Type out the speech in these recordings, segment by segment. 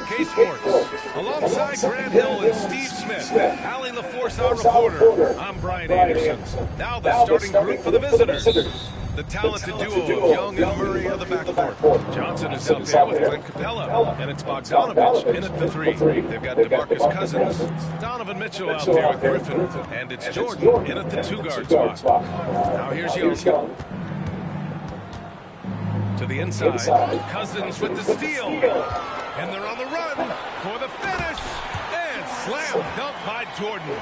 4K Sports. Alongside Grant Hill and Steve Smith, Allie LaForce, our reporter, I'm Brian Anderson. Now the starting group for the visitors. The talented duo of Young and Murray of the backcourt. Johnson is out there with Clint Capella, and it's Bogdanovich in at the 3. They've got DeMarcus Cousins, Donovan Mitchell out there with Griffin, and it's Jordan in at the 2-guard spot. Now here's Young. To the inside, Cousins with the steal, and they're on the run for the finish, and slam dunk by Jordan.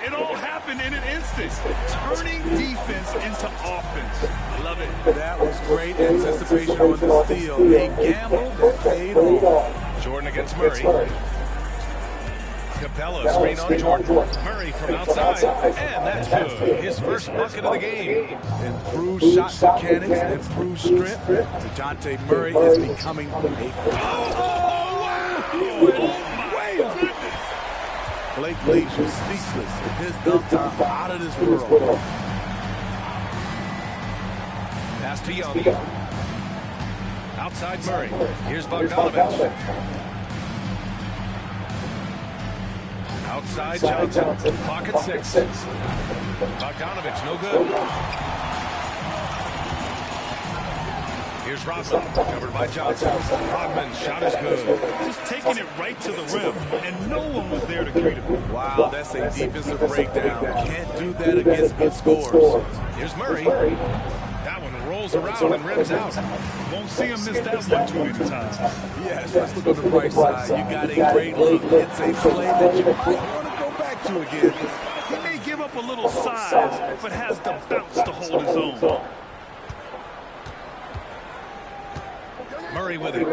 It all happened in an instant, turning defense into offense. I love it. That was great anticipation on the steal. They gambled, paid off. Jordan against Murray. Capella screen on Jordan. Murray from outside, and that's good. His first bucket of the game. Improved shot mechanics, improved strength. DeJounte Murray is becoming a Blake leaves you speechless. His dunks are out of this world. Pass to Young. Outside Murray. Here's Bogdanovich. Outside Johnson. Pocket 6. Bogdanovich, no good. Here's Rodman, covered by Johnson. Rodman's shot is good. Just taking it right to the rim, and no one was there to greet him. Wow, that's a defensive breakdown. Can't do that against good scores. Here's Murray. That one rolls around and rims out. Won't see him miss that one too many times. Yes, let's look on the bright side. You got a great look. It's a play that you might want to go back to again. He may give up a little size, but has the bounce to hold his own. Murray with it.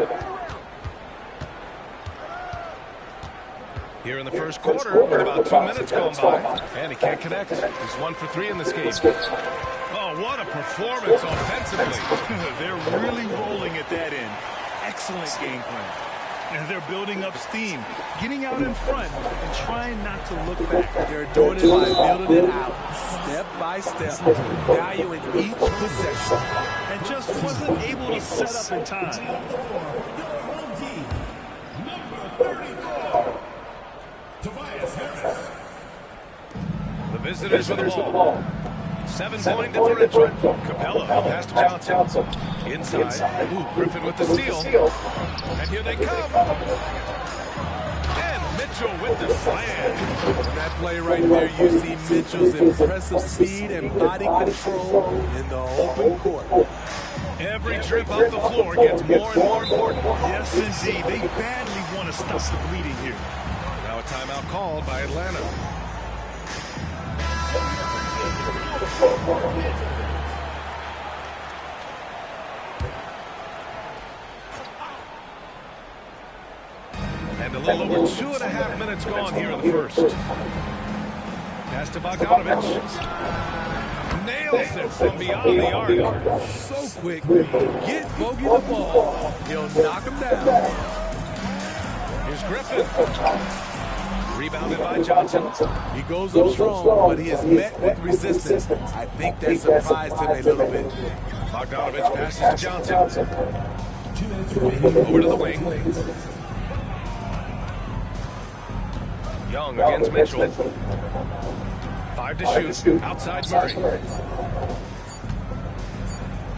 Here in the first quarter, with about 2 minutes gone by, and he can't connect. He's 1 for 3 in this game. Oh, what a performance offensively. They're really rolling at that end. Excellent game plan. And they're building up steam, getting out in front and trying not to look back. They're doing it by building it out, step by step, valuing each possession. And just wasn't able to set up in time. The visitors with the ball. 7-point differential. Capella pass to Johnson. Inside. Ooh, Griffin with the steal. And here they come. And Mitchell with the slam. On that play right there, you see Mitchell's impressive speed and body control in the open court. Every trip up the floor gets more and more important. Yes, indeed. They badly want to stop the bleeding here. Now a timeout called by Atlanta. And a little over 2.5 minutes gone here in the first. Pass to Bogdanovich. Nails it from beyond the arc. So quick. Get Bogey the ball. He'll knock him down. Here's Griffin. Rebounded by Johnson. He goes up strong, but he is met with resistance. I think that surprised him a little bit. Bogdanovich passes to Johnson. Over to the wing. Young against Mitchell. 5 to shoot. Outside Murray.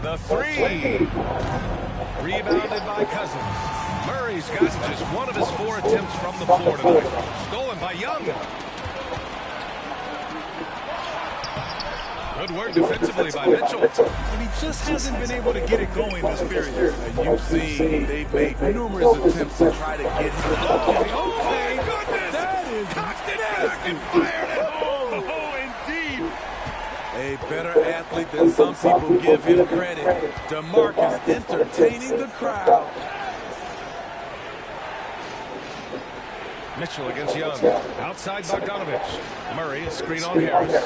The 3. Rebounded by Cousins. Murray's gotten just one of his 4 attempts from the floor tonight. Stolen by Young. Good work defensively by Mitchell. And he just hasn't been able to get it going this period. And you've seen they've made numerous attempts to try to get him. Oh, my goodness! That is cocked it back and fired it home. Oh, indeed. A better athlete than some people give him credit. DeMarcus entertaining the crowd. Mitchell against Young. Outside Bogdanovich. Murray, a screen on Harris.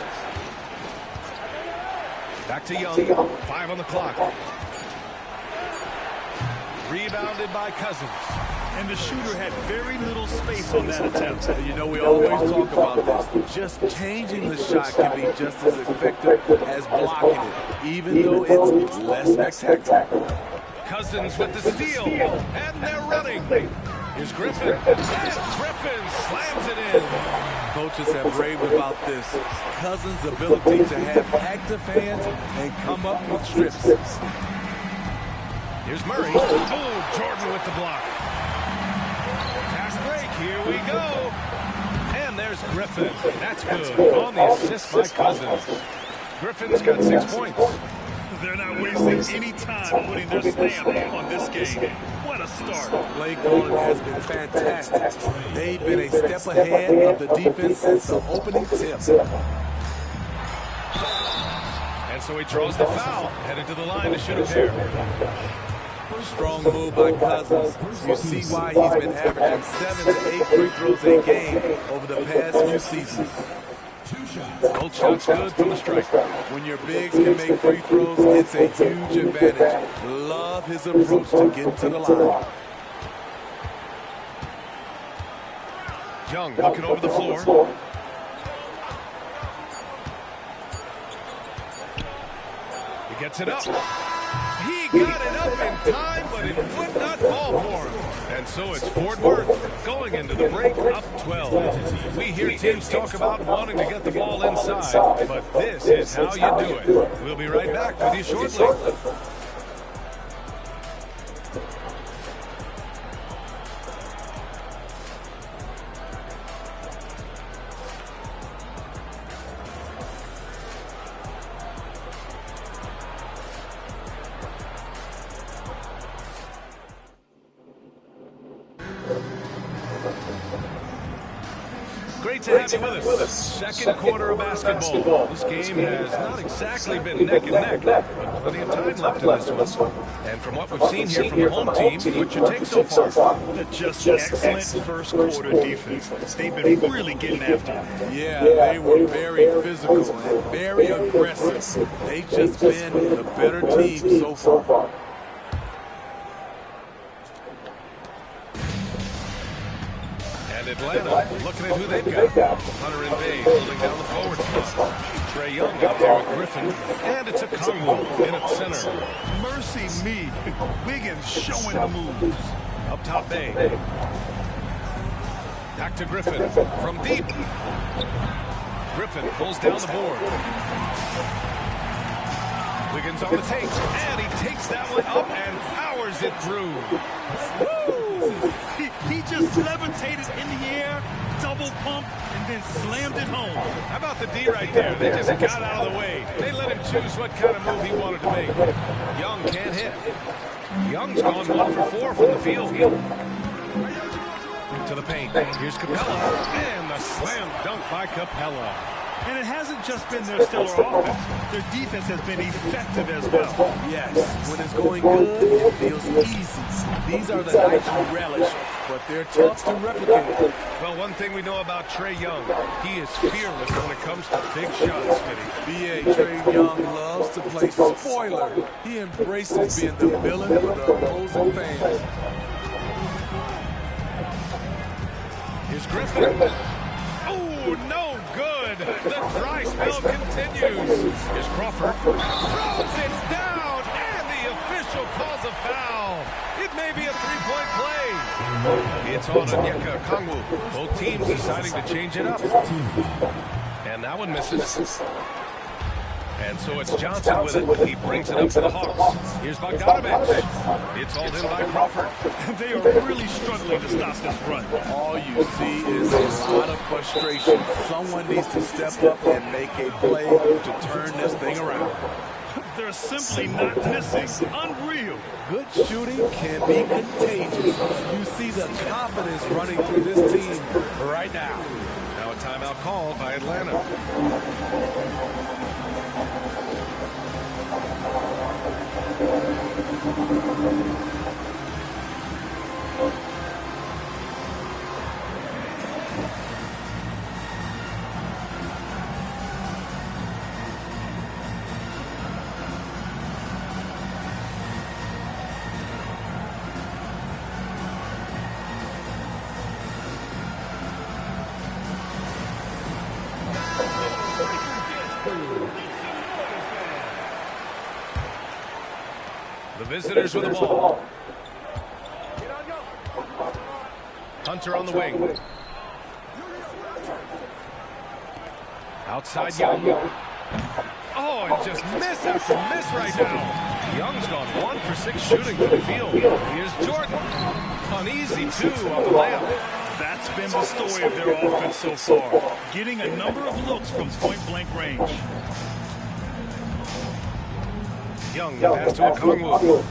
Back to Young. 5 on the clock. Rebounded by Cousins. And the shooter had very little space on that attempt. You know, we always talk about this. Just changing the shot can be just as effective as blocking it, even though it's less spectacular. Cousins with the steal. And they're running. Here's Griffin. And Griffin slams it in. Coaches have raved about this. Cousins' ability to have active hands and come up with strips. Here's Murray. Oh, Jordan with the block. Fast break. Here we go. And there's Griffin. That's good. On the assist by Cousins. Griffin's got 6 points. They're not wasting any time putting their stamp on this game. What a start. Play calling has been fantastic. They've been a step ahead of the defense since the opening tip. And so he draws the foul. Headed to the line to shoot a pair. Strong move by Cousins. You see why he's been averaging 7 to 8 free throws a game over the past few seasons. Both shots good from the stripe. When your bigs can make free throws, it's a huge advantage. Love his approach to get to the line. Young looking over the floor. He gets it up. He got it up in time, but it would not fall for him. And so it's Fort Worth going into the break up 12. We hear teams talk about wanting to get the ball inside, but this is how you do it. We'll be right back with you shortly. Great to have you with us. Second quarter of basketball. This game has not exactly been neck and neck, but plenty of time left in this one. And from what we've seen here from the home team, what's your take so far? Just excellent first quarter defense. They've been really getting after it. Yeah, they were very physical and very aggressive. They've just been the better team so far. Atlanta looking at who they've got. Hunter and Bay holding down the forward spot. Trae Young out there with Griffin. And it's a Okongwu in at center. Mercy me. Wiggins showing the moves. Up top Bay. Back to Griffin from deep. Griffin pulls down the board. Wiggins on the take. And he takes that one up and powers it through. Woo! He just levitated in the air, double pump, and then slammed it home. How about the D right there? They just got out of the way. They let him choose what kind of move he wanted to make. Young can't hit. Young's gone 1 for 4 from the field. To the paint. Here's Capella. And the slam dunk by Capella. And it hasn't just been their stellar offense. Their defense has been effective as well. Yes, when it's going good, it feels easy. These are the nights you relish, but they're tough to replicate. Well, one thing we know about Trae Young, he is fearless when it comes to big shots, Smitty. B.A. Trae Young loves to play spoiler. He embraces being the villain for the opposing fans. Here's Griffin. Oh, no good. The dry spell continues. Here's Crawford. Throws it down, and the official calls a foul. It may be a three-point play. It's on Onyeka Okongwu. Both teams deciding to change it up. And that one misses. And so it's Johnson with it. He brings it up to the Hawks. Here's Bogdanovich. It's hauled in by Crawford. They are really struggling to stop this run. All you see is a lot of frustration. Someone needs to step up and make a play to turn this thing around. They're simply not missing. Unreal. Good shooting can be contagious. You see the confidence running through this team right now. Now a timeout called by Atlanta. The visitors with the ball. Hunter on the wing. Outside Young. Oh, and just miss after miss right now. Young's gone 1 for 6 shooting from the field. Here's Jordan. Uneasy, 2 on the layup. That's been the story of their offense so far. Getting a number of looks from point-blank range. Young, the pass to Okongwu.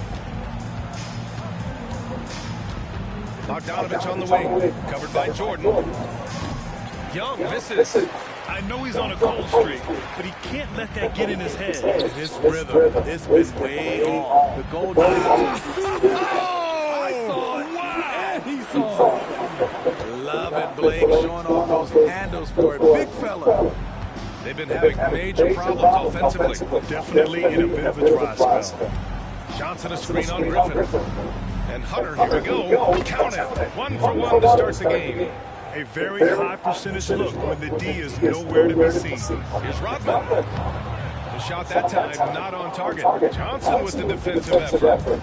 Bogdanovich on the wing. Covered by Jordan. Young misses. I know he's on a cold streak, but he can't let that get in his head. His rhythm, it's been way off. The goal line. I saw it. Wow. And he saw it. Love it, Blake, showing off those handles for a big fella. They've been having major problems offensively. Definitely in a bit of a dry spell. Johnson a screen on Griffin. And Hunter, here we go. Count it. 1 for 1 to start the game. A very high percentage look when the D is nowhere to be seen. Here's Rodman. The shot that time not on target. Johnson with the defensive effort.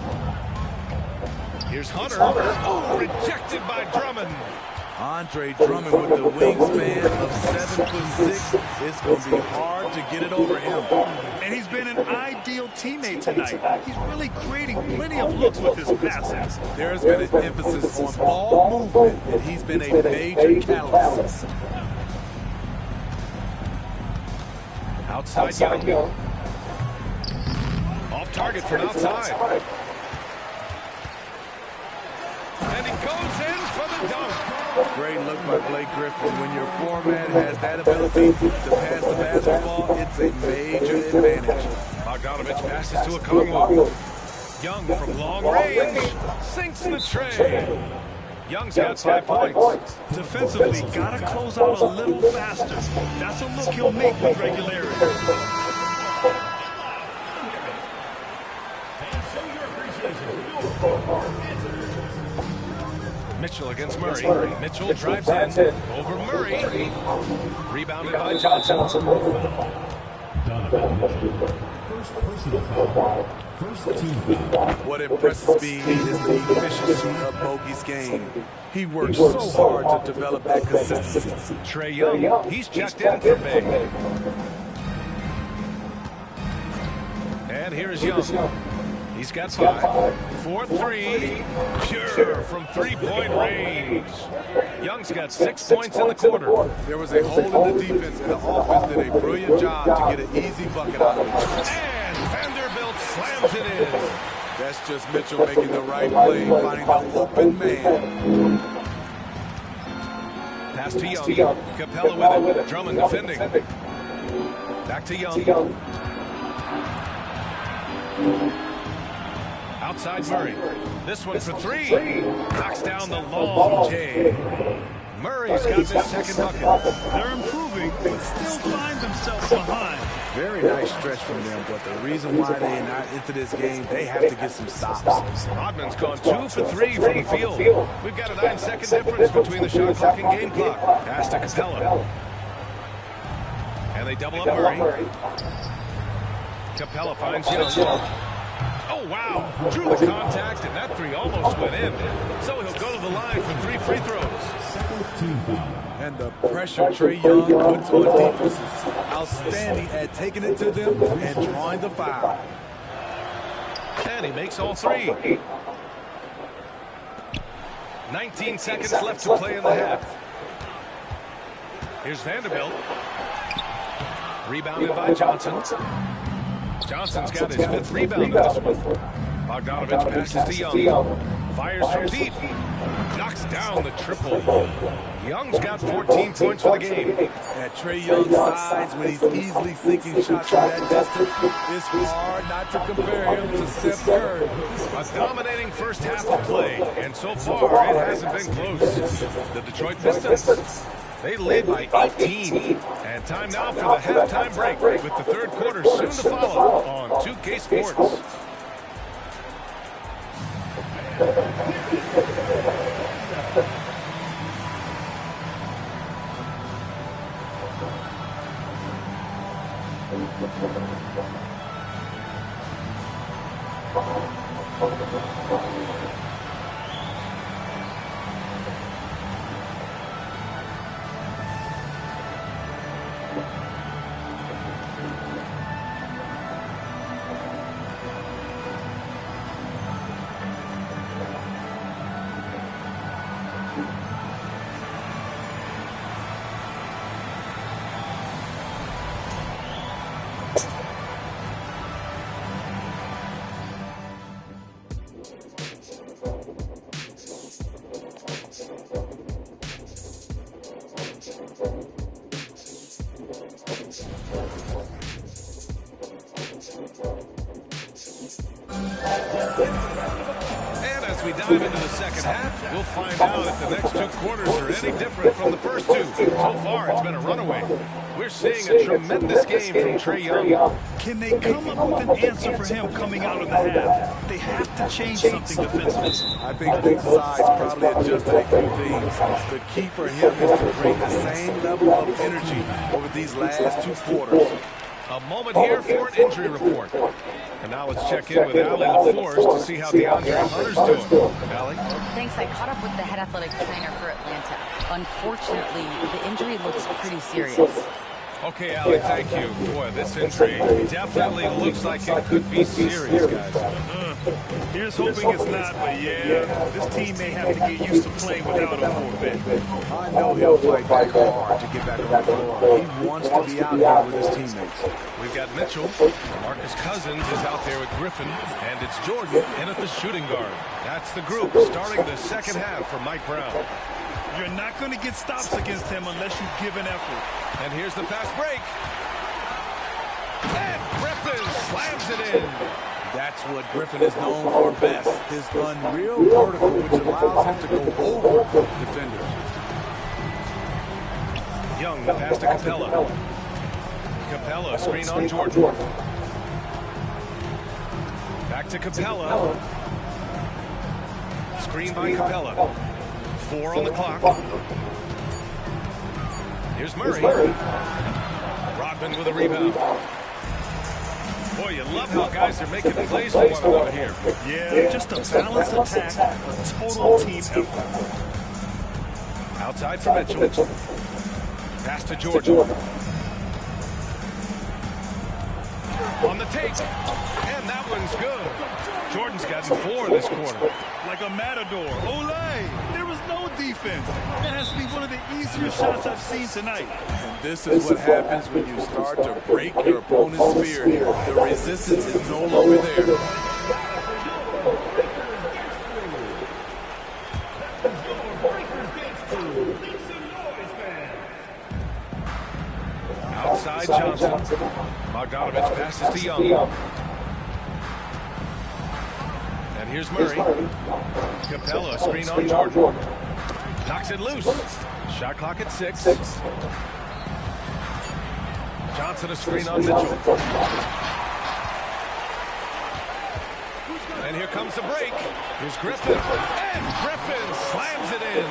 Here's Hunter. Oh, rejected by Drummond. Andre Drummond with the wingspan of 7'6". It's going to be hard to get it over him. And he's been an ideal teammate tonight. He's really creating plenty of looks with his passes. There's been an emphasis on ball movement, and he's been a major catalyst. Outside Young. Off target from outside. And he goes in for the dunk. Great look by Blake Griffin. When your format has that ability to pass the basketball, it's a major advantage. Bogdanovich passes to Okongwu. Young from long range sinks the tray. Young's got 5 points. Defensively, gotta close out a little faster. That's a look he'll make with regularity. Mitchell against Murray. Mitchell drives in over Murray. Rebounded by Johnson. What impresses me is the efficiency of Bogey's game. He works so hard to develop that consistency. Trae Young, he's checked in for Bay. And here's Young. He's got 5. 4-3. Pure from three-point range. Young's got 6 points in the quarter. There was a hole in the defense, and the offense did a brilliant job to get an easy bucket out of it. And Vanderbilt slams it in. That's just Mitchell making the right play, finding the open man. Pass to Young. Capella with it. Drummond defending. Back to Young. Outside Murray. This one for 3. Knocks down the long J. Murray's got his second bucket. They're improving, but still find themselves behind. Very nice stretch from them, but the reason why they're not into this game, they have to get some stops. Rodman's gone 2 for 3 from the field. We've got a 9-second difference between the shot clock and game clock. Pass to Capella. And they double up Murray. Capella finds Young. Oh, wow. Drew the contact, and that 3 almost went in. So he'll go to the line for 3 free throws. And the pressure Trae Young puts on defense is outstanding at taking it to them and drawing the foul. And he makes all 3. 19 seconds left to play in the half. Here's Vanderbilt. Rebounded by Johnson. Johnson's got his 5th rebound in this one. Bogdanovich passes to Young. Fires from deep. Knocks down the triple. Young's got 14 points for the game. At Trae Young's size, when he's easily sinking shots from that distance, it's hard not to compare him to Steph Curry. A dominating first half of play, and so far it hasn't been close. The Detroit Pistons, they lead by 18. And time now for the halftime break, with the third quarter soon to follow on 2K Sports. And as we dive into the second half, we'll find out if the next two quarters are any different from the first two. So far, it's been a runaway. We're seeing a tremendous game from Trae Young. Can they come up with an answer for him coming out of the half? They have to change something defensively. I think big size probably adjusted a few things. The key for him is to bring the same level of energy over these last two quarters. A moment here for an injury report. And now let's check in with Allie LaForce to see how DeAndre Hunter's doing. Allie? Thanks. I caught up with the head athletic trainer for Atlanta. Unfortunately, the injury looks pretty serious. Okay, Allie, thank you. Boy, this injury definitely looks like it could be serious, guys. Here's hoping it's not, but yeah, this team may have to get used to playing without him for a bit. I know he'll fight back hard to get back on the floor. He wants to be out here with his teammates. We've got Mitchell. Marcus Cousins is out there with Griffin. And it's Jordan in at the shooting guard. That's the group starting the second half for Mike Brown. You're not going to get stops against him unless you give an effort. And here's the fast break. And Griffin slams it in. That's what Griffin is known for best. His unreal vertical, which allows him to go over defenders. Young, the pass to Capella. Capella, screen on Jordan. Back to Capella. Screen by Capella. 4 on the clock. Here's Murray. Rodman with a rebound. Boy, you love how guys are making plays for one another here. Yeah, just a balanced attack, a total team effort. Outside for Mitchell. Pass to Jordan. On the take. And that one's good. Jordan's gotten 4 this quarter. Like a matador. Olay! There was no defense. That has to be one of the easier shots I've seen tonight. And this is what happens when you start to break your opponent's spirit. The resistance is no longer there. Outside Johnson. Bogdanovich passes to Young. And here's Murray. Capella, screen on Jordan. Knocks it loose. Shot clock at 6. Johnson, a screen on Mitchell. And here comes the break. Here's Griffin. And Griffin slams it in.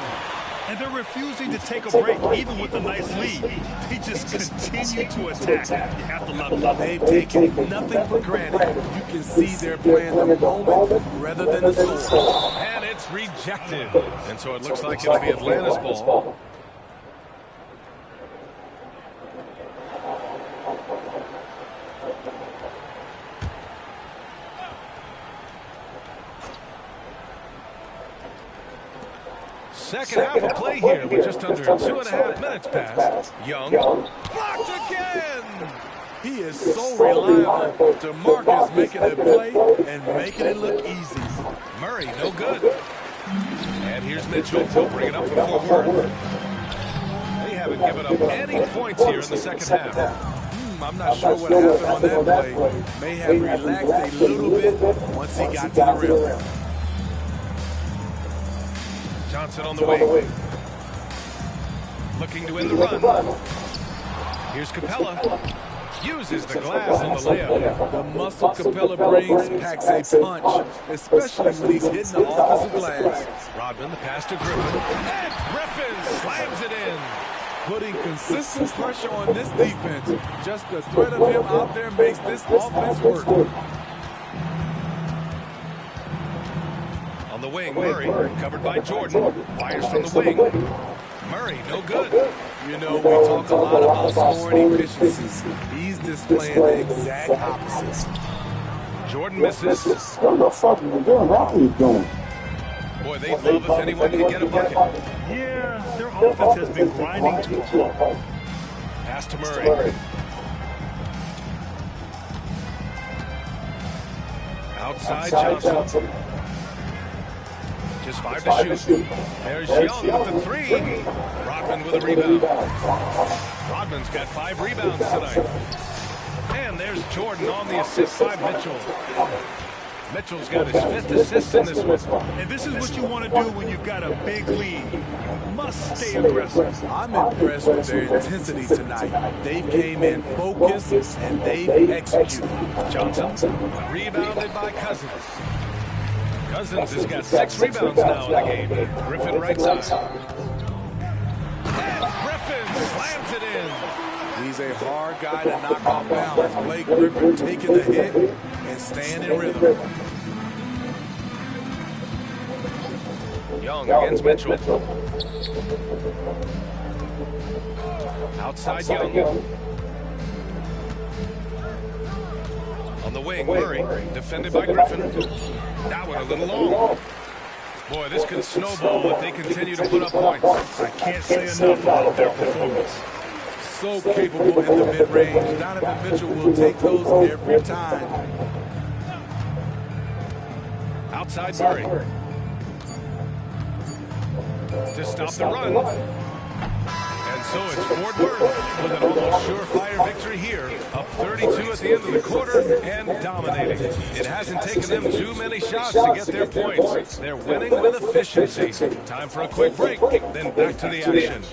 And they're refusing to take a break, even with a nice lead. They just continue to attack. You have to love it. They've taken nothing for granted. You can see they're playing the moment rather than the score. And it's rejected. And so it looks like it'll be Atlanta's ball. Second half of play here with just under 2.5 minutes passed. Young. Blocked again! He is so reliable. DeMarcus making a play and making it look easy. Murray, no good. And here's Mitchell. He'll bring it up for Fort Worth. They haven't given up any points here in the second half. I'm not sure what happened on that play. May have relaxed a little bit once he got to the rim. Johnson on the wing. Looking to end the run. Here's Capella. Uses the glass on the layup. The muscle Capella brings packs a punch, especially when he's hitting the offensive glass. Rodman, the pass to Griffin. And Griffin slams it in. Putting consistent pressure on this defense. Just the threat of him out there makes this offense work. On the wing, Murray, covered by Jordan. Fires from the wing. Murray, no good. You know, we talk a lot about scoring efficiencies. He's displaying the exact opposite. Jordan misses. What the fuck is doing? Boy, they'd love if anyone could get a bucket. Yeah, their offense has been grinding to a halt. Pass to Murray. Outside Johnson. Just 5 to shoot. There's Young with the 3. Rodman with a rebound. Rodman's got 5 rebounds tonight. And there's Jordan on the assist by Mitchell. Mitchell's got his 5th assist in this one. And this is what you want to do when you've got a big lead. You must stay aggressive. I'm impressed with their intensity tonight. They came in focused and they've executed. Johnson rebounded by Cousins. Cousins has got 6 rebounds now in the game. Griffin right side. And Griffin slams it in. He's a hard guy to knock off balance. Blake Griffin taking the hit and staying in rhythm. Young against Mitchell. Outside Young. On the wing, Murray, defended by Griffin. That one a little long. Boy, this could snowball if they continue to put up points. I can't say enough about their performance. So capable in the mid-range. Donovan Mitchell will take those every time. Outside Murray. To stop the run. And so it's Fort Worth with an almost surefire victory here. Up 32 at the end of the quarter and dominating. It hasn't taken them too many shots to get their points. They're winning with efficiency. Time for a quick break, then back to the action.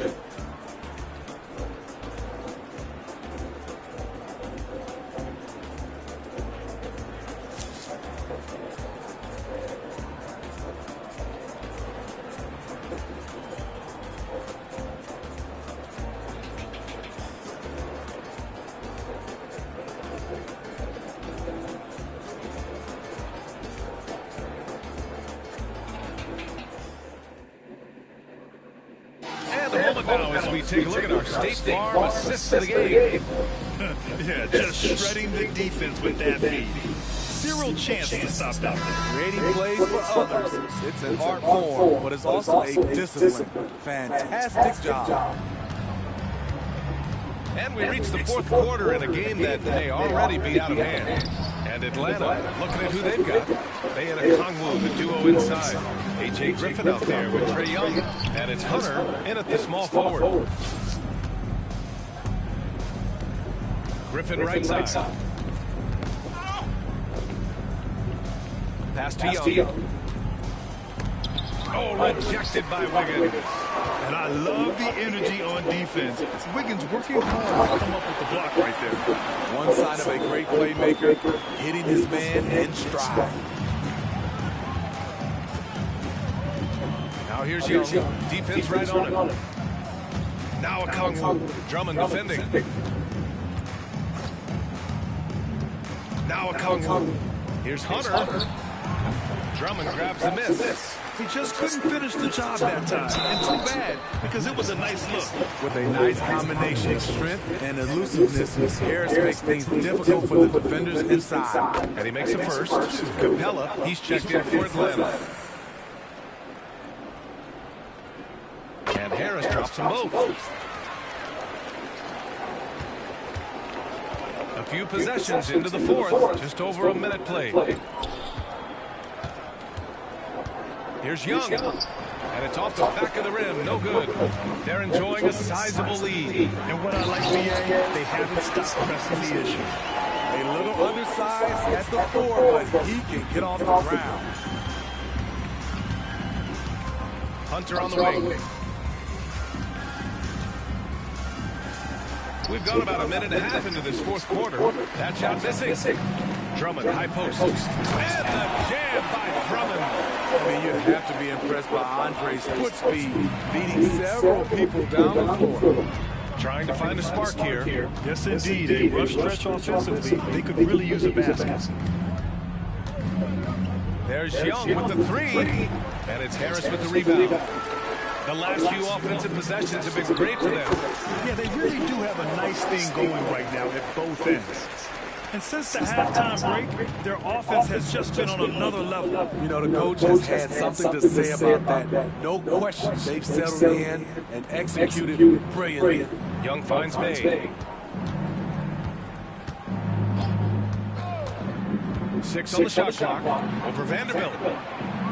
Now as we take a look at our State Farm assist of the game. Yeah, just shredding the defense with that feed. Zero chance to stop that. Creating plays for others. It's an art form, but it's also a discipline. Fantastic job. And we reach the 4th quarter in a game that may already be out of hand. And Atlanta, looking at who they've got. They had a Kongwu, the duo inside. A.J. Griffin out there with Trae Young. And it's Hunter in at the small forward. Griffin right side. Pass to Young. Oh, rejected by Wiggins. And I love the energy on defense. Wiggins working hard to come up with the block right there. One side of a great playmaker, hitting his man in stride. Now here's Young. Defense right on him. Now a Kongwu. Drummond defending. Now a Kongwu. Here's Hunter. Drummond grabs the miss. He just couldn't finish the job that time. And too bad, because it was a nice look. With a nice combination of strength and elusiveness, Harris makes things difficult for the defenders inside. And he makes the first. Capella, he's checked in for Atlanta. And Harris drops them both. A few possessions into the 4th. Just over a minute played. Here's Young. And it's off the back of the rim. No good. They're enjoying a sizable lead. And what I like, BA, they haven't stopped pressing the issue. A little undersized at the 4, but he can get off the ground. Hunter on the wing. We've gone about a minute and a half into this 4th quarter. That shot missing. Drummond, high post. And the jam by Drummond. I mean, you have to be impressed by Andre's foot speed, beating several people down the floor. Trying to find a spark here. Yes, indeed. A rough stretch offensively. They could really use a basket. There's Young with the 3. And it's Harris with the rebound. The last few offensive possessions have been great for them. Yeah, they really do have a nice thing going right now at both ends. And since the halftime break, their offense has just been on another level. You know, the coach has had something to say about that. No question, they've settled in and executed brilliantly. Young finds May. 6 on the shot clock over Vanderbilt.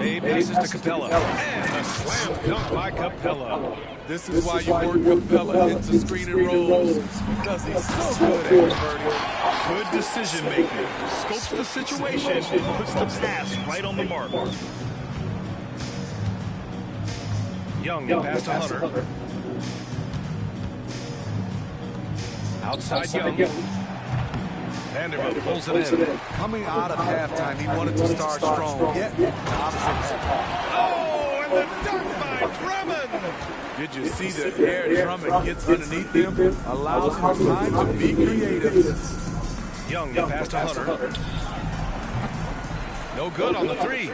May passes to Capella. And a slam dunk by Capella. This is why you work Capella into screening roles, because he's so good at converting. Good decision making. Scopes the situation and puts the pass right on the mark. Young, the pass to Hunter. Outside Young. Vanderbilt pulls it in. Coming out of halftime, he wanted to start strong, yet the opposite happened. Oh, and the dunk by Drummond. Did you see the air Drummond gets underneath him? Allows him time to be creative. Young, the pass to Hunter. No good on the three.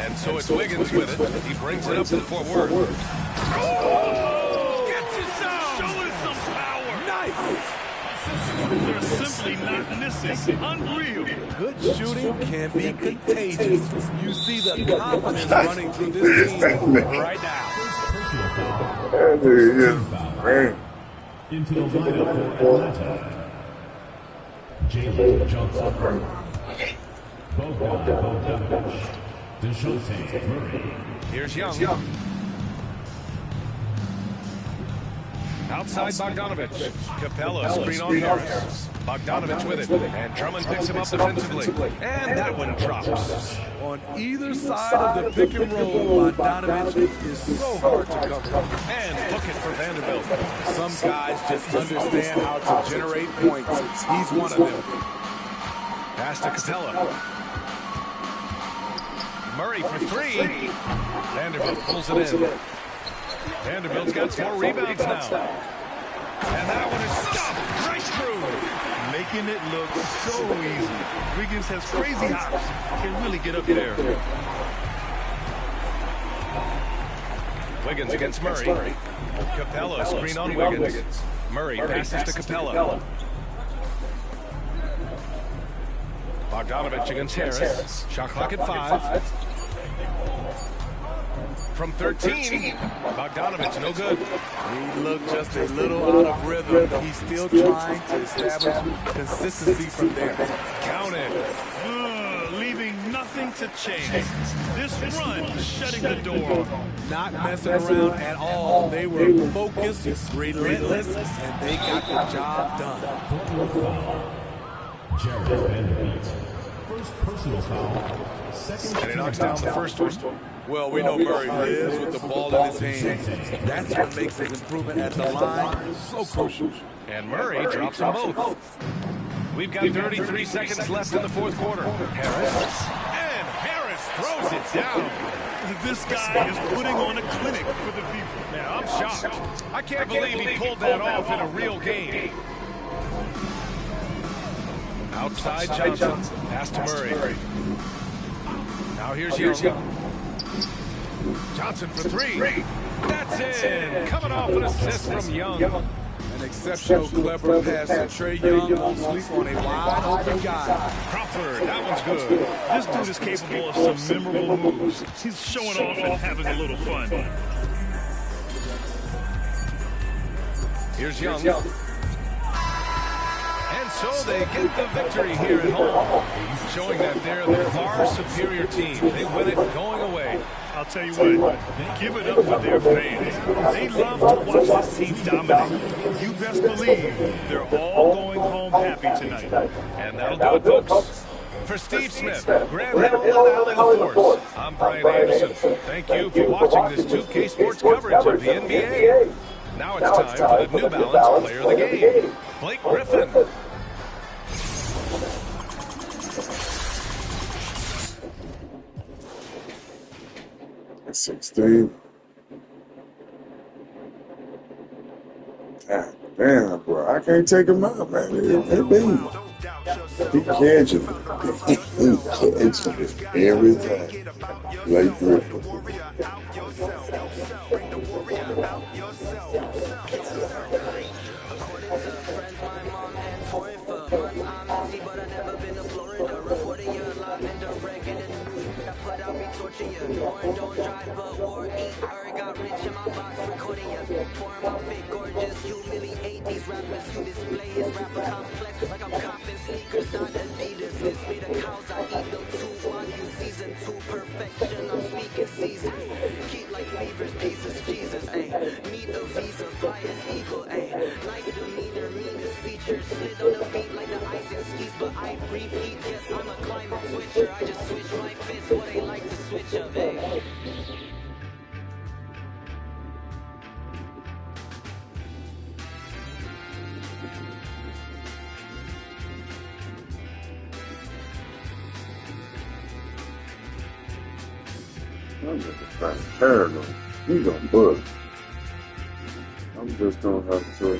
And so it's Wiggins with it. He brings it up to the Fort Worth. Oh! Gets you some! Show us some power! Nice! They're simply not missing. Unreal. Good shooting can be contagious. You see the confidence running through this team right now. Into the lineup for Atlanta, Jalen Johnson, Bogdanovich, DeJounte Murray. Here's Young. Outside Bogdanovich. Capella, screen on Harris. Bogdanovich with it. And Drummond picks him up defensively. And that one drops. On either side of the pick and roll, Bogdanovich is so hard to cover. And book it for Vanderbilt. Some guys just understand how to generate points. He's one of them. Pass to Capella. Murray for three. Vanderbilt pulls it in. Vanderbilt's got 4 rebounds now. And that one is stopped right through. Making it look so easy. Wiggins has crazy hops. Can really get up there. Wiggins against Murray. Capella, screen on Wiggins. Murray passes to Capella. Bogdanovich against Harris. Shot clock at 5. From 13, Bogdanovich, no good. He looked just a little out of rhythm. He's still trying to establish consistency from there. Count it. Leaving nothing to chance. This run shutting the door. Not messing around at all. They were focused, relentless, and they got the job done. Jared Vanderbilt, first personal foul, second. And he knocks down the first one. Well, we know Murray lives with the ball in his hands. That's what makes his improvement at the line so crucial. And Murray drops them both. We've got 33 seconds left in the fourth quarter. Harris. And Harris throws it down. This guy is putting on a clinic for the people. Now, I'm shocked. I can't believe he pulled that off in a real game. Outside Johnson. Pass to Murray. Now here's Young. Johnson for three. That's in. Coming off an assist from Young. An exceptional, clever pass to Trae Young. Won't sleep on a wide open guy. Crawford, that one's good. This dude is capable of some memorable moves. He's showing off and having a little fun. Here's Young. And so they get the victory here at home, showing that they're the far superior team. They win it going away. I'll tell you what, give it up for their fans. They love to watch this team dominate. You best believe they're all going home happy tonight. And that'll do it, folks. For Steve Smith, Grant Hill, and Allie LaForce, I'm Brian Anderson. Thank you for watching this 2K Sports coverage of the NBA. Now it's time for the New Balance Player of the Game, Blake Griffin. It's 16. God damn, bro. I can't take him out, man. He catches it. He catches it every time. Blake Griffin. Don't drive but war eat got rich in my box recording you. For my fit gorgeous, humiliate these rappers. You display his rapper complex like I'm copping sneakers, not Adidas. This be the cows I eat, them 2 Wagyu season 2 perfection. I'm highest eagle, ayy. Nice demeanor, meanest features. Slid on the beat like the ice and skis, but I breathe heat. Yes, I'm a climate switcher. I just switch my fits, what they like to switch up, ayy. I'm just trying to paranoid. He gonna bust. I'm just gonna have to.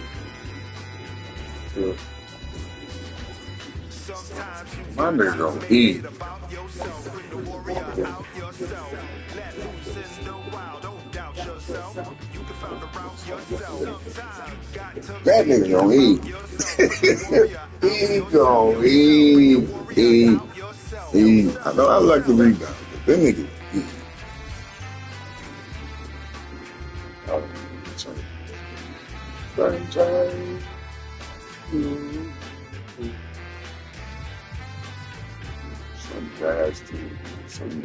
My nigga gonna eat. That nigga gonna eat. He gonna eat. I know I like the rebound, but that nigga eat. Sunshine. Some jazz too. Some.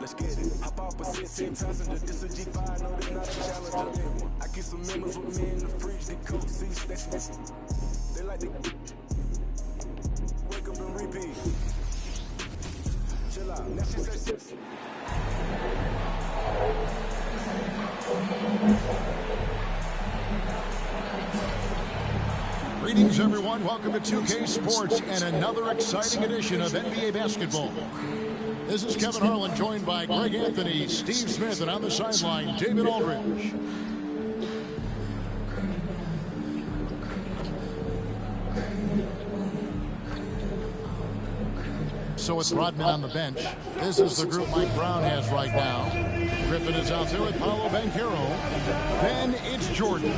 Let's get it. Hop off a 16 passenger. This a G5, no, they not a challenger. I get some members with me in the fridge. They cool seats. They like to wake up and repeat. Chill out. Now she says Greetings, everyone. Welcome to 2K Sports and another exciting edition of NBA basketball. This is Kevin Harlan, joined by Greg Anthony, Steve Smith, and on the sideline, David Aldridge. So it's Rodman on the bench. This is the group Mike Brown has right now. Griffin is out there with Paolo Banchero. Then it's Jordan.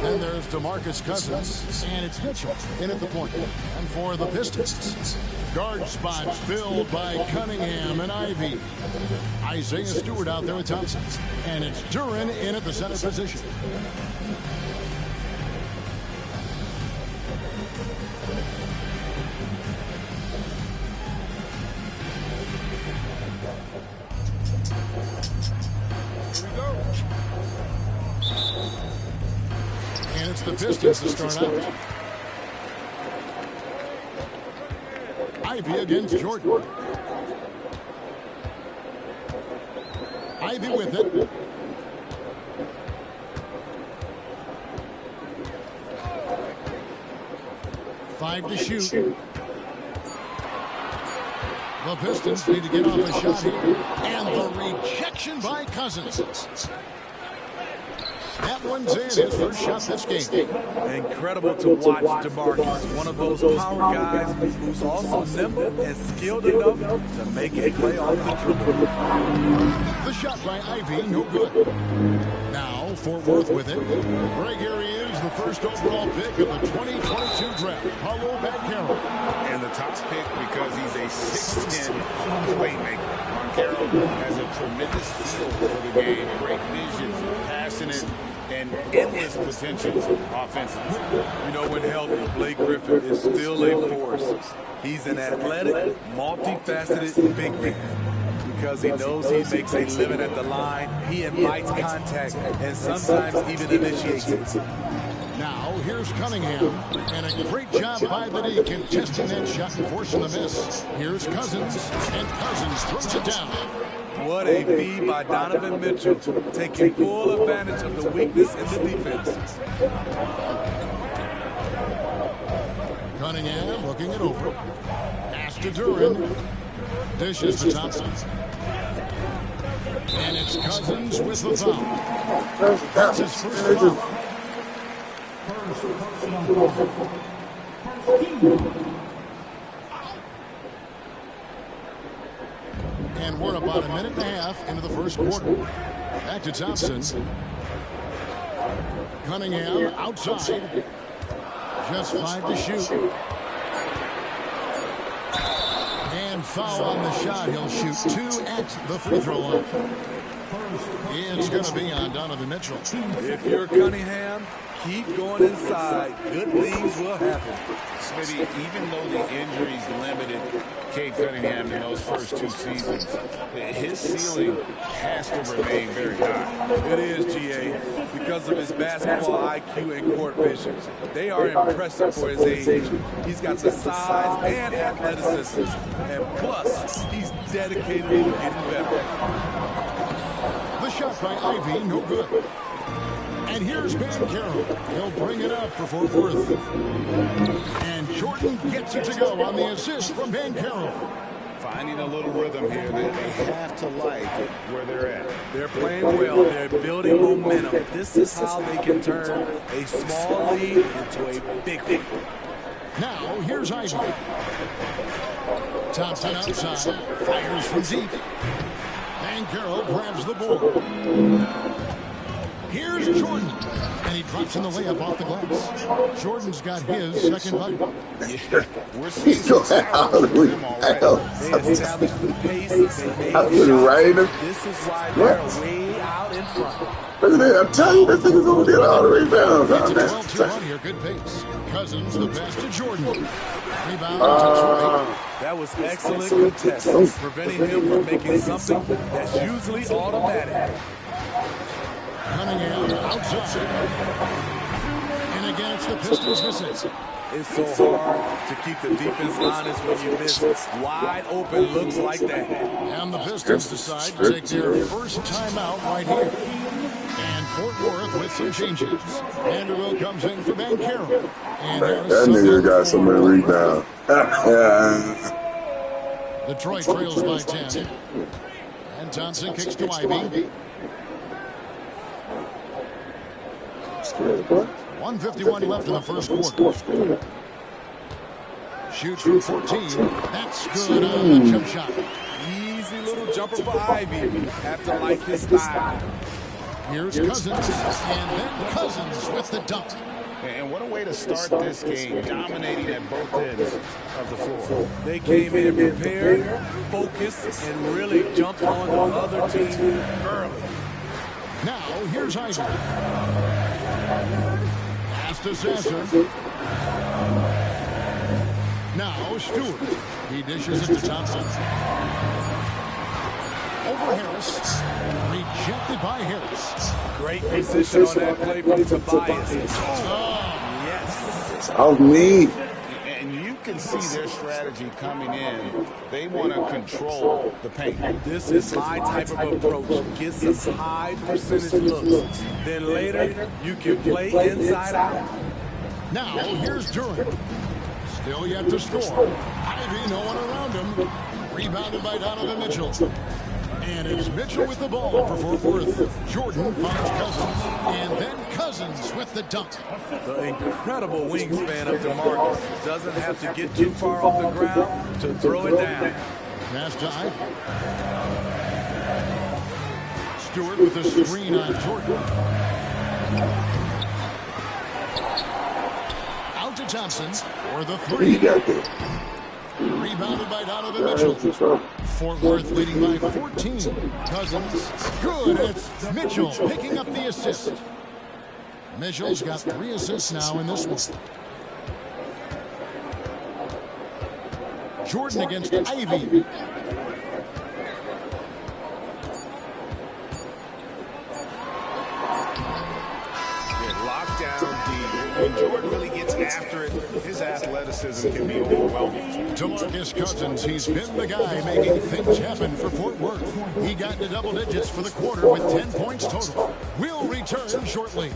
Then there's DeMarcus Cousins. And it's Mitchell in at the point. And for the Pistons, guard spots filled by Cunningham and Ivy. Isaiah Stewart out there with Thompson. And it's Duren in at the center position. And it's the Pistons to start out. Ivy against Jordan. Ivy with it. Five to shoot. The Pistons need to get off a shot here. And the rejection by Cousins. That one's in, his first shot this game. Incredible to watch DeMarcus, one of those power guys who's also nimble and skilled enough to make a play off the dribble. The shot by Ivy, no good. Now, Fort Worth with it. Right here he is, the first overall pick of the 2022 draft, Paolo Banchero. And the top pick because he's a 6'10 playmaker. Banchero has a tremendous feel for the game, great vision, passionate, and endless potential offensively. You know, when healthy, Blake Griffin is still a force. He's an athletic, multifaceted big man. because he knows he makes a living at the line. He invites contact and sometimes even initiates it. Now, here's Cunningham, and a great job by the D contesting that shot and forcing the miss. Here's Cousins, and Cousins throws it down. What a feed by Donovan Mitchell, taking full advantage of the weakness in the defense. Cunningham looking it over. Pass to Duren. Dishes to Thompson. And it's Cousins with the foul. That's his first foul. And we're about a minute and a half into the first quarter. Back to Thompson. Cunningham outside. Just 5 to shoot. And foul on the shot. He'll shoot 2 at the free throw line. It's going to be on Donovan Mitchell. If you're Cunningham, keep going inside. Good things will happen. Smitty, even though the injuries limited Cade Cunningham in those first 2 seasons, his ceiling has to remain very high. It is, GA, because of his basketball IQ and court vision. They are impressive for his age. He's got the size and athleticism. And plus, he's dedicated to getting better. The shot by Ivy, no good. And here's Banchero. He'll bring it up for Fort Worth. And Jordan gets it to go on the assist from Banchero. Finding a little rhythm here that they have to like where they're at. They're playing well. They're building momentum. This is how they can turn a small lead into a big lead. Now, here's Ivy. Thompson outside. Fires from deep. Banchero grabs the ball. Here's Jordan. And he drops in the layup off the glass. Jordan's got his second bucket. Yeah, we're seeing some styles from him already. They established the pace. They made shots. This is why they're way out in front. Look at that. I'm telling you, this thing is going to get all the rebounds. It's a 12-2 here. Good pace. Cousins, the pass to Jordan. Rebound to Troy. That was excellent contest, preventing him from making something that's usually automatic. Cunningham outside. And again, it's the Pistons missing. It's so hard to keep the defense honest when you miss wide open looks like that. And the Pistons decide to take their first timeout right here. And Fort Worth with some changes. Vanderbilt comes in for Banchero. And that nigga got so many rebounds. Detroit trails by 10. And Thompson kicks to Ivy. 1:51 left in the first quarter. Shoots from 14. That's good on the jump shot. Easy little jumper for Ivy. Have to like his style. Here's Cousins. And then Cousins with the dunk. And what a way to start this game, dominating at both ends of the floor. They came in prepared, focused, and really jumped on the other team early. Now, here's Ivy. Pass to Sasser. Now, Stewart. He dishes it to Thompson. Over Harris. Rejected by Harris. Great position on that play from Tobias. Yes. Oh, me. And you can see their strategy coming in. They want to control the paint. This is my type of approach. Get some high percentage looks. Then later, you can play inside out. Now, here's Duren. Still yet to score. Ivy, no one around him. Rebounded by Donovan Mitchell. And it's Mitchell with the ball for Fort Worth. Jordan finds Cousins. And then Cousins with the dunk. The incredible wingspan of DeMarcus. Doesn't have to get too far off the ground to throw it down. Pass to Ivy. Stewart with a screen on Jordan. Out to Thompson for the three. Rebounded by Donovan Mitchell. Fort Worth leading by 14. Cousins. Good. It's Mitchell picking up the assist. Mitchell's got 3 assists now in this one. Jordan against Ivy. lockdown D. When Jordan really gets after it, his athleticism can be overwhelming. DeMarcus Cousins, he's been the guy making things happen for Fort Worth. He got into double digits for the quarter with 10 points total. We'll return shortly.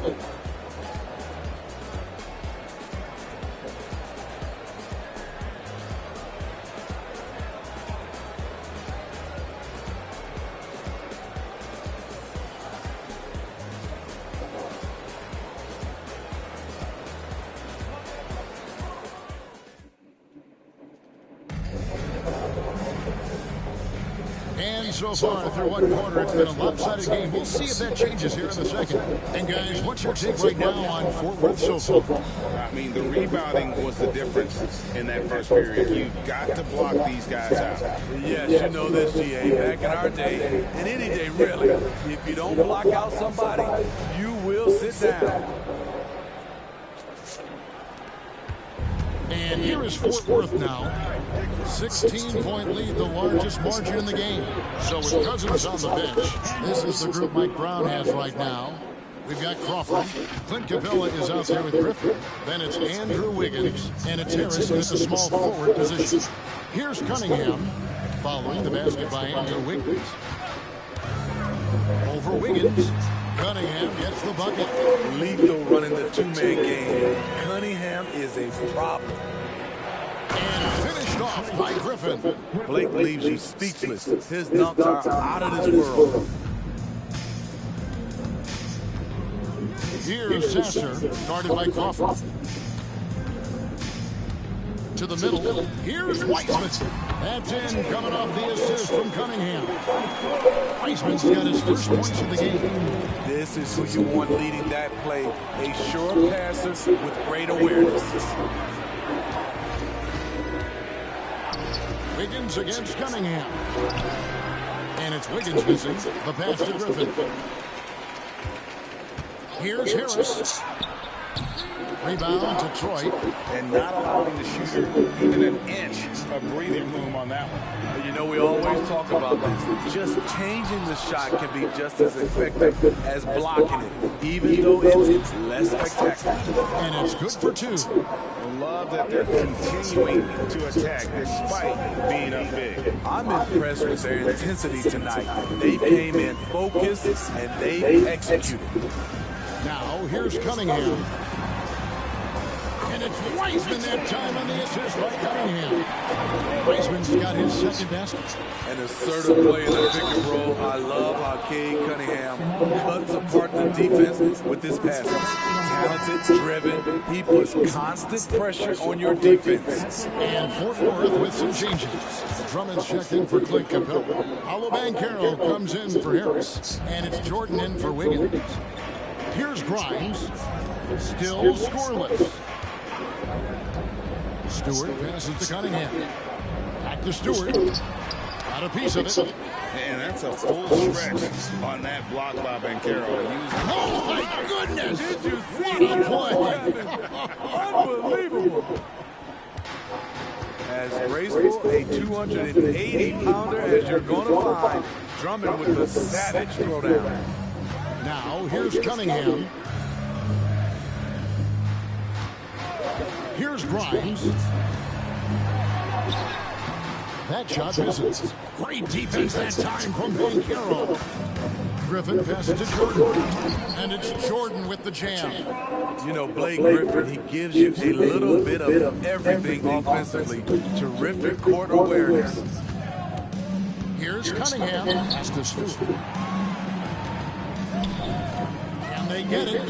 And so far through one quarter, it's been a lopsided game. We'll see if that changes here in the second. And guys, what's your take right now on Fort Worth so far? I mean, the rebounding was the difference in that first period. You've got to block these guys out. Yes, you know this, GA. Back in our day, and any day really, if you don't block out somebody, you will sit down. And here is Fort Worth now. 16-point lead, the largest margin in the game. So with Cousins on the bench, this is the group Mike Brown has right now. We've got Crawford. Clint Capella is out there with Griffin. Then it's Andrew Wiggins. And it's Harris in the small forward position. Here's Cunningham following the basket by Andrew Wiggins. Over Wiggins. Cunningham gets the bucket. Lethal running the two-man game. Cunningham is a problem. And finished off by Griffin. Blake leaves you speechless. His dunks are out of this world. Here's Sasser, guarded by Crawford. To the middle. Here's Wiseman. That's in, coming off the assist from Cunningham. Wiseman's got his first points of the game. This is who you want leading that play. A sure passer with great awareness. Wiggins against Cunningham. And it's Wiggins missing. The pass to Griffin. Here's Harris. Rebound to Troy. And not allowing the shooter even an inch of breathing room on that one. You know, we always talk about this. Just changing the shot can be just as effective as blocking it, even though it's less spectacular. And it's good for two. I love that they're continuing to attack despite being up big. I'm impressed with their intensity tonight. They came in focused and they executed. Now here's Cunningham. And it's Wiseman that time on the assist by Cunningham. Wiseman's got his second basket. An assertive play in the pick and roll. I love how Cade Cunningham cuts apart the defense with his passing. Talented, driven. He puts constant pressure on your defense. And Fort Worth with some changes. Drummond's checked in for Clint Capella. Paulo Banchero comes in for Harris. And it's Jordan in for Wiggins. Here's Grimes. Still scoreless. Stewart passes to Cunningham. Back to Stewart. Got a piece of it. Man, that's a full stretch on that block by Banchero. Oh, my goodness! Did you see what a play? Unbelievable. As graceful a 280-pounder as you're going to find. Drummond with the savage throwdown. Now, here's Cunningham. Here's Grimes. That shot misses. Great defense that time from Banchero. Griffin passes to Jordan. And it's Jordan with the jam. You know, Blake Griffin, he gives you a little bit of everything offensively. Terrific court awareness. Here's Cunningham. Pass to Stewart. And they get it.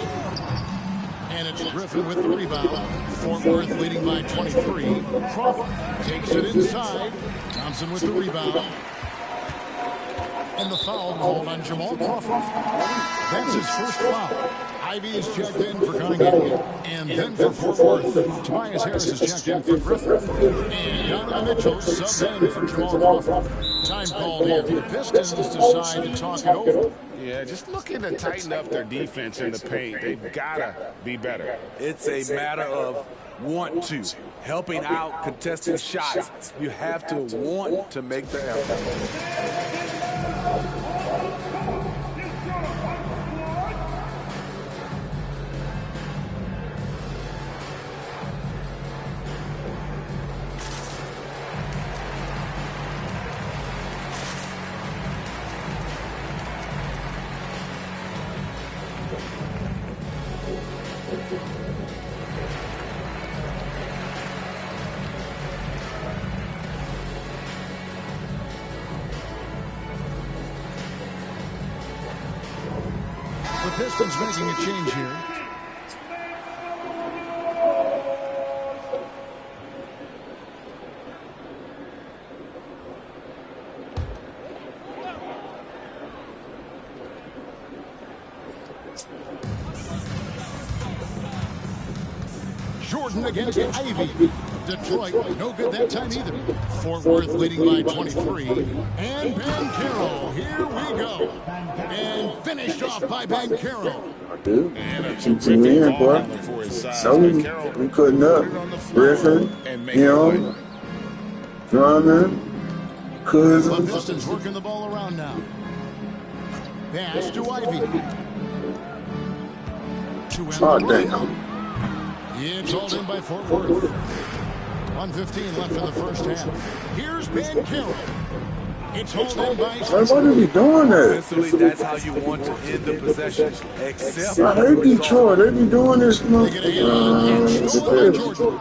And it's Griffin with the rebound. Fort Worth leading by 23. Crawford takes it inside. Thompson with the rebound. And the foul called on Jamal Crawford. That's his first foul. Ivy's checked in for Cunningham. And then for Fort Worth, Tobias Harris is checked in for Griffin. And Donovan Mitchell subbed in for Jamal Crawford. Time called in. The Pistons decide to talk it over. Yeah, just looking to tighten up their defense in the paint. They've got to be better. It's a matter of want to. Helping out, contesting shots. You have to want to make the effort. The Pistons making a change here. Jordan against Ivy. Detroit, no good that time either. Fort Worth leading by 23. And Banchero, here we go. And finished off by Banchero. I do. And a Keeps him in, terrific boy. ball handler for his size. So we cutting up. Griffin, him, Drummond, The Cousins. Pistons working the ball around now. Pass to Ivy. To Oh, end the run. damn. It's hauled in by Fort Worth. 1:15 left in the first half. Here's Banchero. It's hauled in by... Why are we doing that? Offensively, that's how you want to end the possession. Except I hate Detroit. They be doing this. They get a hit on and stolen by Jordan.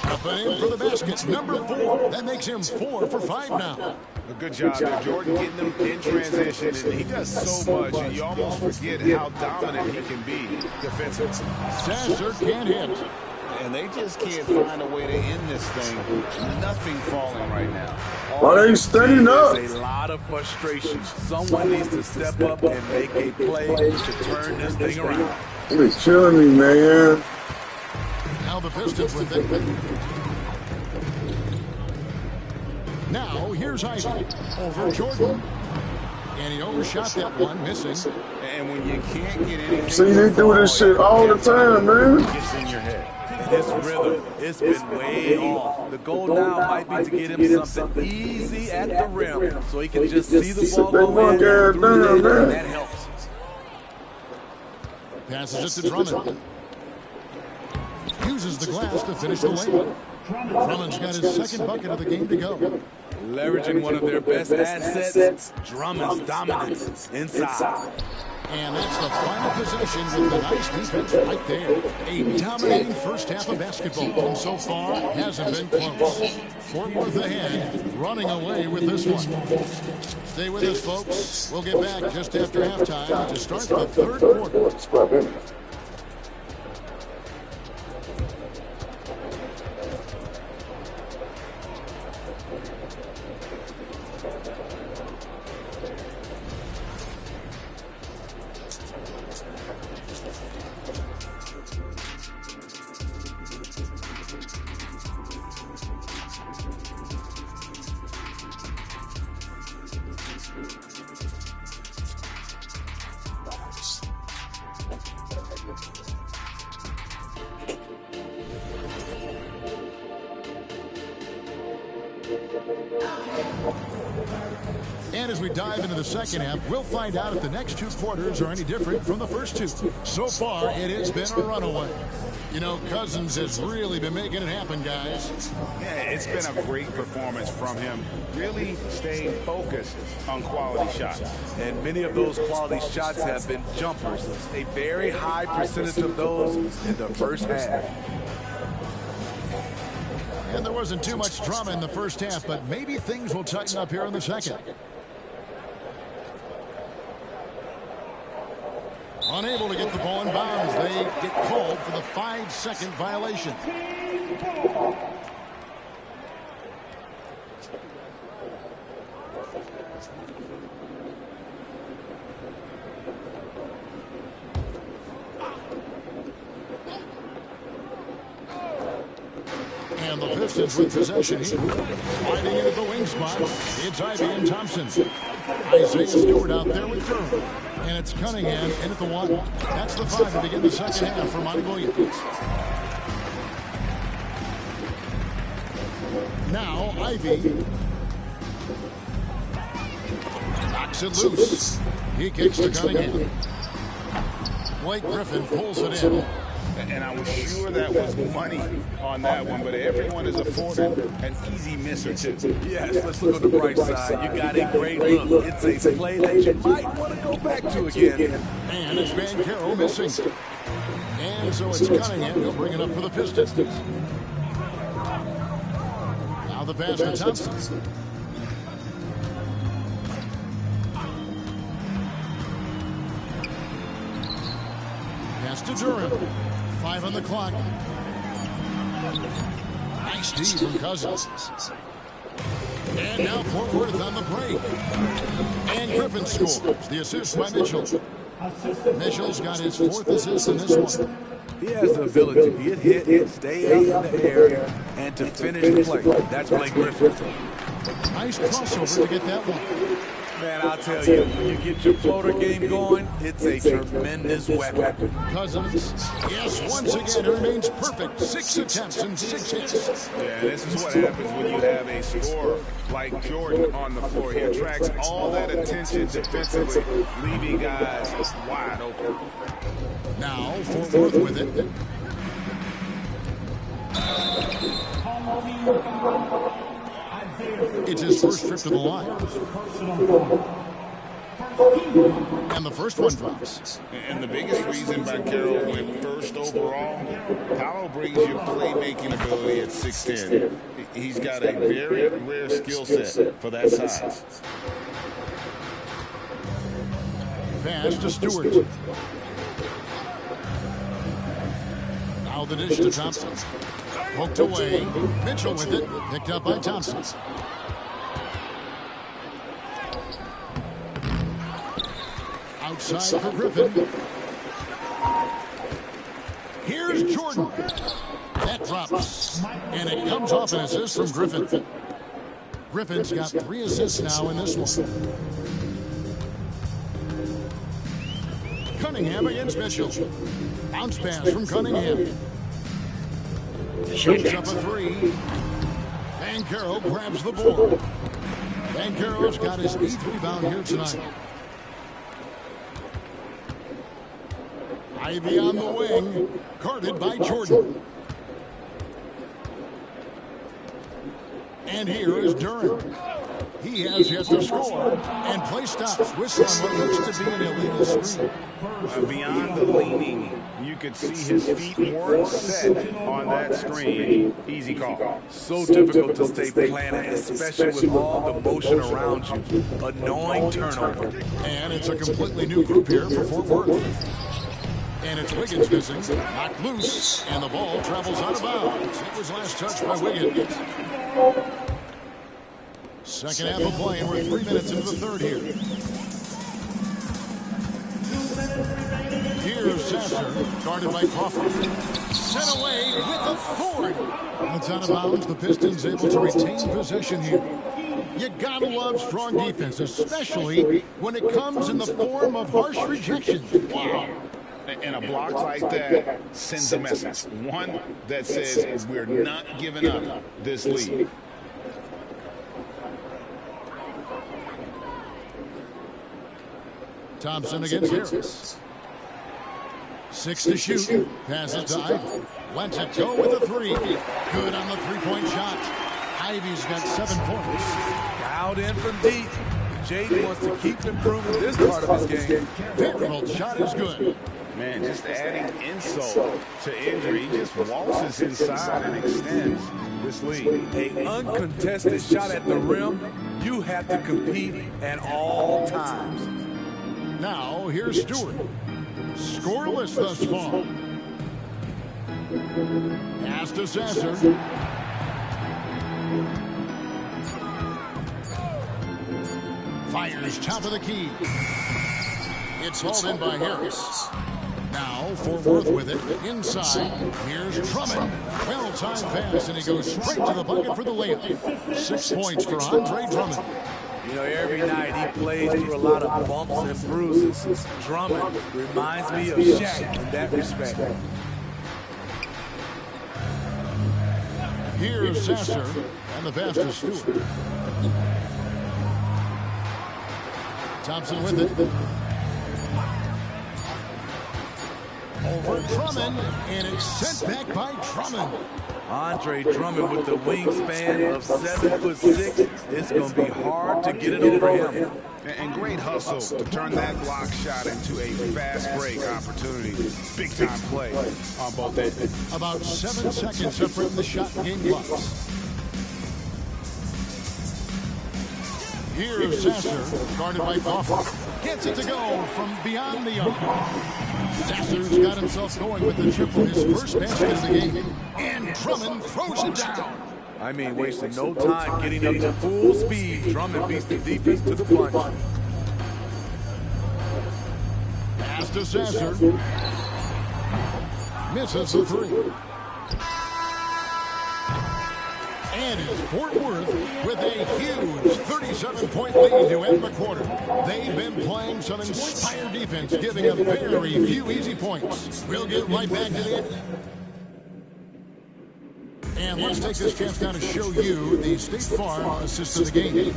Up and in for the basket. Number 4. That makes him 4 for 5 now. A good job there, Jordan, getting them in transition. And he does so much, and you almost forget how dominant he can be defensively. Sasser can't hit. And they just can't find a way to end this thing. Nothing falling right now. Why they standing up? There's a lot of frustration. Someone needs to step up and make a play to turn this thing around. They killing me, man. Now the Pistons with it. Now here's Ivy over Jordan. And he overshot that one, missing. And when you can't get anything... See, they do this shit all the time, man. It gets in your head. This rhythm, it's been way off. The goal now might be to get him something easy at the rim so he can just see the ball go in through it, and that helps. Passes it to Drummond. Uses the glass to finish the layup. Drummond's got his second bucket of the game to go. Leveraging one of their best assets, Drummond's dominance inside. And that's the final possession with the nice defense right there. A dominating first half of basketball. And so far, hasn't been close. Fort Worth ahead, running away with this one. Stay with us, folks. We'll get back just after halftime to start the third quarter. And as we dive into the second half, we'll find out if the next two quarters are any different from the first two. So far, it has been a runaway. You know, Cousins has really been making it happen, guys. Yeah, it's been a great performance from him. Really staying focused on quality shots. And many of those quality shots have been jumpers. A very high percentage of those in the first half. And there wasn't too much drama in the first half, but maybe things will tighten up here in the second. Unable to get the ball in bounds. They get called for the 5-second violation. And the Pistons with possession here. Sliding into the wing spot. It's Ivy and Thompson. Isaiah Stewart out there with Durham. And it's Cunningham in at the 1. That's the 5 to begin the second half for Monty Williams. Now Ivy knocks it loose. He kicks to Cunningham. Blake Griffin pulls it in. And I was sure that was money on that one, but everyone is afforded an easy miss or two. Yes, let's look on the bright side. You got a great look. It's a play that you might want to go back to again. And it's Banchero missing. And so it's Cunningham. He'll bring it up for the Pistons. Now the pass to Thompson. Pass to Durant. 5 on the clock. Nice D from Cousins. And now Fort Worth on the break. And Griffin scores. The assist by Mitchell. Mitchell's got his 4th assist in this one. He has the ability to get hit, stay out in the air, and to finish the play. That's Blake Griffin. Nice crossover to get that one. Man, I'll tell you, when you get your floater game going, it's a tremendous weapon. Cousins, yes, once again, it remains perfect. 6 attempts and 6 hits. Yeah, this is what happens when you have a scorer like Jordan on the floor. He attracts all that attention defensively, leaving guys wide open. Now, Fort Worth with it. It's his first trip to the line. And the first one drops. And the biggest reason Banchero went first overall, Paolo brings you playmaking ability at 6'10". He's got a very rare skill set for that size. Pass to Stewart. Now the dish to Thompson. Poked away. Mitchell with it. Picked up by Thompson. Outside for Griffin. Here's Jordan. That drops. And it comes off an assist from Griffin. Griffin's got 3 assists now in this one. Cunningham against Mitchell. Bounce pass from Cunningham. Shoots up a 3. Banchero grabs the board. Banchero's got his 8th rebound here tonight. Ivy on the wing, guarded by Jordan. And here is Durant. He has yet to score, and play stops with what looks to be an illegal screen. Beyond the leaning, you could see his feet weren't set on that screen. Easy call. So difficult to stay planted, especially with all the motion around you. Annoying turnover. And it's a completely new group here for Fort Worth. And it's Wiggins missing, knocked loose, and the ball travels out of bounds. It was last touched by Wiggins. Second half of play, and we're 3 minutes into the third here. Here's Sasser, guarded by Crawford. Sent away with authority. And it's out of bounds. The Pistons able to retain possession here. You gotta love strong defense, especially when it comes in the form of harsh rejections. Wow. And a block like that sends a message. One that says we're not giving up this lead. Thompson against Harris. 6 to shoot. Passes to Ivy. Lets it go with a 3. Good on the 3-point shot. Ivy's got 7 points. Dialed in from deep. Jaden wants to keep improving this part of his game. Vanderbilt's shot is good. Man, just adding insult to injury. He just waltzes inside and extends this lead. An uncontested shot at the rim. You have to compete at all times. Now, here's Stewart. Scoreless thus far. Pass to Sasser. Fires top of the key. It's hauled in by Harris. Now, Fort Worth with it. Inside. Here's Drummond. Well-timed pass, and he goes straight to the bucket for the layup. 6 points for Andre Drummond. You know, every night he plays through a lot of bumps and bruises. Drummond reminds me of Shaq in that respect. Here's Sasser, and the pass to Stewart. Thompson with it. Over Drummond, and it's sent back by Drummond. Andre Drummond with the wingspan of 7'6". It's going to be hard to get it over him. And great hustle to turn that block shot into a fast break opportunity. Big time play on both ends. About 7 seconds separating the shot and game clocks. Here's Sasser, guarded by Crawford. Gets it to go from beyond the arc. Sasser's got himself going with the triple, his first basket of the game. And Drummond throws it down. I mean, wasting no time getting up to full speed. Drummond beats the defense to the punch. Pass to Sasser. Misses the three. And it's Fort Worth with a huge 37-point lead to end the quarter. They've been playing some inspired defense, giving up very few easy points. We'll get right back to the end. And let's take this chance now to show you the State Farm assist of the game.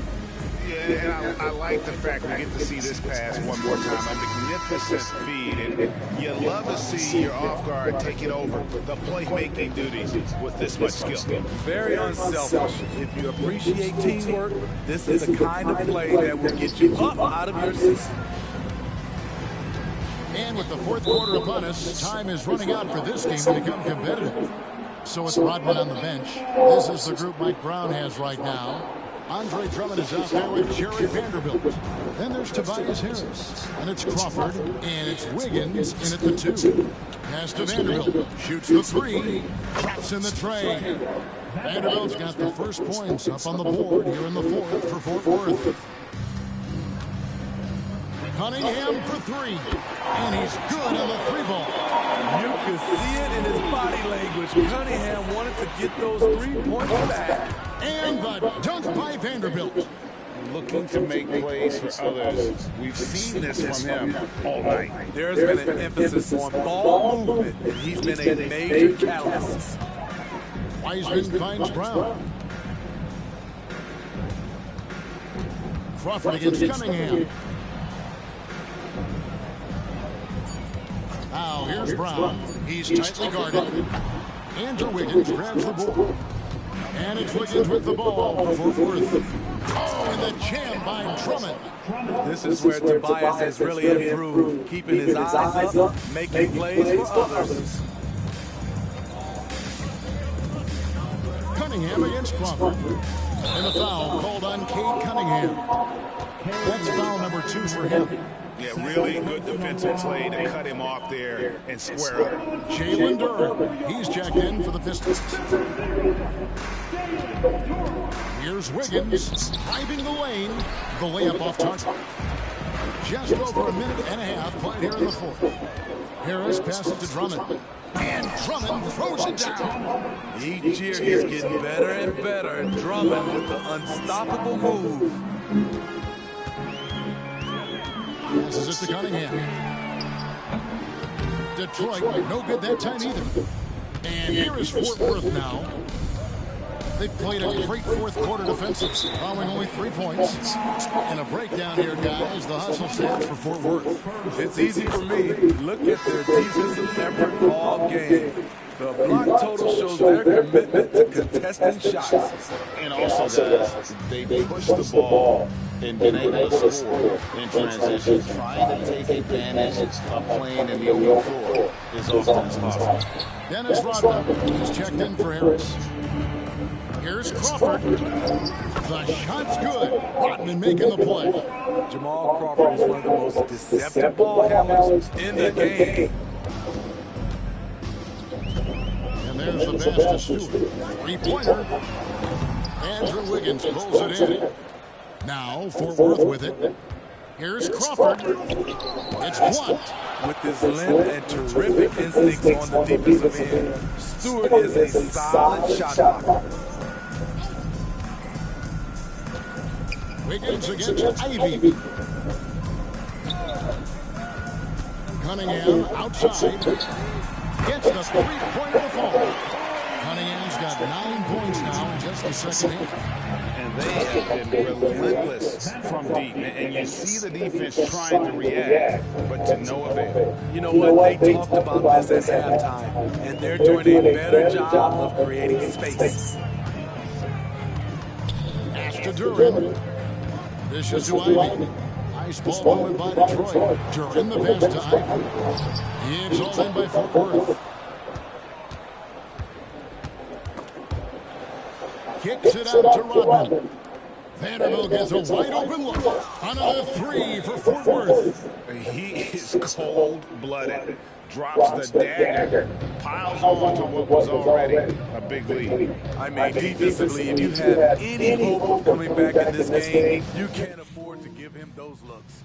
Yeah, and I like the fact we get to see this pass one more time. A magnificent feed, and you love to see your off guard taking over the playmaking duties with this much skill. Very unselfish. If you appreciate teamwork, this is the kind of play that will get you up out of your seat. And with the fourth quarter upon us, time is running out for this game to become competitive. So it's Rodman on the bench. This is the group Mike Brown has right now. Andre Drummond is out there with Jerry Vanderbilt. Then there's Tobias Harris. And it's Crawford. And it's Wiggins in at the 2. Pass to Vanderbilt. Shoots the 3. Traps in the tray. Vanderbilt's got the first points up on the board here in the fourth for Fort Worth. Cunningham for 3. And he's good on the 3-ball. You can see it in his body language. Cunningham wanted to get those 3 points back. And the dunk by Vanderbilt. Looking to make plays for others. We've seen this from him all night. There's been an emphasis on ball movement, and he's been a major catalyst. Wiseman finds Brown. Crawford against Cunningham. Now here's Brown. He's tightly guarded. Andrew Wiggins grabs the ball. And it's Wiggins with the ball for Fort Worth. Oh, and the jam by Drummond. This is where Tobias has really improved, keeping his eyes up, making plays for others. Cunningham against Crawford. And the foul called on Cade Cunningham. That's foul number 2 for him. Yeah, really good defensive play to cut him off there and square up. Jalen Durham, he's checked in for the Pistons. Here's Wiggins, driving the lane, the layup off target. Just over a minute and a half played here in the fourth. Harris passes to Drummond. And Drummond throws it down. Each year he's getting better and better. Drummond with the unstoppable move. Passes it to Cunningham. Detroit, no good that time either. And here is Fort Worth now. They played a great fourth quarter defensive, allowing only 3 points. And a breakdown here, guys. The hustle stats for Fort Worth. It's easy for me. Look at their defensive effort all game. The block total shows their commitment to contesting shots. And also, guys, they push the ball and been able to score in transition. Trying to take advantage of playing in the open floor as often as possible. Dennis Rodman is checked in for Harris. Here's Crawford. The shot's good. Rodman making the play. Jamal Crawford is one of the most deceptive ball handlers in the game. And there's the pass to Stewart. 3-pointer. Andrew Wiggins pulls it in. Now Fort Worth with it. Here's Crawford. It's blocked. With his length and terrific instincts on the defensive end, Stewart is a solid shot blocker. Wiggins against Ivy. Cunningham outside. Gets the 3-pointer to fall. Cunningham's got 9 points now in just the second half. And they have been relentless from deep. And you see the defense trying to react, but to no avail. You know what? They talked about this at halftime, and they're doing a better job of creating space. Pass to Duran. This is to Ivy. Nice ball movement by Detroit. Duran the pass to Ivy. It's all in by Fort Worth. Kicks it out to Rodman. Vanderbilt gets a wide open look. Another 3 for Fort Worth. He is cold-blooded. Drops the dagger. Piles on to what was already a big lead. I mean, defensively, if you have any hope of coming back in this game, you can't afford to give him those looks.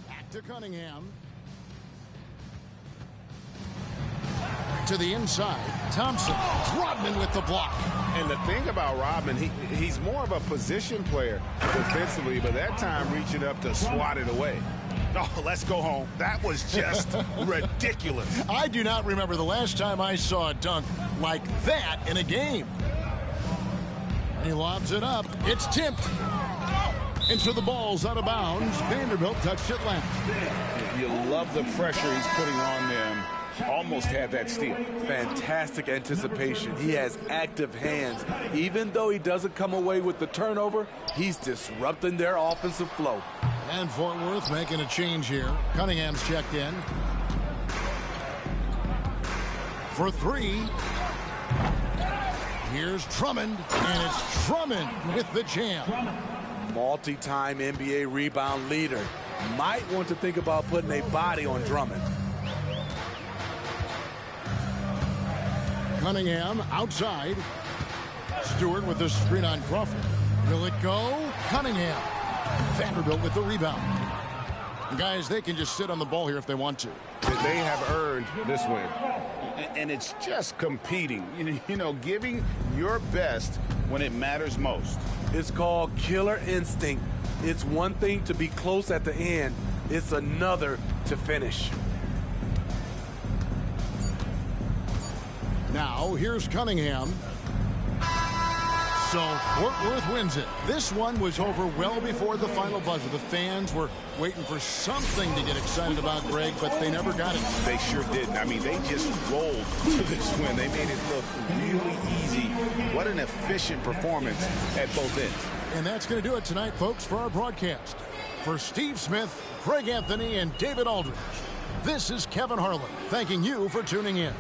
Back to Cunningham. To the inside. Thompson. Rodman with the block. And the thing about Rodman, he's more of a position player defensively, but that time reaching up to swat it away. Oh, let's go home. That was just ridiculous. I do not remember the last time I saw a dunk like that in a game. He lobs it up. It's tipped. And so the ball's out of bounds. Vanderbilt touched it last. You love the pressure he's putting on them. Almost had that steal. Fantastic anticipation. He has active hands. Even though he doesn't come away with the turnover, he's disrupting their offensive flow. And Fort Worth making a change here. Cunningham's checked in. For 3. Here's Drummond. And it's Drummond with the jam. Multi-time NBA rebound leader. Might want to think about putting a body on Drummond. Cunningham outside. Stewart with the screen on Crawford. Will it go? Cunningham. Vanderbilt with the rebound. Guys, they can just sit on the ball here if they want to. They have earned this win. And it's just competing. You know, giving your best when it matters most. It's called killer instinct. It's one thing to be close at the end. It's another to finish. Now, here's Cunningham. So, Fort Worth wins it. This one was over well before the final buzzer. The fans were waiting for something to get excited about, Greg, but they never got it. They sure didn't. I mean, they just rolled to this win. They made it look really easy. What an efficient performance at both ends. And that's going to do it tonight, folks, for our broadcast. For Steve Smith, Craig Anthony, and David Aldridge, this is Kevin Harlan thanking you for tuning in.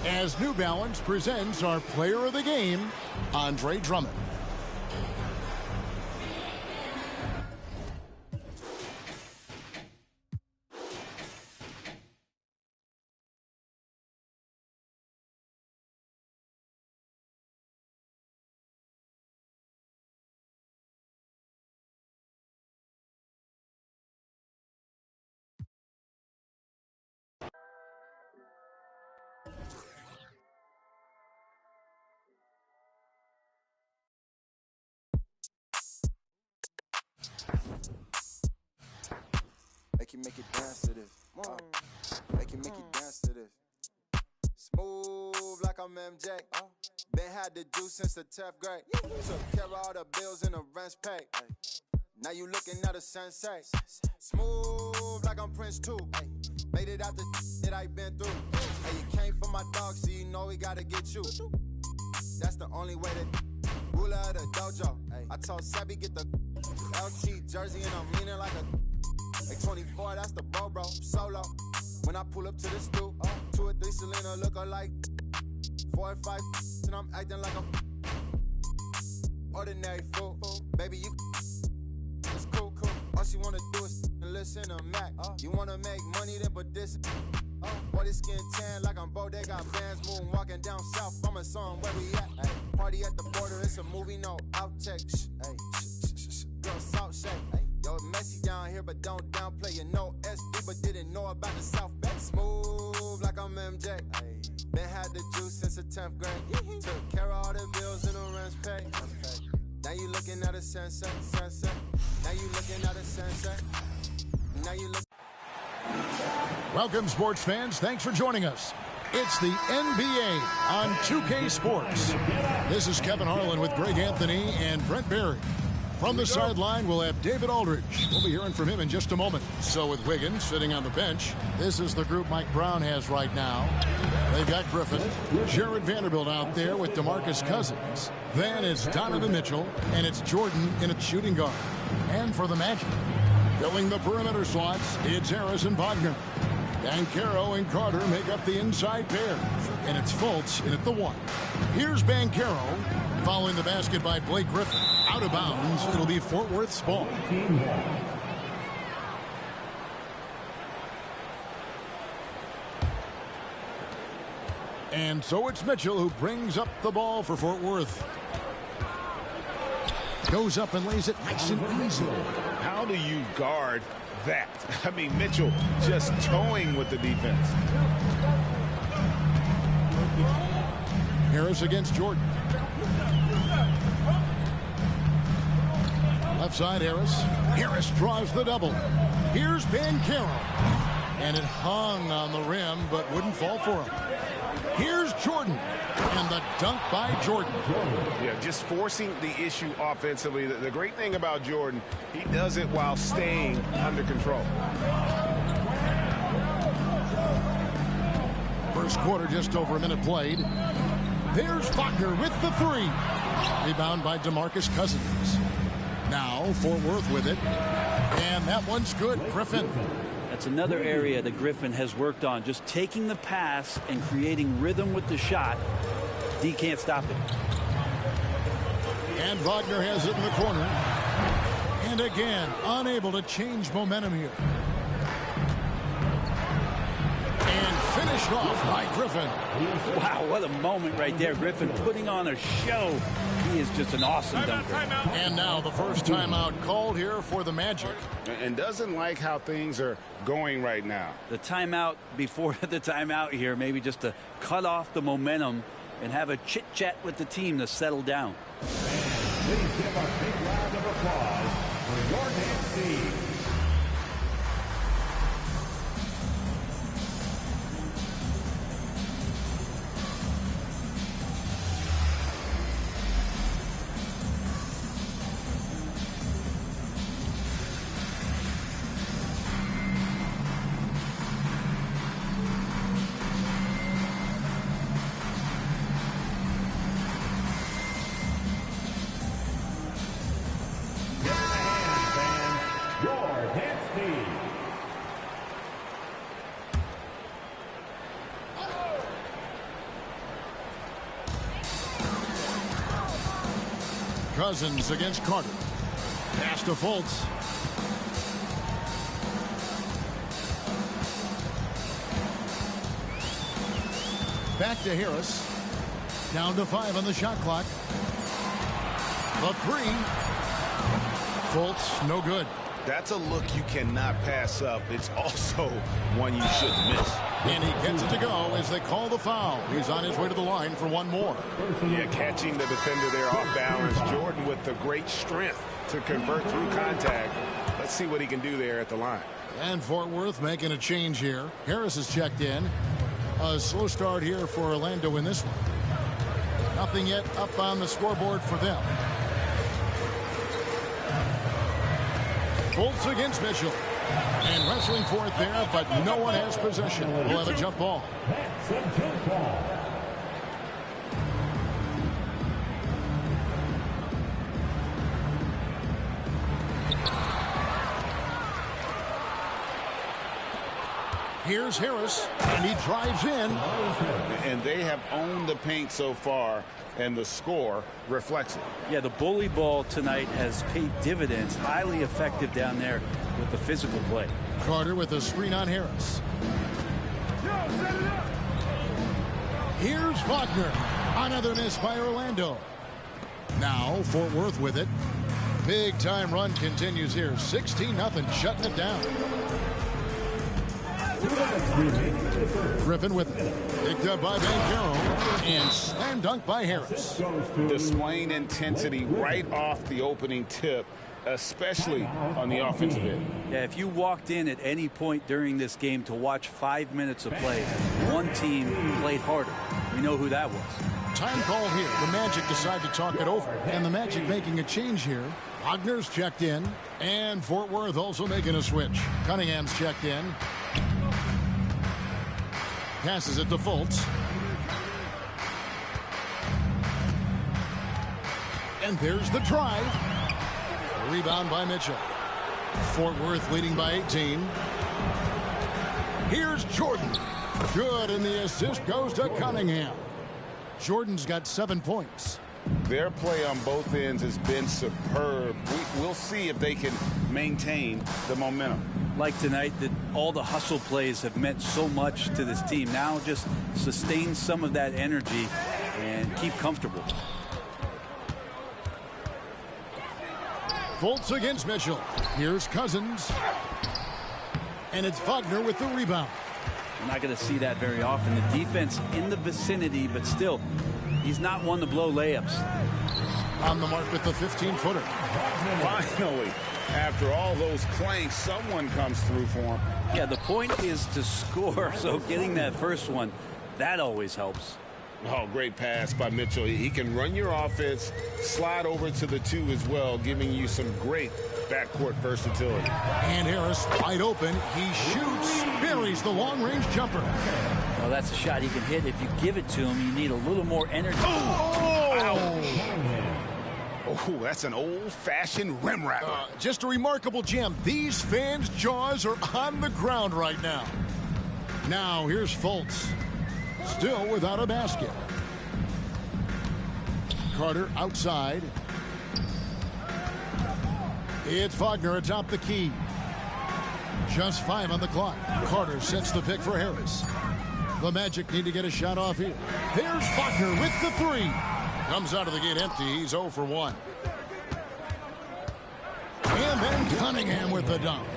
As New Balance presents our player of the game, Andre Drummond. Make it dance to this. Make it dance to this. Smooth like I'm MJ. Been had the juice since the 10th grade. Took care of all the bills and the rent's paid. Now you looking at a sensei. Smooth like I'm Prince too. Made it out the that I been through. And you came for my dog, so you know we gotta get you. That's the only way to ruler of the dojo. I told Sabby get the LT jersey and I'm leaning like a. Like 24, that's the bro, solo. When I pull up to the stoop, 2 or 3 Selena look alike. 4 or 5, and I'm acting like a ordinary fool. Baby, you it's cool. All she wanna do is listen to Mac. You wanna make money, then put this. Boy, this skin tan like I'm Bodega bands. Moon walking down south, I'm a song where we at. Party at the border, it's a movie, no outtake. Girl, salt shake. Yo, messy down here, but don't downplay. You know SD, but didn't know about the South Bay. Smooth like I'm MJ. Been had the juice since the 10th grade. Took care of all the bills and the rent's paid. Now you looking at a sunset. Now you looking at a sunset. Now you look. Welcome, sports fans. Thanks for joining us. It's the NBA on 2K Sports. This is Kevin Harlan with Greg Anthony and Brent Barry. From the sideline, we'll have David Aldridge. We'll be hearing from him in just a moment. So with Wiggins sitting on the bench, this is the group Mike Brown has right now. They've got Griffin, Jared Vanderbilt out there with DeMarcus Cousins. Then it's Donovan Mitchell, and it's Jordan in a shooting guard. And for the Magic, filling the perimeter slots, it's Harris and Wagner. Banchero and Carter make up the inside pair. And it's Fultz in at the 1. Here's Banchero, following the basket by Blake Griffin. Out of bounds, it'll be Fort Worth's ball. And so it's Mitchell who brings up the ball for Fort Worth. Goes up and lays it nice and easy. How do you guard that? I mean, Mitchell just towing with the defense. Harris against Jordan. Left side, Harris. Harris draws the double. Here's Banchero. And it hung on the rim, but wouldn't fall for him. Here's Jordan. And the dunk by Jordan. Yeah, just forcing the issue offensively. The great thing about Jordan, he does it while staying under control. First quarter, just over a minute played. There's Wagner with the 3. Rebound by DeMarcus Cousins. Now Fort Worth with it. And that one's good. Griffin. That's another area that Griffin has worked on. Just taking the pass and creating rhythm with the shot. D can't stop it. And Wagner has it in the corner. And again, unable to change momentum here. And finished off by Griffin. Wow, what a moment right there. Griffin putting on a show. He is just an awesome dunker. And now the first timeout called here for the Magic. And doesn't like how things are going right now. The timeout before the timeout here, maybe just to cut off the momentum and have a chit-chat with the team to settle down. Please give a big round of applause for Jordan Steve. Cousins against Carter. Pass to Fultz. Back to Harris. Down to 5 on the shot clock. The 3. Fultz, no good. That's a look you cannot pass up. It's also one you shouldn't miss. And he gets it to go as they call the foul. He's on his way to the line for one more. Yeah, catching the defender there off balance. Jordan with the great strength to convert through contact. Let's see what he can do there at the line. And Fort Worth making a change here. Harris is checked in. A slow start here for Orlando in this one. Nothing yet up on the scoreboard for them. Fultz against Mitchell. And wrestling for it there, but no one has possession. We'll have a jump ball. That's a jump ball. Here's Harris, and he drives in. And they have owned the paint so far, and the score reflects it. Yeah, the bully ball tonight has paid dividends. Highly effective down there with the physical play. Carter with a screen on Harris. Here's Wagner. Another miss by Orlando. Now Fort Worth with it. Big time run continues here. 16-0, shutting it down. Griffin with it. Picked up by Banchero. And slam dunk by Harris. Displaying intensity right off the opening tip. especially on the offensive end. Yeah, if you walked in at any point during this game to watch 5 minutes of play, one team played harder. We know who that was. Time call here. The Magic decide to talk it over. And the Magic making a change here. Wagner's checked in. And Fort Worth also making a switch. Cunningham's checked in. Passes it to Fultz. And there's the drive. A rebound by Mitchell. Fort Worth leading by 18. Here's Jordan. Good, and the assist goes to Cunningham. Jordan's got 7 points. Their play on both ends has been superb. We'll see if they can maintain the momentum. Like tonight, that all the hustle plays have meant so much to this team. Now just sustain some of that energy and keep comfortable. Fultz against Mitchell. Here's Cousins. And it's Wagner with the rebound. We're not going to see that very often. The defense in the vicinity, but still, he's not one to blow layups. On the mark with the 15-footer. Finally, after all those clanks, someone comes through for him. Yeah, the point is to score, so getting that first one, that always helps. Oh, great pass by Mitchell. He can run your offense, slide over to the 2 as well, giving you some great backcourt versatility. And Harris wide open. He shoots, buries the long-range jumper. Well, that's a shot he can hit. If you give it to him, you need a little more energy. Oh, that's an old-fashioned rim wrapper. Just a remarkable jam. These fans' jaws are on the ground right now. Now, here's Fultz. Still without a basket. Carter outside. It's Wagner atop the key. Just 5 on the clock. Carter sets the pick for Harris. The Magic need to get a shot off here. There's Wagner with the 3. Comes out of the gate empty. He's 0 for 1. And then Cunningham with the dunk.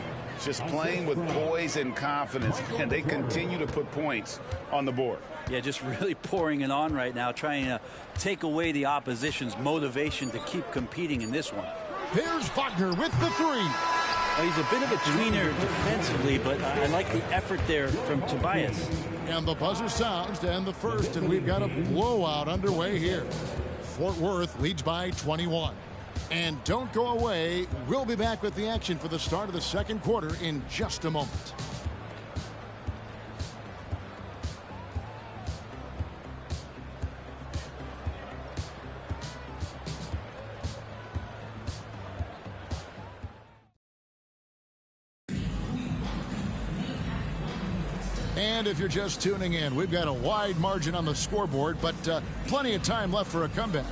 Just playing with poise and confidence, and they continue to put points on the board. Yeah, just really pouring it on right now, trying to take away the opposition's motivation to keep competing in this one. There's Wagner with the 3. Well, he's a bit of a tweener defensively, but I like the effort there from Tobias. And the buzzer sounds to end the first, and we've got a blowout underway here. Fort Worth leads by 21. And don't go away. We'll be back with the action for the start of the second quarter in just a moment. And if you're just tuning in, we've got a wide margin on the scoreboard, but plenty of time left for a comeback.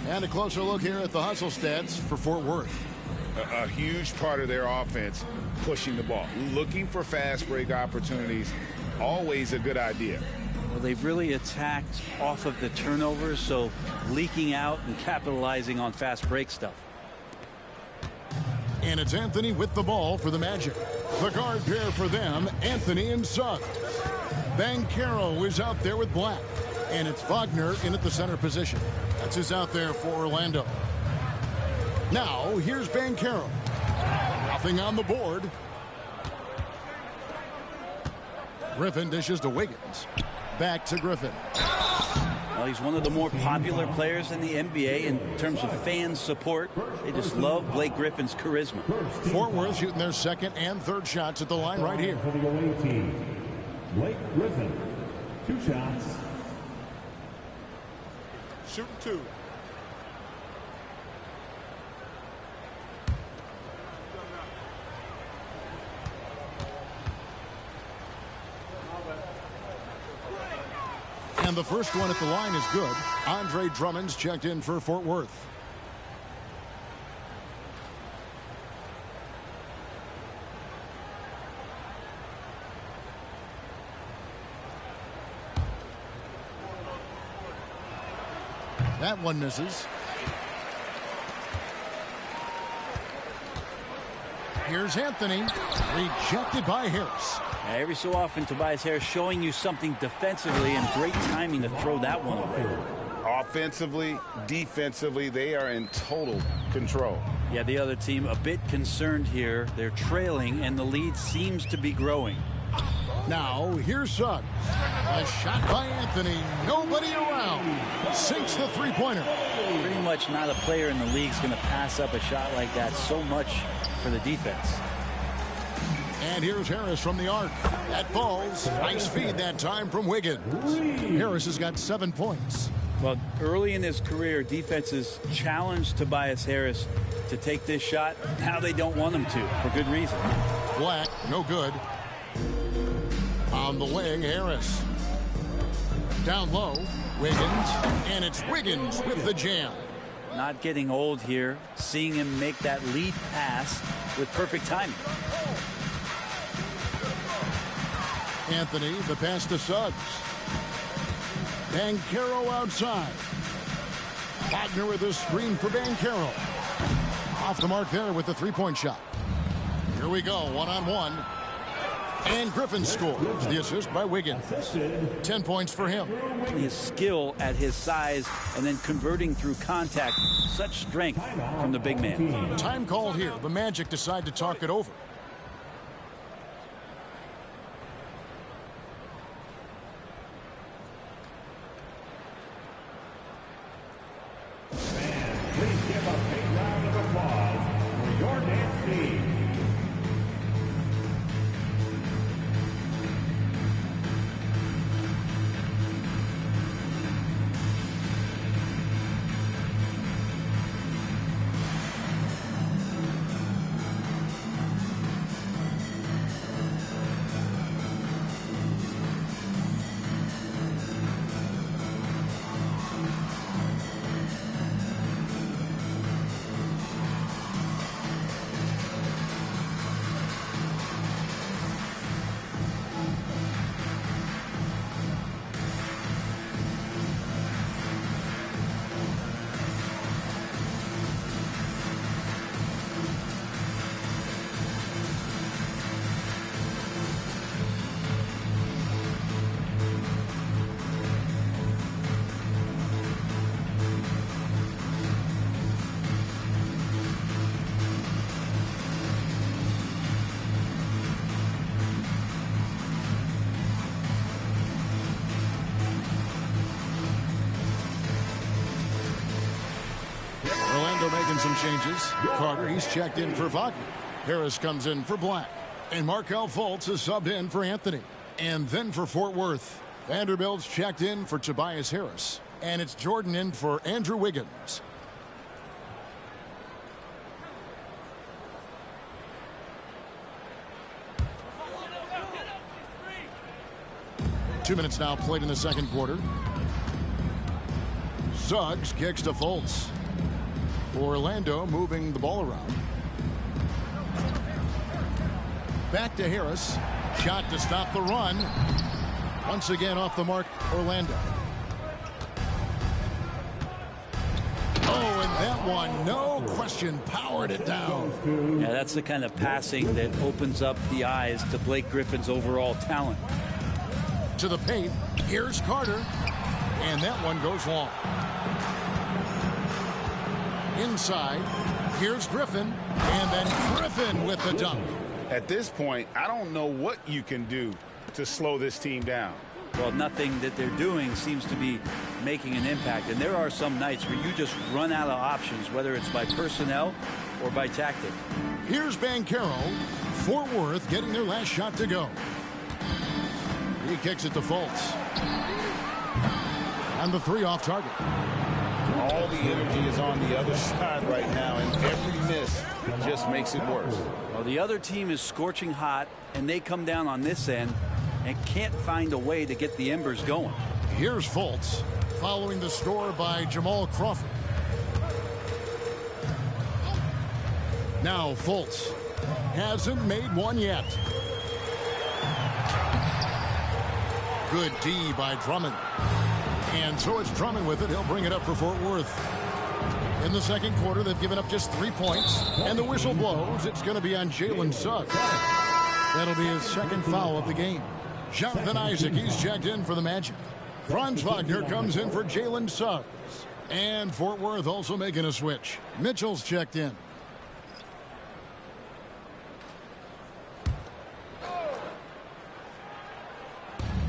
And a closer look here at the hustle stats for Fort Worth. A huge part of their offense, pushing the ball, looking for fast break opportunities, always a good idea. Well, they've really attacked off of the turnovers, so leaking out and capitalizing on fast break stuff. And it's Anthony with the ball for the Magic. The guard pair for them, Anthony and Suggs. Banchero is out there with Black. And it's Wagner in at the center position. That's who's out there for Orlando. Now, here's Banchero. Nothing on the board. Griffin dishes to Wiggins. Back to Griffin. Well, he's one of the more popular players in the NBA in terms of fan support. They just love Blake Griffin's charisma. Fort Worth shooting their second and third shots at the line right here. For the away team, Blake Griffin, 2 shots. Shooting 2. And the first one at the line is good. Andre Drummond's checked in for Fort Worth. That one misses. Here's Anthony. Rejected by Harris. Every so often, Tobias Harris showing you something defensively, and great timing to throw that one away. Offensively, defensively, they are in total control. Yeah, the other team a bit concerned here. They're trailing, and the lead seems to be growing. Now, here's Suggs. A shot by Anthony. Nobody around. Sinks the three-pointer. Pretty much not a player in the league is going to pass up a shot like that. So much for the defense. And here's Harris from the arc. That falls. Nice feed that time from Wiggins. Harris has got 7 points. Well, early in his career, defenses challenged Tobias Harris to take this shot. Now they don't want him to, for good reason. Black, no good. On the wing, Harris. Down low, Wiggins. And it's Wiggins with the jam. Not getting old here. Seeing him make that lead pass with perfect timing. Anthony, the pass to Suggs. Banchero outside. Wagner with a screen for Banchero. Off the mark there with the three-point shot. Here we go, one-on-one. And Griffin scores. The assist by Wiggins. 10 points for him. His skill at his size and then converting through contact. Such strength from the big man. Time called here. The Magic decide to talk it over. Please give a big round of applause for your dance team. Making some changes. Carter, he's checked in for Wagner. Harris comes in for Black. And Markelle Fultz is subbed in for Anthony. And then for Fort Worth, Vanderbilt's checked in for Tobias Harris. And it's Jordan in for Andrew Wiggins. Two minutes now played in the second quarter. Suggs kicks to Fultz. Orlando moving the ball around. Back to Harris. Shot to stop the run. Once again off the mark, Orlando. Oh, and that one, no question, powered it down. Yeah, that's the kind of passing that opens up the eyes to Blake Griffin's overall talent. To the paint, here's Carter. And that one goes long. Inside, here's Griffin, and then Griffin with the dunk. At this point, I don't know what you can do to slow this team down. Well, nothing that they're doing seems to be making an impact. And there are some nights where you just run out of options, whether it's by personnel or by tactic. Here's Banchero. Fort Worth getting their last shot to go. He kicks it to Fultz. And the three off target. All the energy is on the other side right now, and every miss just makes it worse. Well, the other team is scorching hot, and they come down on this end and can't find a way to get the embers going. Here's Fultz, following the score by Jamal Crawford. Now Fultz hasn't made one yet. Good D by Drummond. And so it's Drummond with it. He'll bring it up for Fort Worth. In the second quarter, they've given up just 3 points. And the whistle blows. It's going to be on Jalen Suggs. That'll be his second foul of the game. Jonathan Isaac, he's checked in for the Magic. Franz Wagner comes in for Jalen Suggs. And Fort Worth also making a switch. Mitchell's checked in.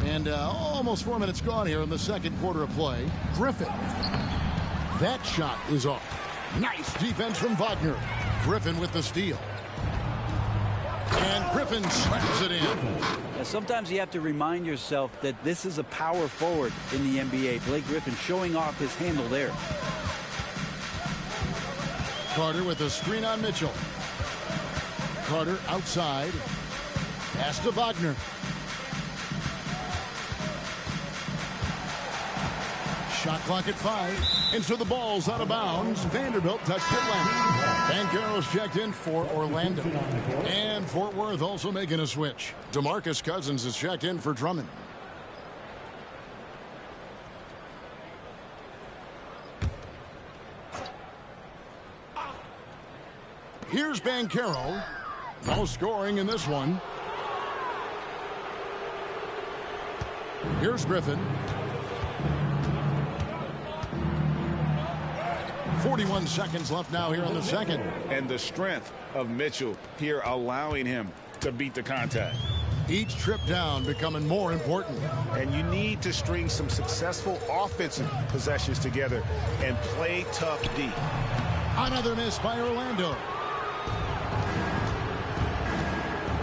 And almost 4 minutes gone here in the second quarter of play. Griffin. That shot is off. Nice defense from Wagner. Griffin with the steal. And Griffin slams it in. Now, sometimes you have to remind yourself that this is a power forward in the NBA. Blake Griffin showing off his handle there. Carter with a screen on Mitchell. Carter outside. Pass to Wagner. Shot clock at 5. And so the ball's out of bounds. Vanderbilt touched it left. Banchero's checked in for Orlando. And Fort Worth also making a switch. DeMarcus Cousins is checked in for Drummond. Here's Banchero. No scoring in this one. Here's Griffin. 41 seconds left now here in the second. And the strength of Mitchell here allowing him to beat the contact. Each trip down becoming more important. And you need to string some successful offensive possessions together and play tough D. Another miss by Orlando.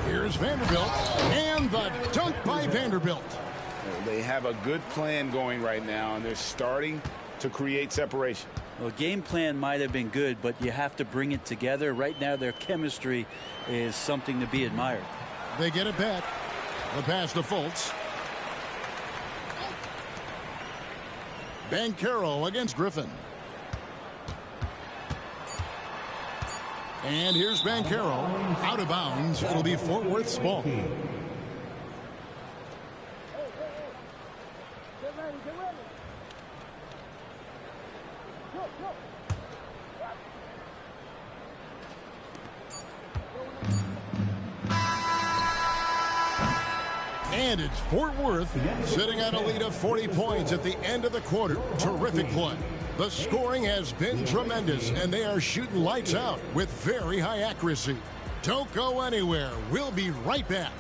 Here's Vanderbilt. And the dunk by Vanderbilt. They have a good plan going right now, and they're starting to create separation. Well, game plan might have been good, but you have to bring it together. Right now, their chemistry is something to be admired. They get it back. The pass to Fultz. Banchero against Griffin. And here's Banchero. Out of bounds. It'll be Fort Worth's ball. And it's Fort Worth sitting at a lead of 40 points at the end of the quarter. Terrific play. The scoring has been tremendous, and they are shooting lights out with very high accuracy. Don't go anywhere. We'll be right back.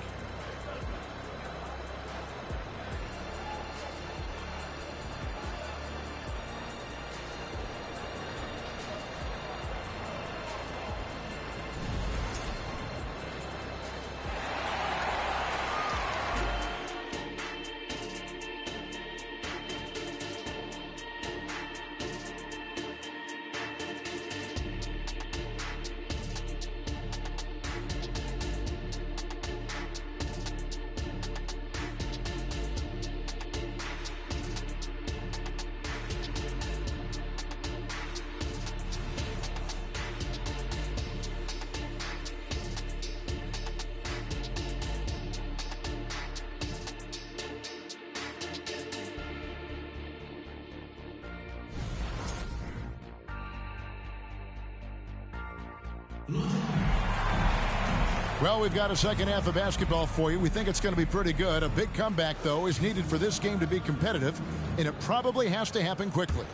Well, we've got a second half of basketball for you. We think it's going to be pretty good. A big comeback, though, is needed for this game to be competitive, and it probably has to happen quickly.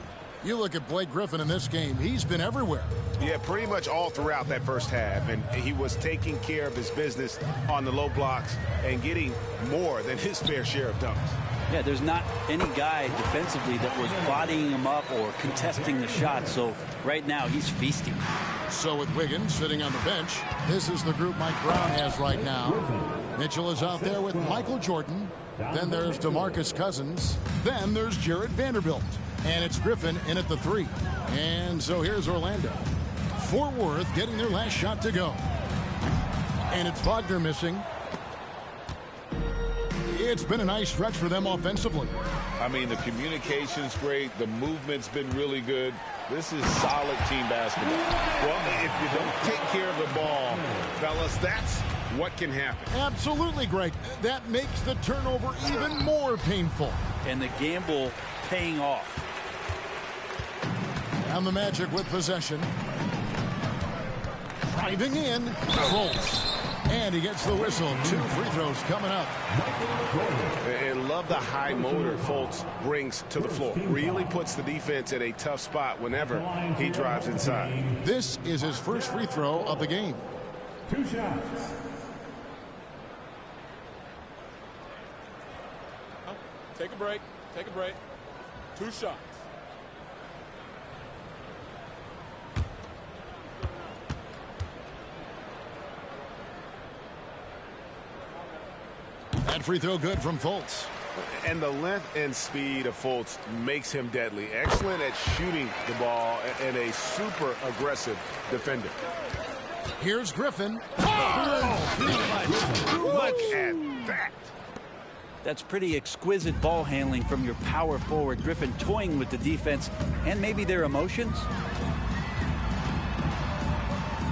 You look at Blake Griffin in this game. He's been everywhere. Yeah, pretty much all throughout that first half, and he was taking care of his business on the low blocks and getting more than his fair share of dunks. Yeah, there's not any guy defensively that was bodying him up or contesting the shot, so right now he's feasting. So with Wiggins sitting on the bench, this is the group Mike Brown has right now. Mitchell is out there with Michael Jordan. Then there's DeMarcus Cousins. Then there's Jarred Vanderbilt. And it's Griffin in at the 3. And so here's Orlando. Fort Worth getting their last shot to go. And it's Wagner missing. It's been a nice stretch for them offensively. I mean, the communication's great. The movement's been really good. This is solid team basketball. Well, if you don't take care of the ball, fellas, that's what can happen. Absolutely, Greg. That makes the turnover even more painful. And the gamble paying off. And the Magic with possession. Driving in. Fultz. And he gets the whistle. 2 free throws coming up. And love the high motor Fultz brings to the floor. Really puts the defense at a tough spot whenever he drives inside. This is his first free throw of the game. 2 shots. Take a break. Take a break. 2 shots. That free throw good from Fultz. And the length and speed of Fultz makes him deadly. Excellent at shooting the ball and a super aggressive defender. Here's Griffin. Look at that. That's pretty exquisite ball handling from your power forward. Griffin toying with the defense and maybe their emotions.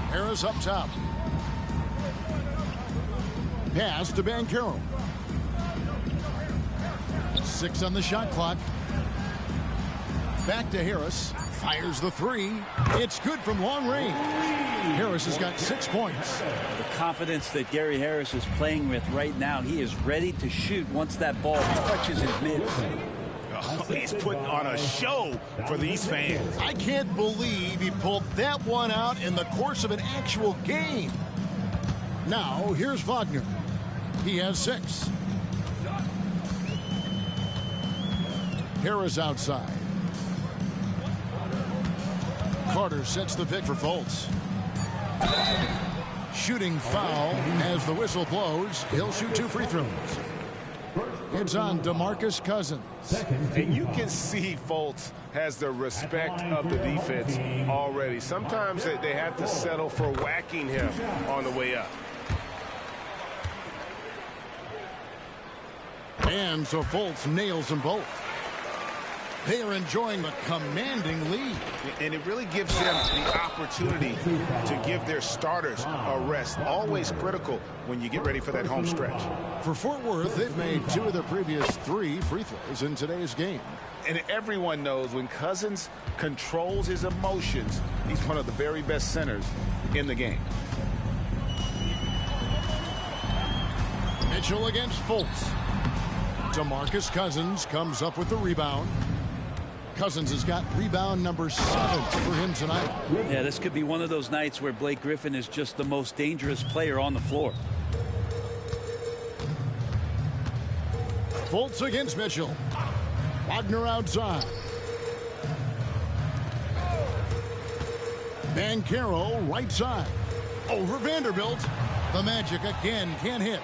Harris up top. Pass to Banchero. 6 on the shot clock. Back to Harris. Fires the 3. It's good from long range. Harris has got 6 points. The confidence that Gary Harris is playing with right now, he is ready to shoot once that ball touches his mids. Oh, he's putting on a show for these fans. I can't believe he pulled that one out in the course of an actual game. Now, here's Wagner. He has 6. Harris outside. Carter sets the pick for Fultz. Shooting foul as the whistle blows. He'll shoot 2 free throws. It's on DeMarcus Cousins. And you can see Fultz has the respect of the defense already. Sometimes they have to settle for whacking him on the way up. And so Fultz nails them both. They are enjoying a commanding lead. And it really gives them the opportunity to give their starters a rest. Always critical when you get ready for that home stretch. For Fort Worth, they've made 2 of their previous 3 free throws in today's game. And everyone knows when Cousins controls his emotions, he's one of the very best centers in the game. Mitchell against Fultz. DeMarcus Cousins comes up with the rebound. Cousins has got rebound number 7 for him tonight. Yeah, this could be one of those nights where Blake Griffin is just the most dangerous player on the floor. Fultz against Mitchell. Wagner outside. Banchero right side. Over Vanderbilt. The Magic again can't hit.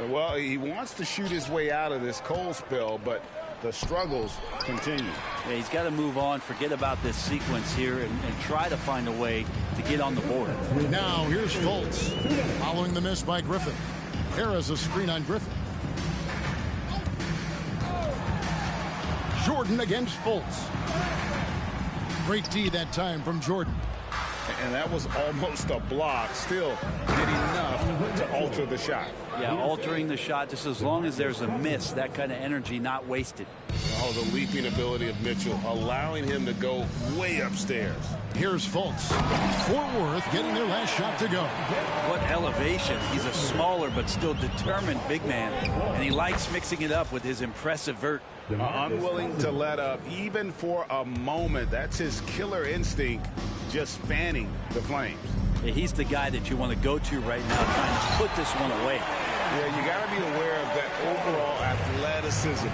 Well, he wants to shoot his way out of this cold spell, but the struggles continue. Yeah, he's got to move on, forget about this sequence here, and try to find a way to get on the board. Now here's Fultz. Following the miss by Griffin. Harris a screen on Griffin. Jordan against Fultz. Great D that time from Jordan. And that was almost a block. Still did enough to alter the shot. Yeah, altering the shot just as long as there's a miss. That kind of energy not wasted. Oh, the leaping ability of Mitchell, allowing him to go way upstairs. Here's Fultz. Fort Worth getting their last shot to go. What elevation. He's a smaller but still determined big man. And he likes mixing it up with his impressive vert. Unwilling to let up even for a moment. That's his killer instinct, just fanning the flames. Yeah, he's the guy that you want to go to right now, trying to put this one away. Yeah, you got to be aware of that overall athleticism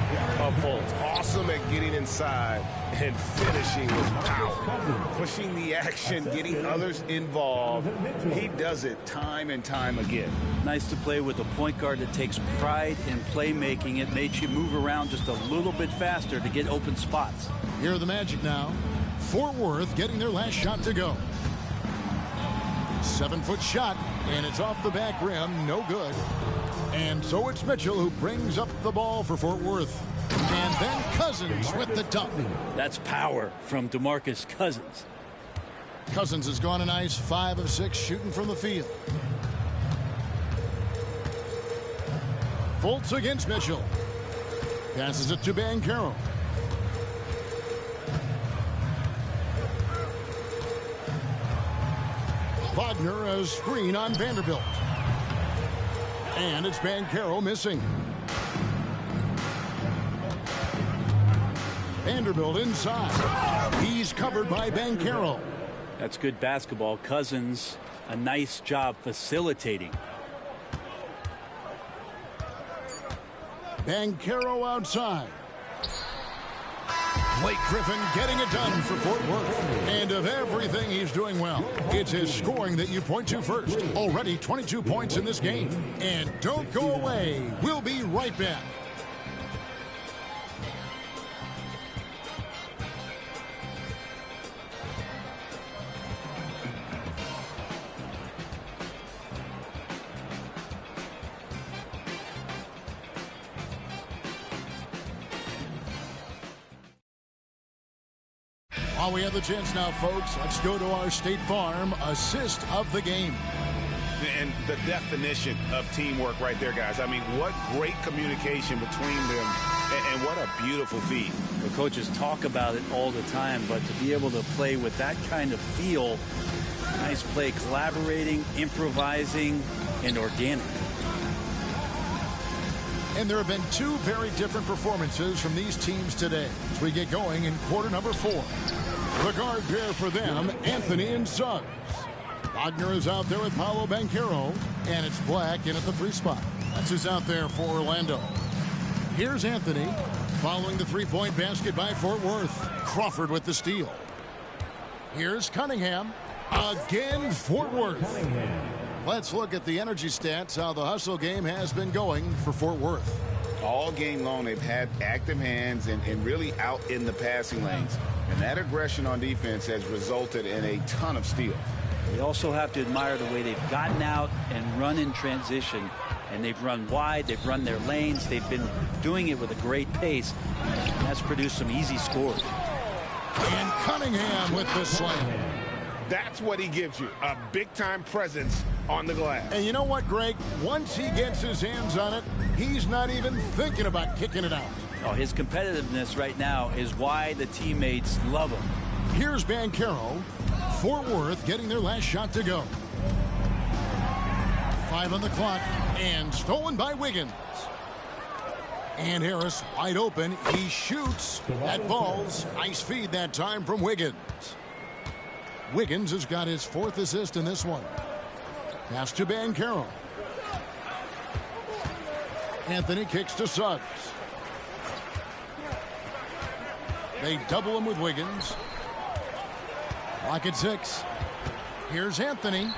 of Fultz. Awesome at getting inside and finishing with power. Pushing the action, getting others involved. He does it time and time again. Nice to play with a point guard that takes pride in playmaking. It makes you move around just a little bit faster to get open spots. Here are the Magic now. Fort Worth getting their last shot to go. 7-foot shot, and it's off the back rim. No good. And so it's Mitchell who brings up the ball for Fort Worth. And then Cousins with the dunk. That's power from DeMarcus Cousins. Cousins has gone a nice 5 of 6 shooting from the field. Fultz against Mitchell. Passes it to Banchero. Wagner a screen on Vanderbilt. And it's Banchero missing. Vanderbilt inside. He's covered by Banchero. That's good basketball. Cousins, a nice job facilitating. Banchero outside. Blake Griffin getting it done for Fort Worth. And of everything he's doing well, it's his scoring that you point to first. Already 22 points in this game. And don't go away. We'll be right back. While we have the chance now, folks, let's go to our State Farm assist of the game. And the definition of teamwork right there, guys. I mean, what great communication between them, and what a beautiful feed. The coaches talk about it all the time, but to be able to play with that kind of feel, nice play, collaborating, improvising, and organic. And there have been two very different performances from these teams today as we get going in quarter number 4. The guard pair for them, Anthony and Suggs. Wagner is out there with Paolo Banchero, and it's Black in at the 3 spot. That's who's out there for Orlando. Here's Anthony following the 3-point basket by Fort Worth. Crawford with the steal. Here's Cunningham. Again, Fort Worth. Let's look at the energy stats, how the hustle game has been going for Fort Worth. All game long, they've had active hands and really out in the passing lanes. And that aggression on defense has resulted in a ton of steals. They also have to admire the way they've gotten out and run in transition. And they've run wide, they've run their lanes, they've been doing it with a great pace. And that's produced some easy scores. And Cunningham with the slam. That's what he gives you, a big-time presence on the glass. And you know what, Greg? Once he gets his hands on it, he's not even thinking about kicking it out. Oh, his competitiveness right now is why the teammates love him. Here's Banchero. Fort Worth getting their last shot to go. 5 on the clock, and stolen by Wiggins. And Harris wide open. He shoots. That falls. Nice feed that time from Wiggins. Wiggins has got his 4th assist in this one. Pass to Banchero. Anthony kicks to Suggs. They double him with Wiggins. Clock at 6. Here's Anthony.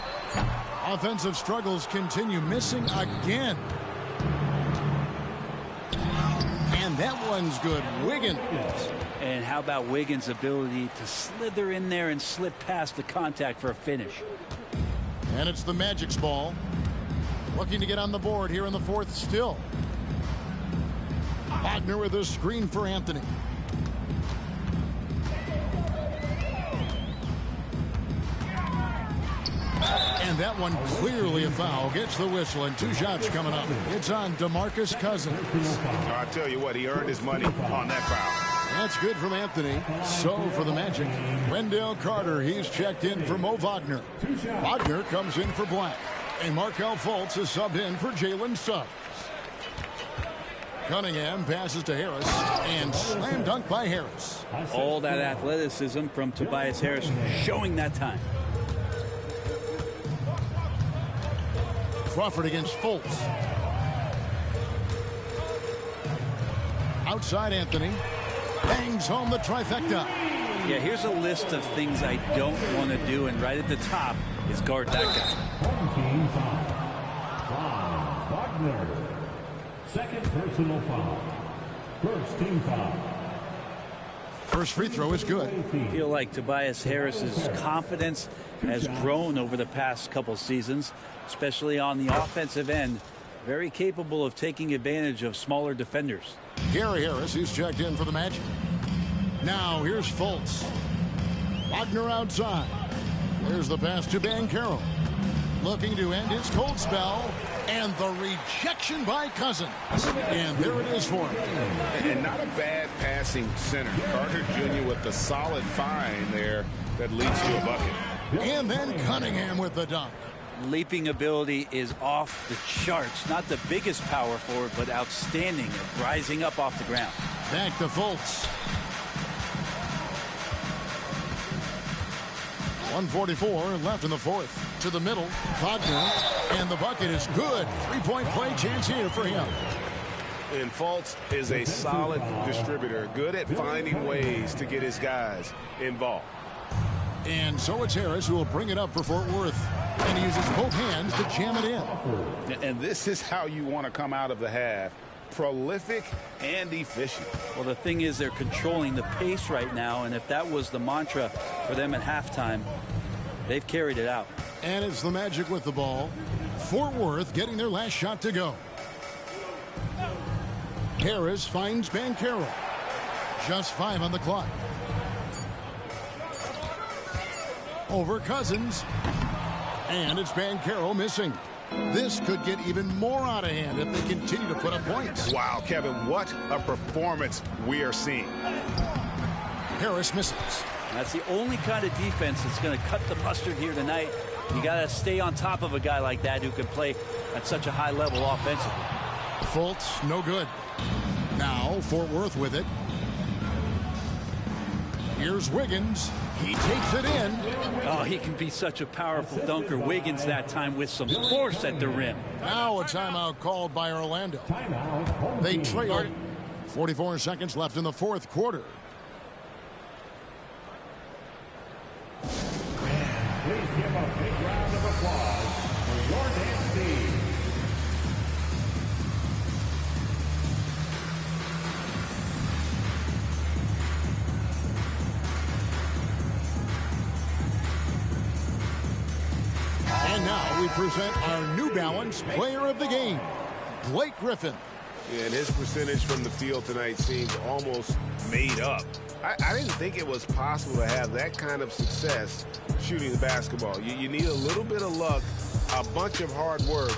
Offensive struggles continue, missing again. And that one's good. Wiggins. And how about Wiggins' ability to slither in there and slip past the contact for a finish? And it's the Magic's ball. Looking to get on the board here in the 4th still. Wagner with a screen for Anthony. And that one clearly a foul. Gets the whistle, and 2 shots coming up. It's on DeMarcus Cousins. I tell you what, he earned his money on that foul. That's good from Anthony. So for the Magic, Wendell Carter, he's checked in for Mo Wagner. Wagner comes in for Black. And Markelle Fultz is subbed in for Jalen Suggs. Cunningham passes to Harris, and slam dunk by Harris. All that athleticism from Tobias Harris showing that time. Crawford against Fultz. Outside Anthony. Bangs home the trifecta. Yeah, here's a list of things I don't want to do, and right at the top is guard that guy. Team foul. Wagner. Second personal foul. First team foul. First free throw is good. I feel like Tobias Harris's confidence has grown over the past couple seasons, especially on the offensive end. Very capable of taking advantage of smaller defenders. Gary Harris, who's checked in for the Magic. Now here's Fultz. Wagner outside. There's the pass to Banchero. Looking to end his cold spell. And the rejection by Cousins. And there it is for him. And not a bad passing center. Carter Jr. with the solid find there that leads to a bucket. And then Cunningham with the dunk. Leaping ability is off the charts. Not the biggest power forward, but outstanding at rising up off the ground. Back to Fultz. 1:44 left in the 4th. To the middle, Wagner, and the bucket is good. 3-point play chance here for him. And Fultz is a solid distributor, good at finding ways to get his guys involved. And so it's Harris who will bring it up for Fort Worth. And he uses both hands to jam it in. And this is how you want to come out of the half. Prolific and efficient. Well, the thing is they're controlling the pace right now, and if that was the mantra for them at halftime, they've carried it out. And it's the Magic with the ball. Fort Worth getting their last shot to go. Harris finds Banchero. Just 5 on the clock. Over Cousins. And it's Banchero missing. This could get even more out of hand if they continue to put up points. Wow, Kevin, what a performance we are seeing. Harris misses. That's the only kind of defense that's going to cut the mustard here tonight. You got to stay on top of a guy like that who can play at such a high level offensively. Fultz, no good. Now Fort Worth with it. Here's Wiggins. He takes it in. Oh, he can be such a powerful dunker. Wiggins that time with some force at the rim. Now a timeout called by Orlando. They trail. 44 seconds left in the fourth quarter. Please give a big round of applause for Jordan Steve. And now we present our New Balance Player of the Game, Blake Griffin. Yeah, and his percentage from the field tonight seems almost made up. I didn't think it was possible to have that kind of success shooting the basketball. You need a little bit of luck, a bunch of hard work,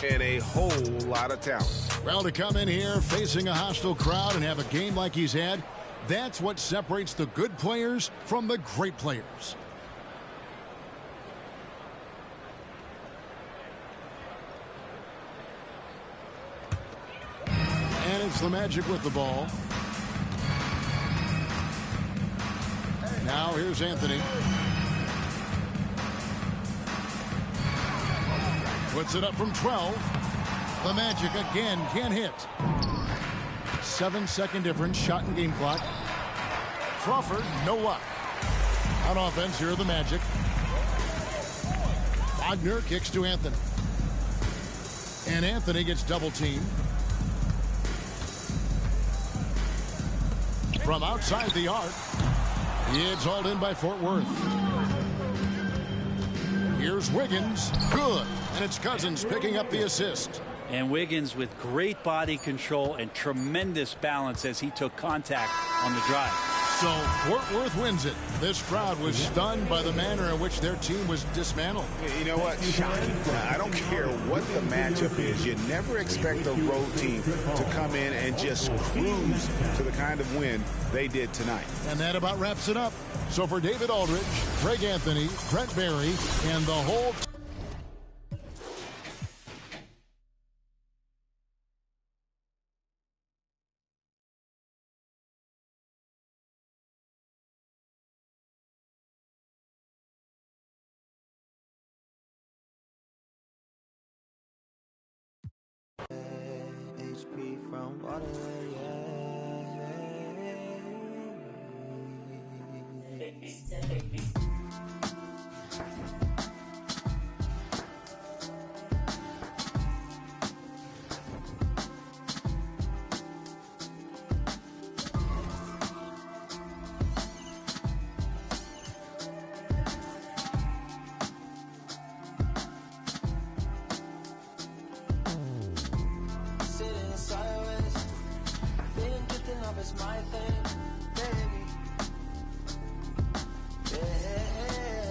and a whole lot of talent. Well, to come in here facing a hostile crowd and have a game like he's had, that's what separates the good players from the great players. And it's the Magic with the ball. Now here's Anthony. Puts it up from 12. The Magic again can't hit. 7-second difference, shot and game clock. Crawford, no luck. On offense, here are the Magic. Wagner kicks to Anthony. And Anthony gets double teamed. From outside the arc. It's hauled in by Fort Worth. Here's Wiggins. Good. And it's Cousins picking up the assist. And Wiggins with great body control and tremendous balance as he took contact on the drive. So Fort Worth wins it. This crowd was stunned by the manner in which their team was dismantled. You know what? Shocking. I don't care what the matchup is. You never expect a road team to come in and just cruise to the kind of win they did tonight. And that about wraps it up. So for David Aldridge, Greg Anthony, Brent Barry, and the whole team. HP from water, sitting sideways, feeling drifting off is my thing, baby. Yeah.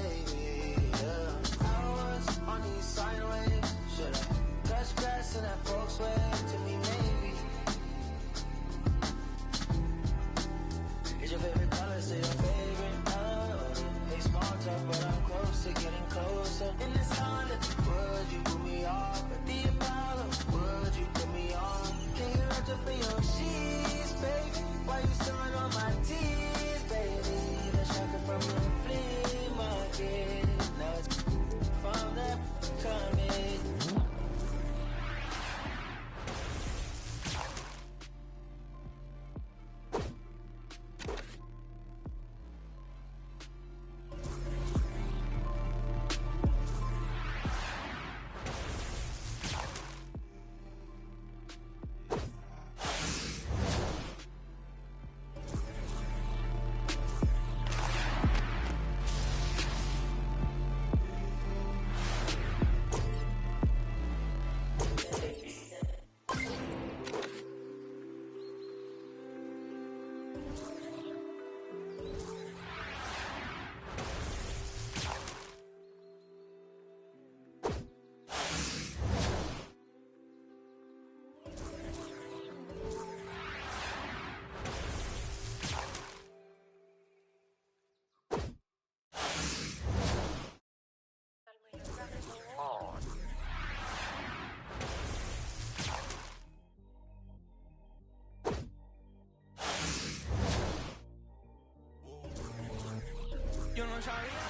Yo no sabía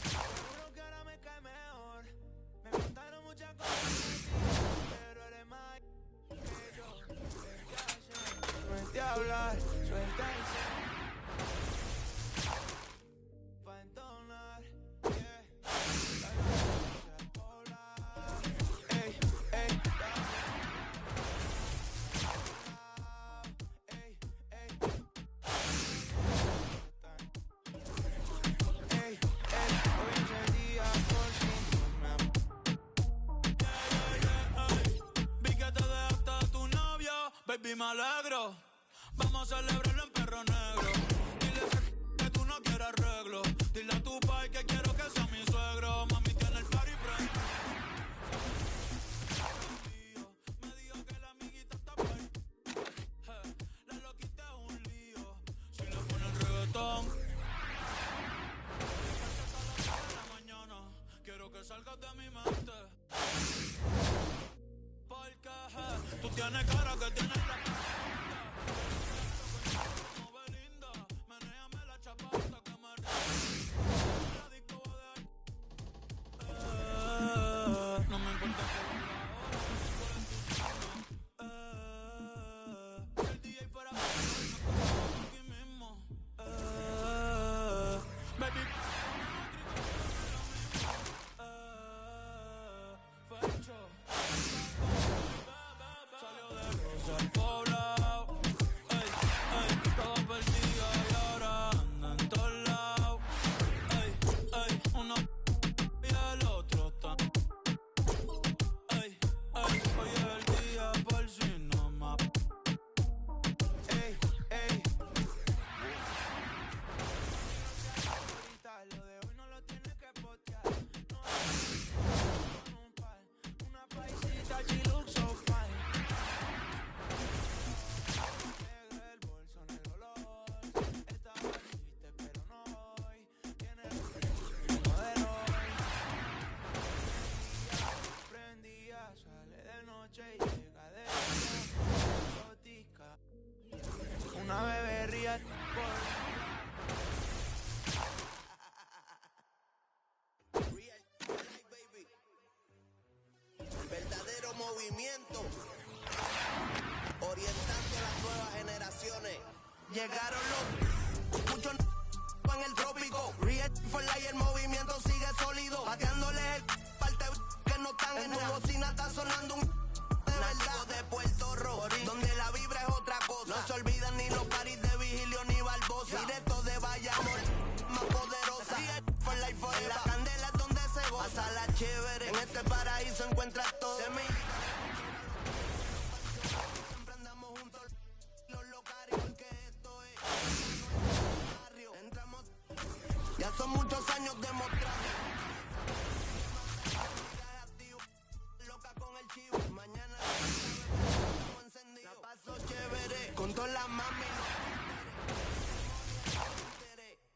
seguro que ahora me cae mejor. Me contaron muchas cosas, pero eres más que yo. Suelte a hablar, suelte a pa' entonar, yeah. Ey, ey, hoy es el día por fin. Vi que te dejaste a tu novio, baby, me alegro. Vamos a celebrarlo en perro negro. Dile que tú no quieres arreglo. Dile a tu pai que quiero que sea mi suegro. Mami tiene el party friend. Me dijo que la amiguita está por ahí. La loquita es un lío. Si le ponen reggaetón. Quiero que salgas de mi mente. Porque tú tienes cara que tienes la como Belinda. Menéame la chapata que me la disco va a dejar. No me importa que el DJ fuera aquí mismo. Baby. Salió de Rosa al poblado, ey, ey, todo perdido y ahora anda en todos lados, ey, ey, uno y el otro está, ey, ey, hoy es el día por si no más, ey, ey. Ahorita lo de hoy no lo tienes que postear, no con un par, una paisita, she looks so fine. Sale de noche y llega de exótica. Una bebé ría por Real life, baby. El verdadero movimiento. Orientando a las nuevas generaciones. Llegaron los muchos en el trópico. Real for life, el movimiento sigue sólido. Pateándole el parte que no están en tu bocina, está sonando un de verdad de Puerto Rico, donde la vibra es otra cosa. No se olvidan ni los paris de Vigilio ni Barbosa. Directo de Bayamón, más poderosa. For life forever. La candela es donde se goza. Pasa la chévere. En este paraíso encuentras todo. Siempre andamos juntos los locales porque esto es barrio. Entramos. Ya son muchos años demostrando. Con el chivo, mañana estamos encendidos. La paso chévere con todas las mami.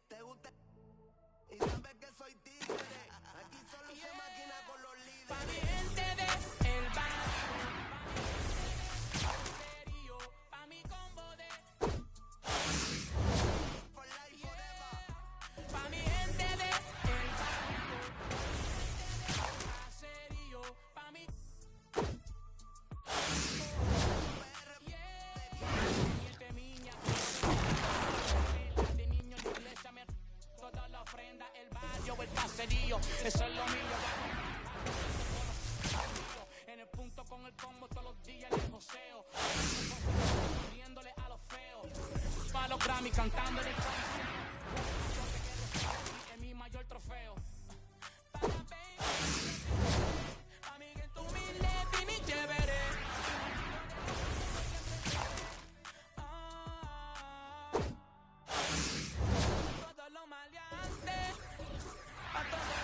Te gusta y sabes que soy tigre. Aquí solo se maquina con los líderes. Pa' mi gente de el barrio, serio, pa' mi combo de for life forever. Pa' mi gente de el barrio, serio, pa' mi toda la ofrenda, el barrio, el caserío, eso es lo mío. En el punto con el combo todos los días el joseo. Riéndole a los feos. Pa' los Grammy cantando en el coliseo. Es mi mayor trofeo. Para baby, pa' mí que tú mi mi chévere. Los maleantes a todos.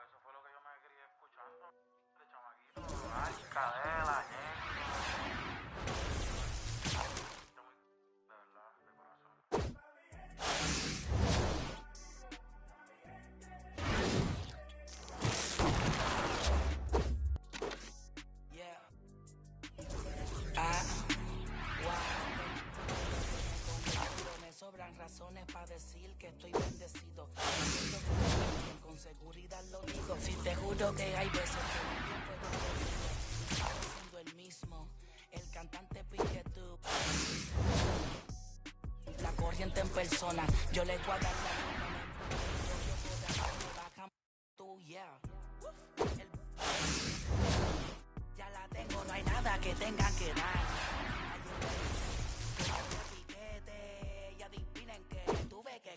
Eso fue lo que yo me quería escuchando de chamaquito. Ay, juro que hay veces que siendo el mismo. El cantante pide tú. La corriente en persona. Yo le voy a dar la tú, yeah. Ya la tengo, no hay nada que tengan que dar. Piquete, y adivinen que tuve que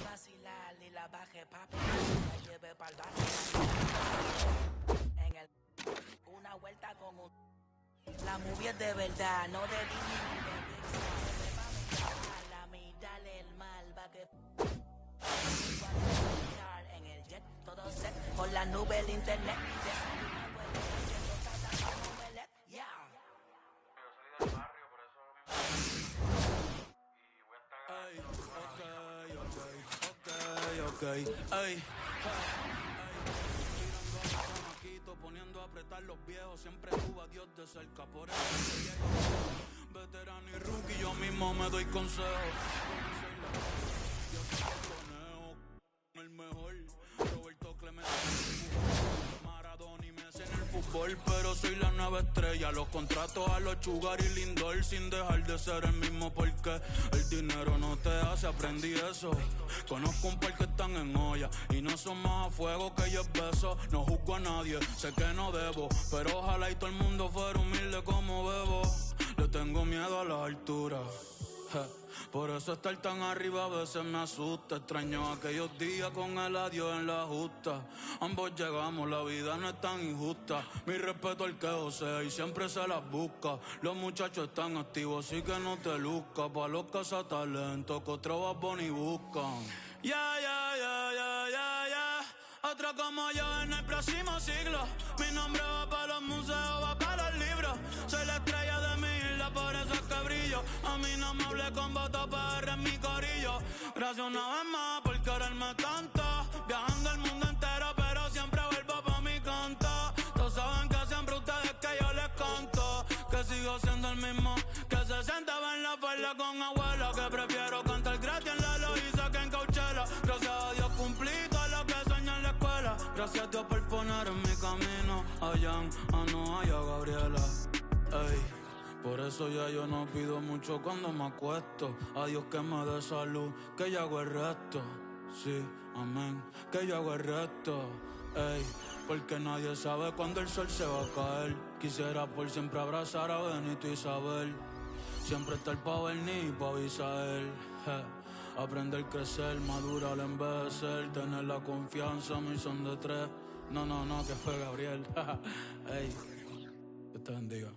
vacilar y la bajé papi. La llevé pa'l barrio. En el una vuelta con un la movie es de verdad, no de Disney ni de Pixar. La mitad el mal va que en el jet todo set con la nube el internet. Ey, poniendo a apretar los viejos, siempre tuvo a Dios de cerca, por eso veterano y rookie, yo mismo me doy consejos. El mejor, Roberto Clemente, Maradona y Messi en el fútbol, pero soy la nueva estrella. Los contratos a los Sugar y Lindor, sin dejar de ser el mismo, porque el dinero no te hace, aprendí eso. Conozco un par que están en olla y no son más a fuego que 10 besos. No juzgo a nadie, sé que no debo, pero ojalá y todo el mundo fuera humilde como Bebo. Le tengo miedo a las alturas, por eso estar tan arriba a veces me asusta. Extraño aquellos días con el adiós en la justa. Ambos llegamos, la vida no es tan injusta. Mi respeto al que josea y siempre se las busca. Los muchachos están activos, así que no te luzcas. Pa' los cazatalentos que otros Bunny buscan. Ya, ya, ya, ya, ya, ya. Otro como yo en el próximo siglo. Mi nombre va para los museos, va para los libros. Soy la estrella de mi isla, por eso es que brillo. A mí no me hablé con voto PR en mi corillo. Gracias una vez más por quererme tanto. Viajando el mundo entero, pero siempre vuelvo pa' mi canto. Todos saben que siempre ustedes que yo les canto. Que sigo siendo el mismo que se sentaba en la falda con abuela. Que prefiero cantar gratis en la Loíza que en Coachella. Gracias a Dios cumplí todo lo que soñé en la escuela. Gracias a Dios por poner en mi camino a Jan, a Noah y a Gabriela. Ey, por eso ya yo no pido mucho cuando me acuesto. A Dios que me dé salud, que yo hago el resto. Sí, amén, que yo hago el resto. Ey, porque nadie sabe cuándo el sol se va a caer. Quisiera por siempre abrazar a Benito y Isabel. Siempre estar pa' venir y pa' avisar él. Aprender, crecer, madurar, envejecer. Tener la confianza, mi son de tres. No, que fue Gabriel. Ey, Dios te bendiga.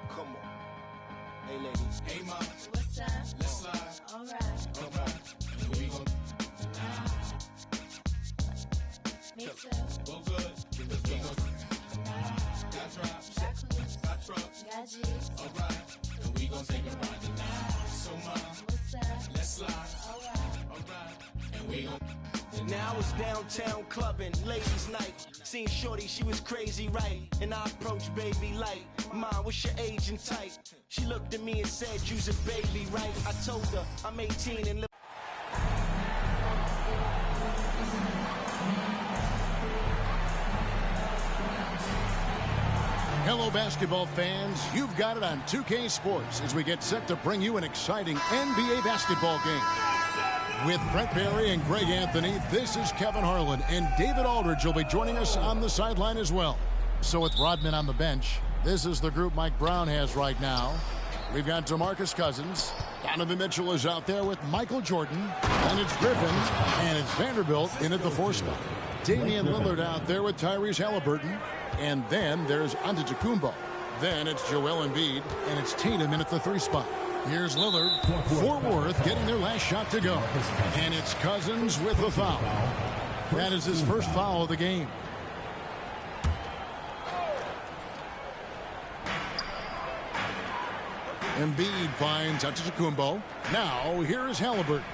Come on. Hey ladies. Hey ma. What's up? Let's slide. Alright. And we gon' Me too. go good. Because we gon' got drops. Got trucks. Got G's. Alright. And we gon' take a ride tonight. So ma. What's up? Let's slide. Alright. And we gon' Now I was downtown clubbing, ladies' night. Seen Shorty, she was crazy, right? And I approached baby like, Ma, what's your age and type? She looked at me and said, you's a baby, right? I told her, I'm 18 and Hello, basketball fans. You've got it on 2K Sports as we get set to bring you an exciting NBA basketball game. With Brent Barry and Greg Anthony, this is Kevin Harlan, and David Aldridge will be joining us on the sideline as well. So with Rodman on the bench, this is the group Mike Brown has right now. We've got DeMarcus Cousins. Donovan Mitchell is out there with Michael Jordan. And it's Griffin, and it's Vanderbilt in at the 4 spot. Damian Lillard out there with Tyrese Halliburton. And then there's Antetokounmpo. Then it's Joel Embiid, and it's Tatum in at the 3 spot. Here's Lillard, Fort Worth getting their last shot to go. And it's Cousins with the foul. That is his first foul of the game. Embiid finds Antetokounmpo. Now, here is Halliburton.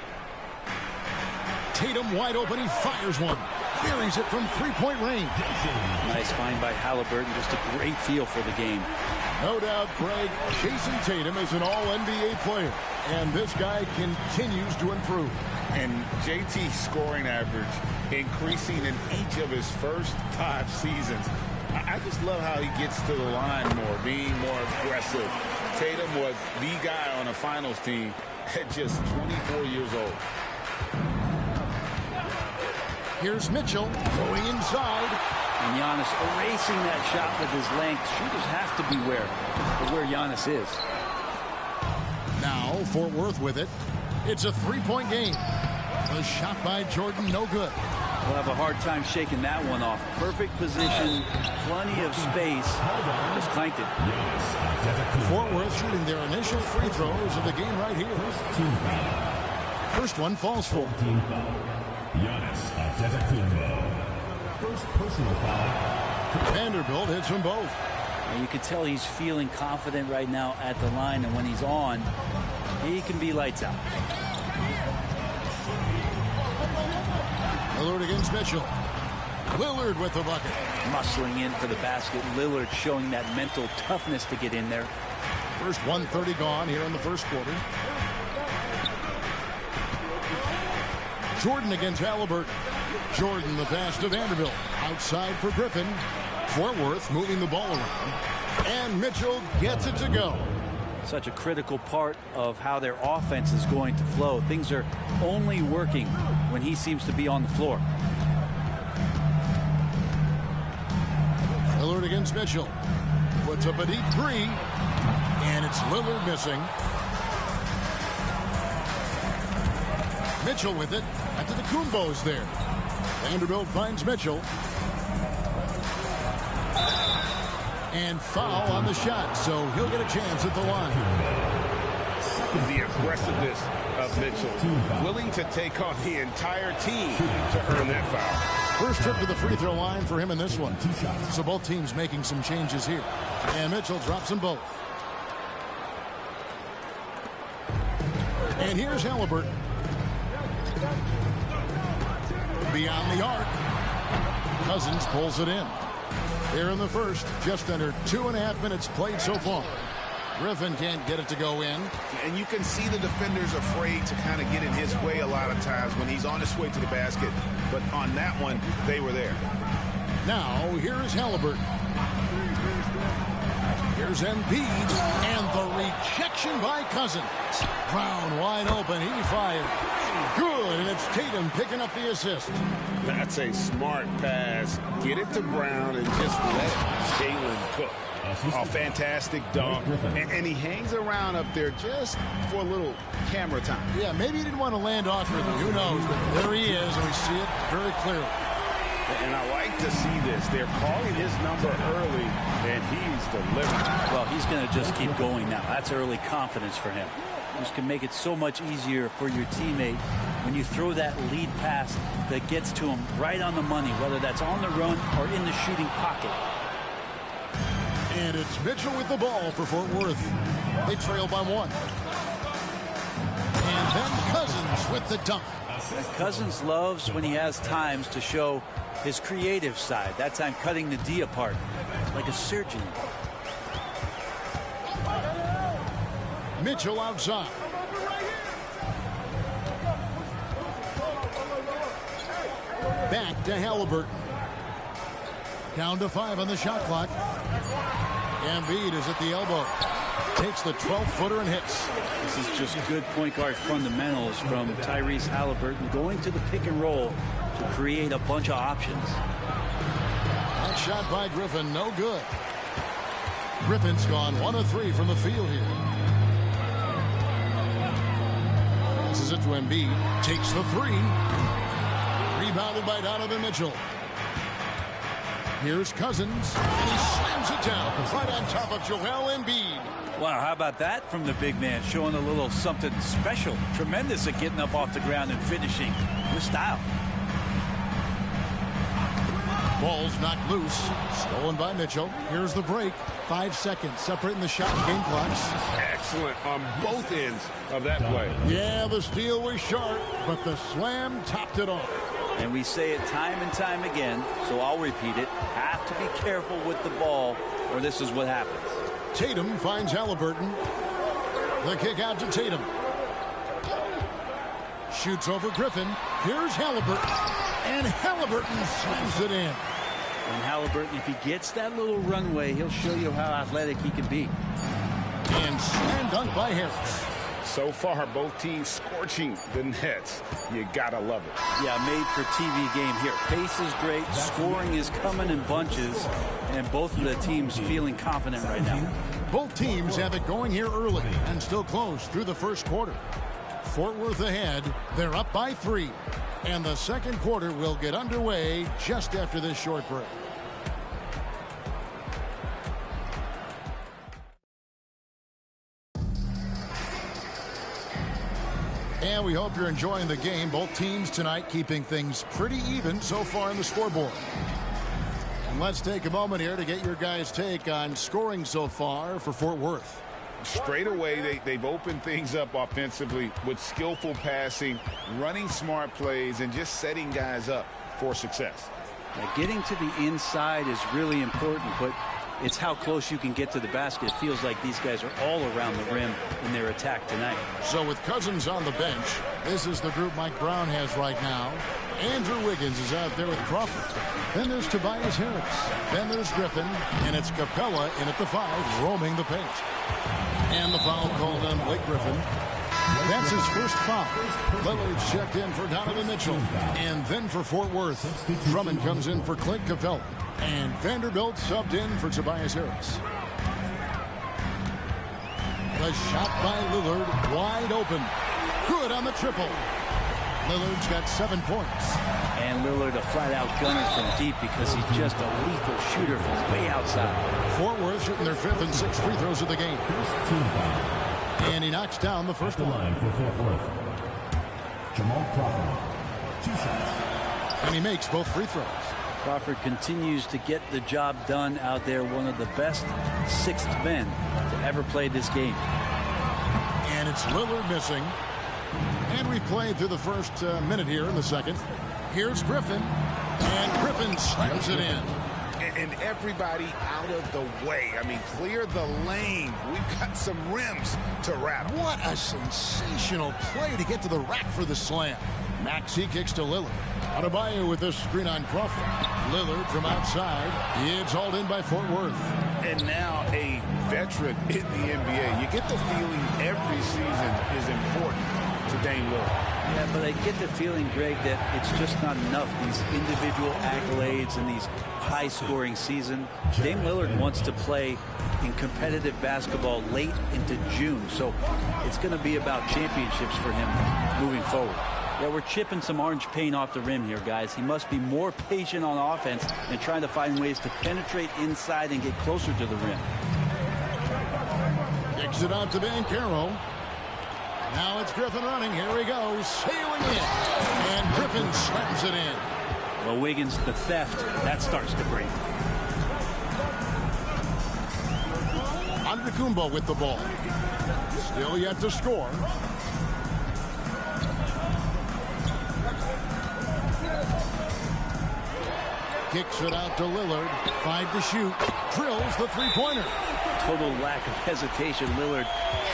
Tatum wide open, he fires one. buries it from three-point range. Nice find by Halliburton. Just a great feel for the game. No doubt, Craig, Jason Tatum is an all-NBA player, and this guy continues to improve. And JT's scoring average increasing in each of his first 5 seasons. I just love how he gets to the line more, being more aggressive. Tatum was the guy on a finals team at just 24 years old. Here's Mitchell going inside. And Giannis erasing that shot with his length. Shooters have to beware of where Giannis is. Now Fort Worth with it. It's a three-point game. The shot by Jordan, no good. We'll have a hard time shaking that one off. Perfect position, plenty of space. Just clanked it. Fort Worth shooting their initial free throws of the game right here. First one falls for. Giannis Antetokounmpo. First personal foul. Vanderbilt hits them both. And you can tell he's feeling confident right now at the line, and when he's on, he can be lights out. Lillard against Mitchell. Lillard with the bucket. Muscling in for the basket. Lillard showing that mental toughness to get in there. First 1:30 gone here in the first quarter. Jordan against Halliburton. Jordan the pass to Vanderbilt. Outside for Griffin. Fort Worth moving the ball around. And Mitchell gets it to go. Such a critical part of how their offense is going to flow. Things are only working when he seems to be on the floor. Lillard against Mitchell. Puts up a deep three. And it's Lillard missing. Mitchell with it. Antetokounmpo's there. Vanderbilt finds Mitchell. And foul on the shot, so he'll get a chance at the line. The aggressiveness of Mitchell, willing to take on the entire team to earn that foul. First trip to the free throw line for him in this one. So both teams making some changes here. And Mitchell drops them both. And here's Halliburton. Beyond the arc. Cousins pulls it in. Here in the first, just under 2.5 minutes played so far. Griffin can't get it to go in. And you can see the defenders afraid to kind of get in his way a lot of times when he's on his way to the basket. But on that one, they were there. Now, here is Halliburton. Here's Embiid. And the rejection by Cousins. Brown wide open. He fired. Good, and it's Tatum picking up the assist. That's a smart pass. Get it to Brown and just let Jalen cook. A fantastic dunk. And he hangs around up there just for a little camera time. Yeah, maybe he didn't want to land awkwardly. Who knows? But there he is, and we see it very clearly. And I like to see this. They're calling his number early, and he's delivering. Well, he's going to just keep going now. That's early confidence for him. This can make it so much easier for your teammate when you throw that lead pass that gets to him right on the money, whether that's on the run or in the shooting pocket. And it's Mitchell with the ball for Fort Worth. They trail by 1. And then Cousins with the dunk. Cousins loves when he has times to show his creative side. That time cutting the D apart like a surgeon. Mitchell outside. Back to Halliburton. Down to 5 on the shot clock. Embiid is at the elbow. Takes the 12-footer and hits. This is just good point guard fundamentals from Tyrese Halliburton, going to the pick and roll to create a bunch of options. That shot by Griffin, no good. Griffin's gone 1 of 3 from the field here. Passes it to Embiid. Takes the 3. Rebounded by Donovan Mitchell. Here's Cousins. And he slams it down right on top of Joel Embiid. Wow, how about that from the big man? Showing a little something special. Tremendous at getting up off the ground and finishing with style. Ball's knocked loose. Stolen by Mitchell. Here's the break. 5 seconds separating the shot and game clocks. Excellent on both ends of that play. Yeah, the steal was sharp, but the slam topped it off. And we say it time and time again, so I'll repeat it. Have to be careful with the ball, or this is what happens. Tatum finds Halliburton. The kick out to Tatum. Shoots over Griffin. Here's Halliburton. And Halliburton slams it in. And Halliburton, if he gets that little runway, he'll show you how athletic he can be. And slam dunk by Harris. So far, both teams scorching the nets. You gotta love it. Yeah, made for TV game here. Pace is great. Scoring is coming in bunches. And both of the teams feeling confident right now. Both teams have it going here early and still close through the first quarter. Fort Worth ahead. They're up by 3. And the second quarter will get underway just after this short break. And we hope you're enjoying the game. Both teams tonight keeping things pretty even so far on the scoreboard. And let's take a moment here to get your guys' take on scoring so far for Fort Worth. Straight away, they've opened things up offensively with skillful passing, running smart plays, and just setting guys up for success. Now, getting to the inside is really important, but it's how close you can get to the basket. It feels like these guys are all around the rim in their attack tonight. So with Cousins on the bench, this is the group Mike Brown has right now. Andrew Wiggins is out there with Crawford. Then there's Tobias Harris. Then there's Griffin. And it's Capella in at the 5, roaming the paint. And the foul called on Blake Griffin. That's his first foul. Lillard's checked in for Donovan Mitchell. And then for Fort Worth, Drummond comes in for Clint Capella. And Vanderbilt subbed in for Tobias Harris. The shot by Lillard, wide open. Good on the triple. Lillard's got 7 points. And Lillard a flat-out gunner from deep because he's just a lethal shooter from way outside. Fort Worth shooting their 5th and 6th free throws of the game. And he knocks down the first one. For Fort Worth, Jamal Crawford, 2 shots. And he makes both free throws. Crawford continues to get the job done out there. One of the best 6th men to ever play this game. And it's Lillard missing. And we've played through the first minute here in the second. Here's Griffin. And Griffin slams it in. And everybody out of the way. I mean, clear the lane. We've got some rims to wrap. What a sensational play to get to the rack for the slam. Maxey kicks to Lillard. Adebayo with this screen on Crawford. Lillard from outside. It's hauled in by Fort Worth. And now a veteran in the NBA. You get the feeling every season is important to Dame Lillard. Yeah, but I get the feeling, Greg, that it's just not enough. These individual accolades and these high-scoring season. Dame Lillard wants to play in competitive basketball late into June, so it's going to be about championships for him moving forward. Yeah, we're chipping some orange paint off the rim here, guys. He must be more patient on offense and trying to find ways to penetrate inside and get closer to the rim. Kicks it out to Banchero. Now it's Griffin running. Here he goes. Sailing in. And Griffin slams it in. Well, Wiggins, the theft, that starts to break. Antetokounmpo with the ball. Still yet to score. Kicks it out to Lillard. 5 to shoot. Drills the three-pointer. Total lack of hesitation. Lillard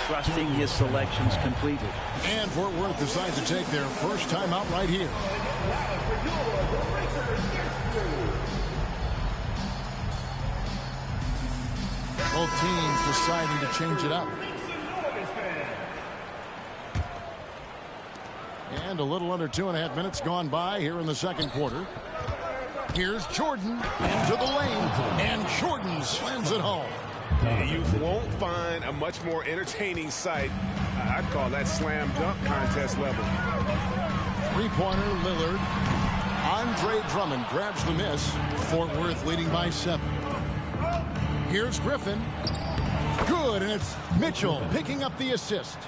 trusting his selections completely. And Fort Worth decides to take their first time out right here. Both teams deciding to change it up. And a little under 2.5 minutes gone by here in the second quarter. Here's Jordan into the lane. And Jordan slams it home. You won't find a much more entertaining sight. I'd call that slam dunk contest level. Three-pointer Lillard. Andre Drummond grabs the miss. Fort Worth leading by 7. Here's Griffin. Good, and it's Mitchell picking up the assist.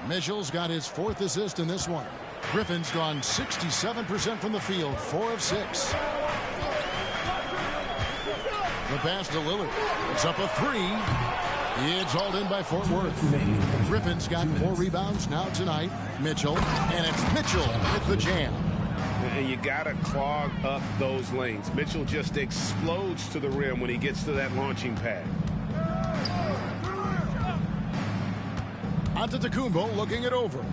Mitchell's got his 4th assist in this one. Griffin's gone 67% from the field, 4 of 6. The pass to Lillard. It's up a 3. It's hauled in by Fort Worth. Griffin's got 4 rebounds now tonight. Mitchell, and it's Mitchell with the jam. And you got to clog up those lanes. Mitchell just explodes to the rim when he gets to that launching pad. Antetokounmpo looking it over.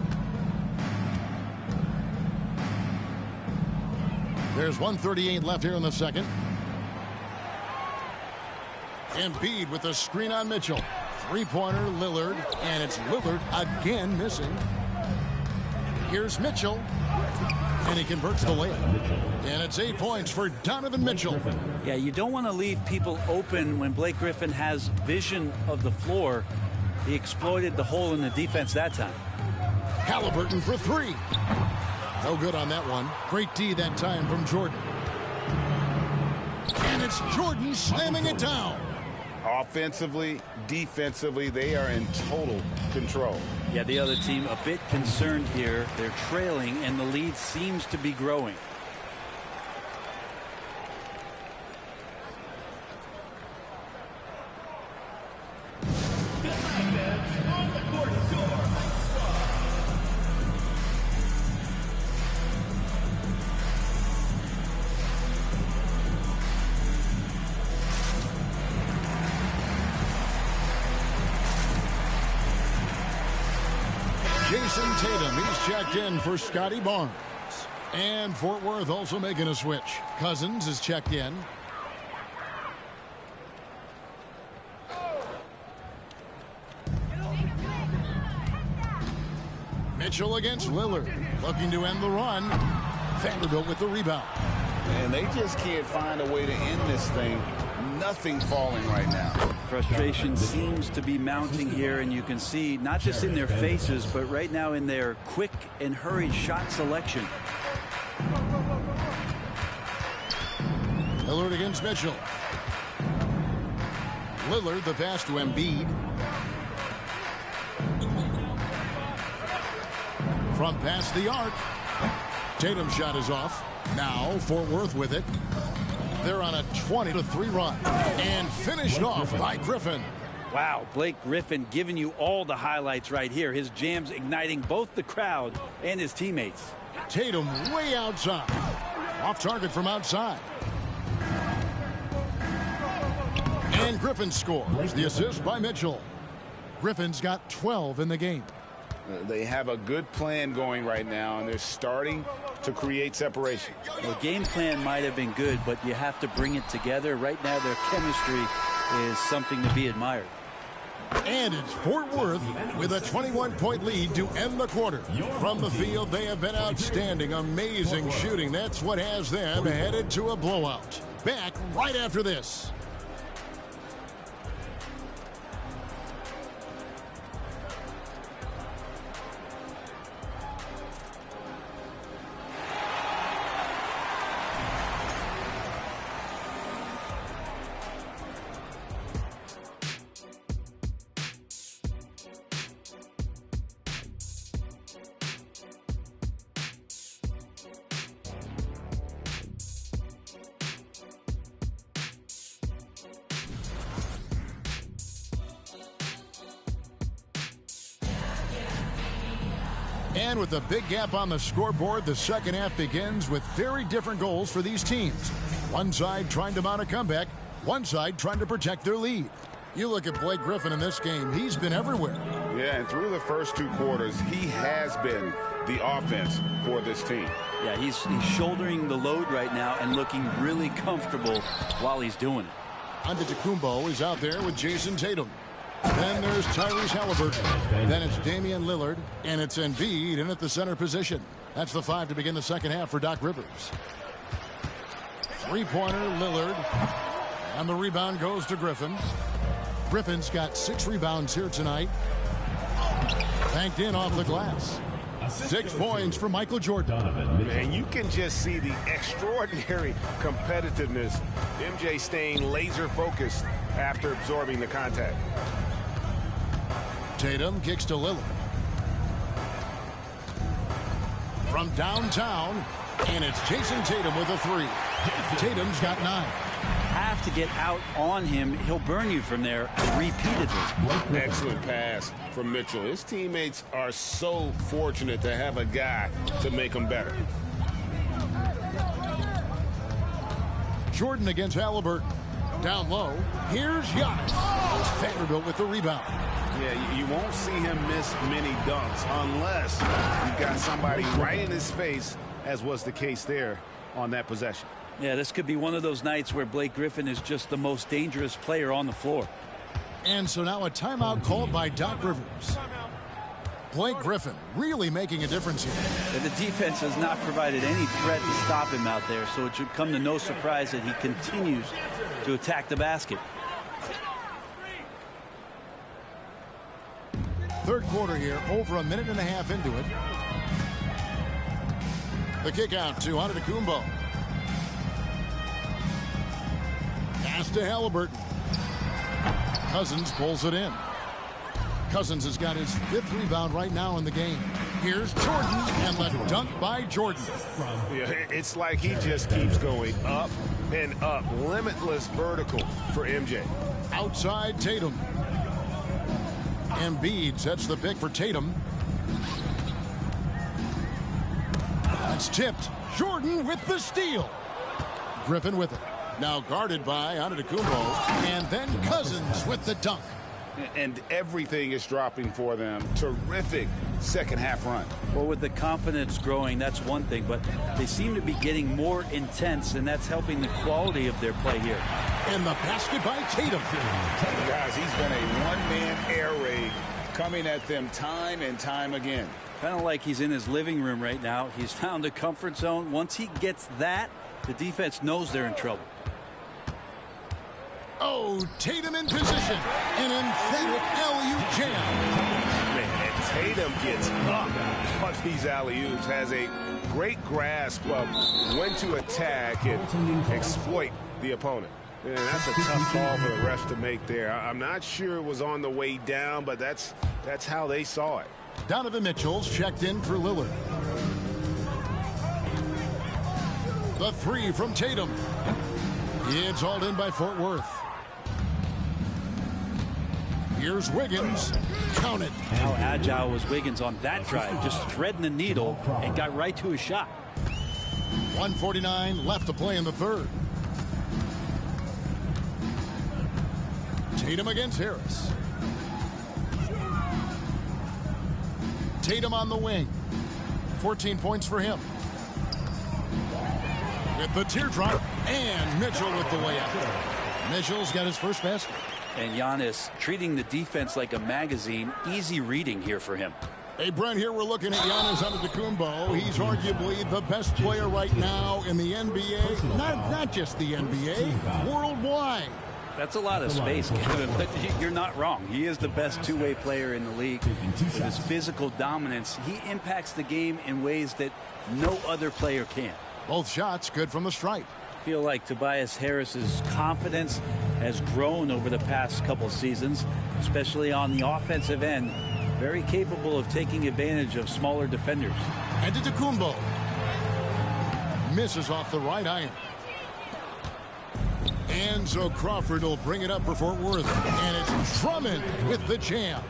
There's 1:38 left here in the second. Embiid with a screen on Mitchell. Three-pointer, Lillard, and it's Lillard again missing. Here's Mitchell, and he converts the layup. And it's 8 points for Donovan Mitchell. Yeah, you don't want to leave people open when Blake Griffin has vision of the floor. He exploited the hole in the defense that time. Halliburton for three. No good on that one. Great D that time from Jordan. And it's Jordan slamming it down. Offensively, defensively, they are in total control. Yeah, the other team a bit concerned here. They're trailing, and the lead seems to be growing. Jason Tatum, he's checked in for Scotty Barnes. And Fort Worth also making a switch. Cousins is checked in. Mitchell against Lillard. Looking to end the run. Vanderbilt with the rebound. And they just can't find a way to end this thing. Nothing falling right now. Frustration seems to be mounting here, and you can see not just in their faces, but right now in their quick and hurried shot selection. Lillard against Mitchell. Lillard the pass to Embiid. From past the arc. Tatum's shot is off. Now Fort Worth with it. They're on a 20-3 run. And finished off by Griffin. Wow, Blake Griffin giving you all the highlights right here. His jams igniting both the crowd and his teammates. Tatum way outside. Off target from outside. And Griffin scores. The assist by Mitchell. Griffin's got 12 in the game. They have a good plan going right now, and they're starting to create separation. The game plan might have been good, but you have to bring it together. Right now, their chemistry is something to be admired. And it's Fort Worth with a 21-point lead to end the quarter. From the field, they have been outstanding. Amazing shooting. That's what has them headed to a blowout. Back right after this. And with a big gap on the scoreboard, the second half begins with very different goals for these teams. One side trying to mount a comeback, one side trying to protect their lead. You look at Blake Griffin in this game, he's been everywhere. Yeah, and through the first two quarters, he has been the offense for this team. Yeah, he's shouldering the load right now and looking really comfortable while he's doing it. Antetokounmpo is out there with Jason Tatum. Then there's Tyrese Halliburton. Then it's Damian Lillard. And it's Embiid in at the center position. That's the 5 to begin the second half for Doc Rivers. Three-pointer, Lillard. And the rebound goes to Griffin. Griffin's got 6 rebounds here tonight. Banked in off the glass. 6 points for Michael Jordan. And you can just see the extraordinary competitiveness. MJ staying laser focused after absorbing the contact. Tatum kicks to Lillard. From downtown, and it's Jason Tatum with a 3. Tatum's got 9. Have to get out on him. He'll burn you from there repeatedly. Excellent pass from Mitchell. His teammates are so fortunate to have a guy to make them better. Jordan against Halliburton. Down low, here's Giannis. Vanderbilt with the rebound. Yeah, you won't see him miss many dunks unless you've got somebody right in his face, as was the case there on that possession. Yeah, this could be one of those nights where Blake Griffin is just the most dangerous player on the floor. And so now a timeout called by Doc Rivers. Blake Griffin really making a difference here. And the defense has not provided any threat to stop him out there, so it should come to no surprise that he continues to attack the basket. Third quarter here, over a minute and a half into it. The kick out to Antetokounmpo. Pass to Halliburton. Cousins pulls it in. Cousins has got his 5th rebound right now in the game. Here's Jordan, and the dunk by Jordan. Yeah, it's like he just keeps going up and up. Limitless vertical for MJ. Outside Tatum. Embiid sets the pick for Tatum. It's tipped. Jordan with the steal. Griffin with it. Now guarded by Antetokounmpo. And then Cousins with the dunk. And everything is dropping for them. Terrific second half run. Well, with the confidence growing, that's one thing, but they seem to be getting more intense, and that's helping the quality of their play here. And the basket by Tatum. Guys, he's been a one-man air raid coming at them time and time again. Kind of like he's in his living room right now. He's found a comfort zone. Once he gets that, the defense knows they're in trouble. Oh, Tatum in position. An emphatic alley-oop jam. Man, Tatum gets up on these alley-oops, has a great grasp of when to attack and exploit the opponent. Man, that's a tough call for the refs to make there. I'm not sure it was on the way down, but that's how they saw it. Donovan Mitchell's checked in for Lillard. The 3 from Tatum. It's hauled in by Fort Worth. Here's Wiggins. Count it. How agile was Wiggins on that drive? Just threading the needle and got right to his shot. 1:49 left to play in the third. Tatum against Harris. Tatum on the wing. 14 points for him. With the teardrop, and Mitchell with the layup. Mitchell's got his first basket. And Giannis treating the defense like a magazine. Easy reading here for him. Hey, Brent, here we're looking at Giannis Antetokounmpo. He's arguably the best player right now in the NBA. Not just the NBA, worldwide. That's a lot of space, Kevin, but you're not wrong. He is the best two-way player in the league. With his physical dominance, he impacts the game in ways that no other player can. Both shots good from the stripe. I feel like Tobias Harris's confidence has grown over the past couple seasons, especially on the offensive end. Very capable of taking advantage of smaller defenders. Antetokounmpo misses off the right iron. And so Crawford will bring it up for Fort Worth. And it's Drummond with the jam.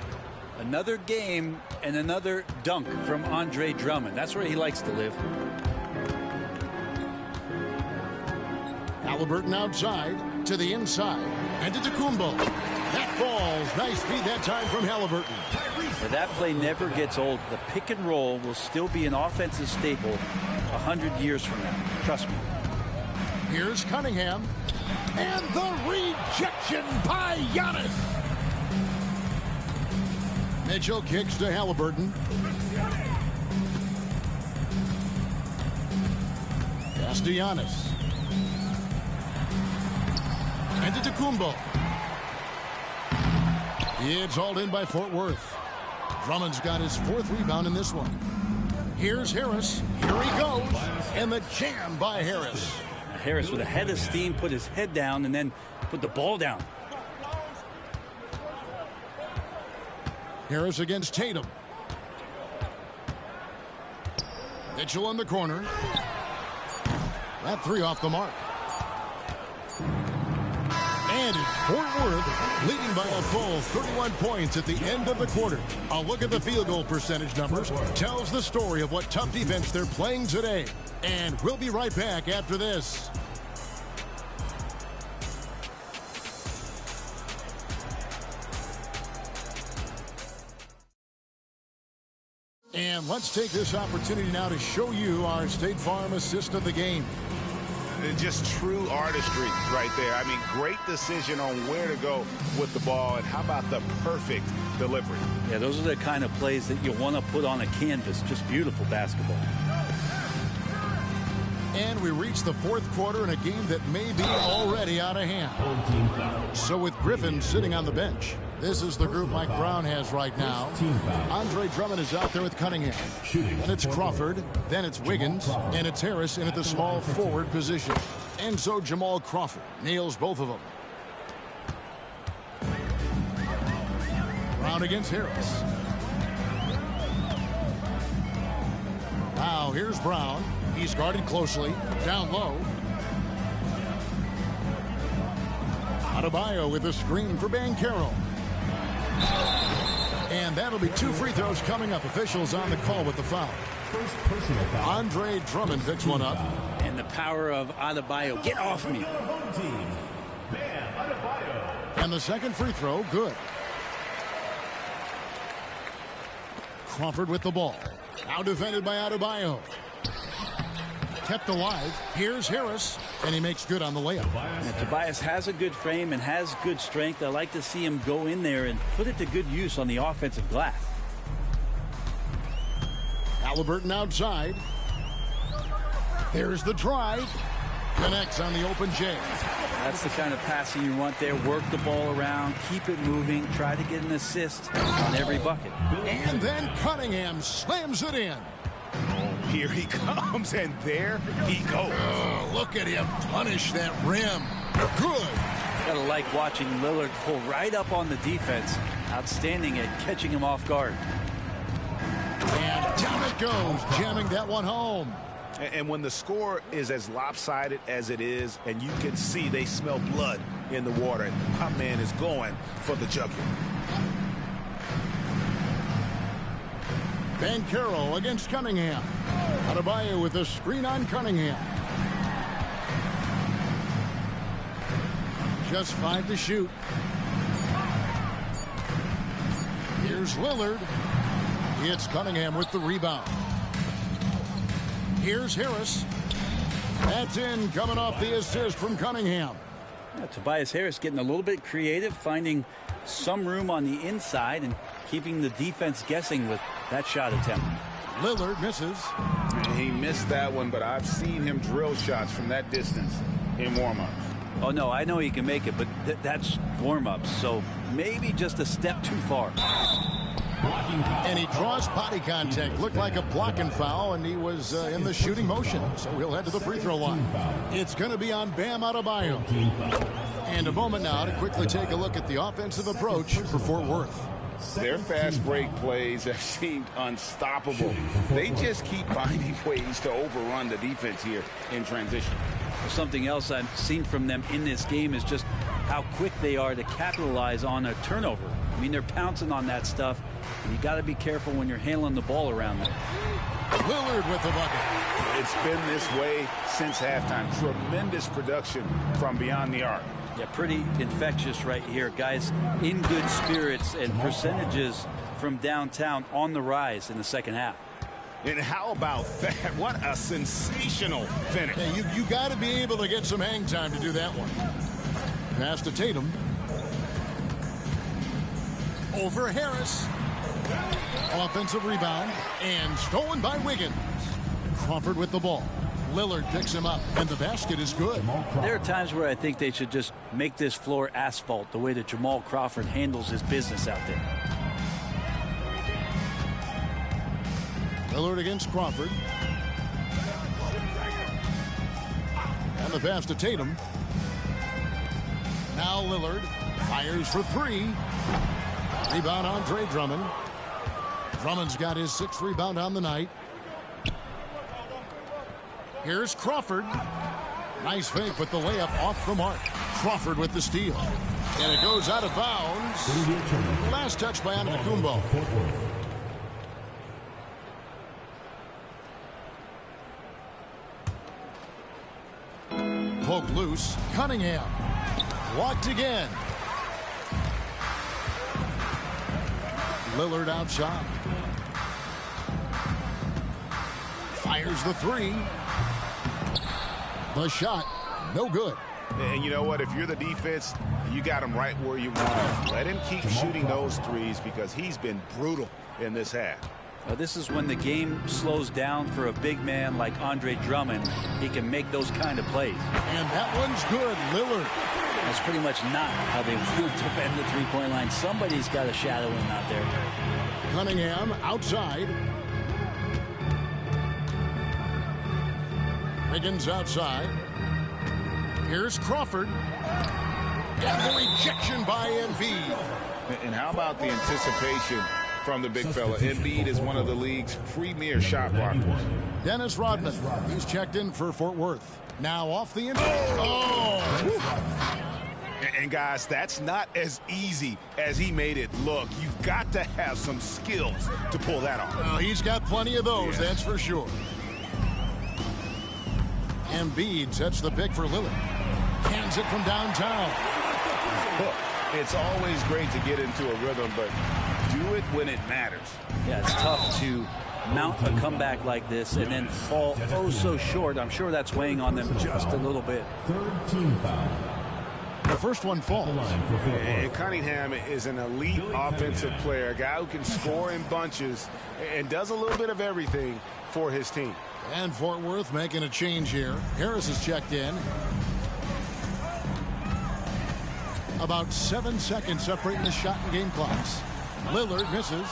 Another game and another dunk from Andre Drummond. That's where he likes to live. Halliburton outside to the inside. Antetokounmpo. That falls. Nice feed that time from Halliburton. That play never gets old. The pick and roll will still be an offensive staple 100 years from now. Trust me. Here's Cunningham. And the rejection by Giannis. Mitchell kicks to Halliburton. Pass to Giannis. Antetokounmpo. It's hauled in by Fort Worth. Drummond's got his 4th rebound in this one. Here's Harris. Here he goes. And the jam by Harris. Harris with a head of steam put his head down and then put the ball down. Harris against Tatum. Mitchell in the corner. That 3 off the mark. And it's Fort Worth leading by a full 31 points at the end of the quarter. A look at the field goal percentage numbers tells the story of what tough defense they're playing today. And we'll be right back after this. And let's take this opportunity now to show you our State Farm assist of the game. Just true artistry right there. I mean, great decision on where to go with the ball, and how about the perfect delivery? Yeah, those are the kind of plays that you want to put on a canvas. Just beautiful basketball. And we reach the fourth quarter in a game that may be already out of hand. So with Griffin sitting on the bench, this is the group Mike Brown has right now. Andre Drummond is out there with Cunningham. And it's Crawford, then it's Wiggins, and it's Harris in at the small forward position. And so Jamal Crawford nails both of them. Brown against Harris. Now here's Brown. He's guarded closely, down low. Adebayo with a screen for Banchero. And that'll be 2 free throws coming up. Officials on the call with the foul. Andre Drummond picks one up. And the power of Adebayo. Get off me. And the second free throw, good. Crawford with the ball. Now defended by Adebayo. Kept alive. Here's Harris, and he makes good on the layup. And Tobias has a good frame and has good strength. I like to see him go in there and put it to good use on the offensive glass. Halliburton outside. There's the drive. Connects on the open J. That's the kind of passing you want there. Work the ball around, keep it moving, try to get an assist on every bucket. And then Cunningham slams it in. Here he comes, and there he goes. Oh, look at him punish that rim. Good. Gotta like watching Lillard pull right up on the defense. Outstanding at catching him off guard. And down it goes, jamming that one home. And when the score is as lopsided as it is, and you can see they smell blood in the water, my man is going for the jugular. Banchero against Cunningham. Adebayo with a screen on Cunningham. Just 5 to shoot. Here's Lillard. It's Cunningham with the rebound. Here's Harris. That's in, coming off the assist from Cunningham. Yeah, Tobias Harris getting a little bit creative, finding some room on the inside and keeping the defense guessing with that shot attempt. Lillard misses. He missed that one, but I've seen him drill shots from that distance in warm-ups. Oh, no, I know he can make it, but that's warm-ups, so maybe just a step too far. And he draws body contact. Looked like a blocking foul, and he was in the shooting motion. So he'll head to the free throw line. It's going to be on Bam Adebayo. And a moment now to quickly take a look at the offensive approach for Fort Worth. Their fast break plays have seemed unstoppable. They just keep finding ways to overrun the defense here in transition. Something else I've seen from them in this game is just how quick they are to capitalize on a turnover. I mean, they're pouncing on that stuff, and you got to be careful when you're handling the ball around them. Lillard with the bucket. It's been this way since halftime. Tremendous production from beyond the arc. Yeah, pretty infectious right here. Guys in good spirits, and percentages from downtown on the rise in the second half. And how about that? What a sensational finish. Yeah, you got to be able to get some hang time to do that one. Pass to Tatum. Over Harris. Offensive rebound. And stolen by Wiggins. Crawford with the ball. Lillard picks him up, and the basket is good. There are times where I think they should just make this floor asphalt the way that Jamal Crawford handles his business out there. Lillard against Crawford. And the pass to Tatum. Now Lillard fires for 3. Rebound Andre Drummond. Drummond's got his 6th rebound on the night. Here's Crawford. Nice fake, but the layup off the mark. Crawford with the steal. And it goes out of bounds. Last touch by Antetokounmpo. Poke loose. Cunningham. Blocked again. Lillard outside. Fires the three. The shot, no good. And you know what? If you're the defense, you got him right where you want him. Let him keep shooting those threes because he's been brutal in this half. This is when the game slows down for a big man like Andre Drummond. He can make those kind of plays. And that one's good, Lillard. That's pretty much not how they want to defend the three-point line. Somebody's got to shadow him out there. Cunningham outside. Wiggins outside. Here's Crawford. And the rejection by Embiid. And how about the anticipation from the big fella? Embiid is one of the league's premier shot blockers. Dennis Rodman. He's checked in for Fort Worth. Now off the inside. Oh! And guys, that's not as easy as he made it look. You've got to have some skills to pull that off. Well, he's got plenty of those, that's for sure. Embiid sets the pick for Lillard. Hands it from downtown. Look, it's always great to get into a rhythm, but do it when it matters. Yeah, it's tough to mount a comeback like this and then fall oh so short. I'm sure that's weighing on them just a little bit. Third team foul. The first one falls. And Cunningham is an elite offensive player, a guy who can score in bunches and does a little bit of everything for his team. And Fort Worth making a change here. Harris is checked in. About 7 seconds separating the shot and game clocks. Lillard misses.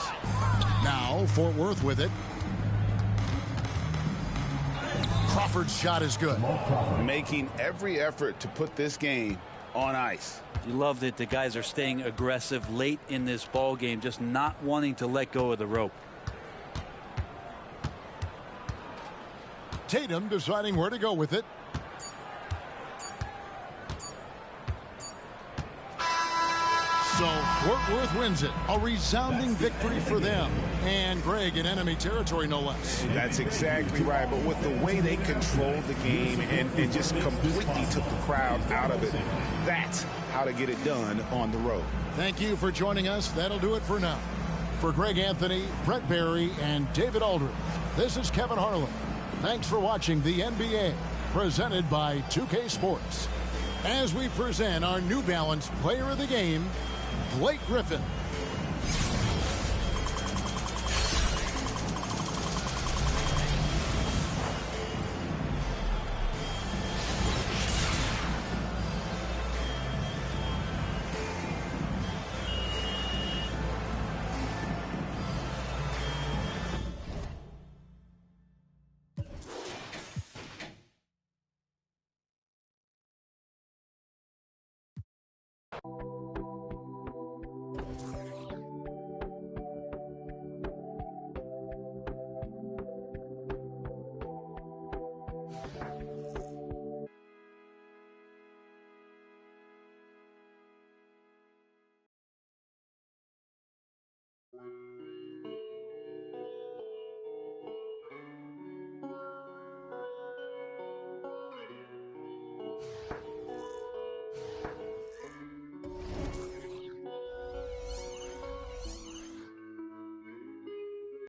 Now Fort Worth with it. Crawford's shot is good. Making every effort to put this game on ice. You love that the guys are staying aggressive late in this ball game, just not wanting to let go of the rope. Tatum deciding where to go with it. So Fort Worth wins it. A resounding victory for them. And Greg in enemy territory, no less. That's exactly right. But with the way they controlled the game and just completely took the crowd out of it, that's how to get it done on the road. Thank you for joining us. That'll do it for now. For Greg Anthony, Brett Barry, and David Aldridge, this is Kevin Harlan. Thanks for watching the NBA, presented by 2K Sports. As we present our New Balance Player of the Game, Blake Griffin. You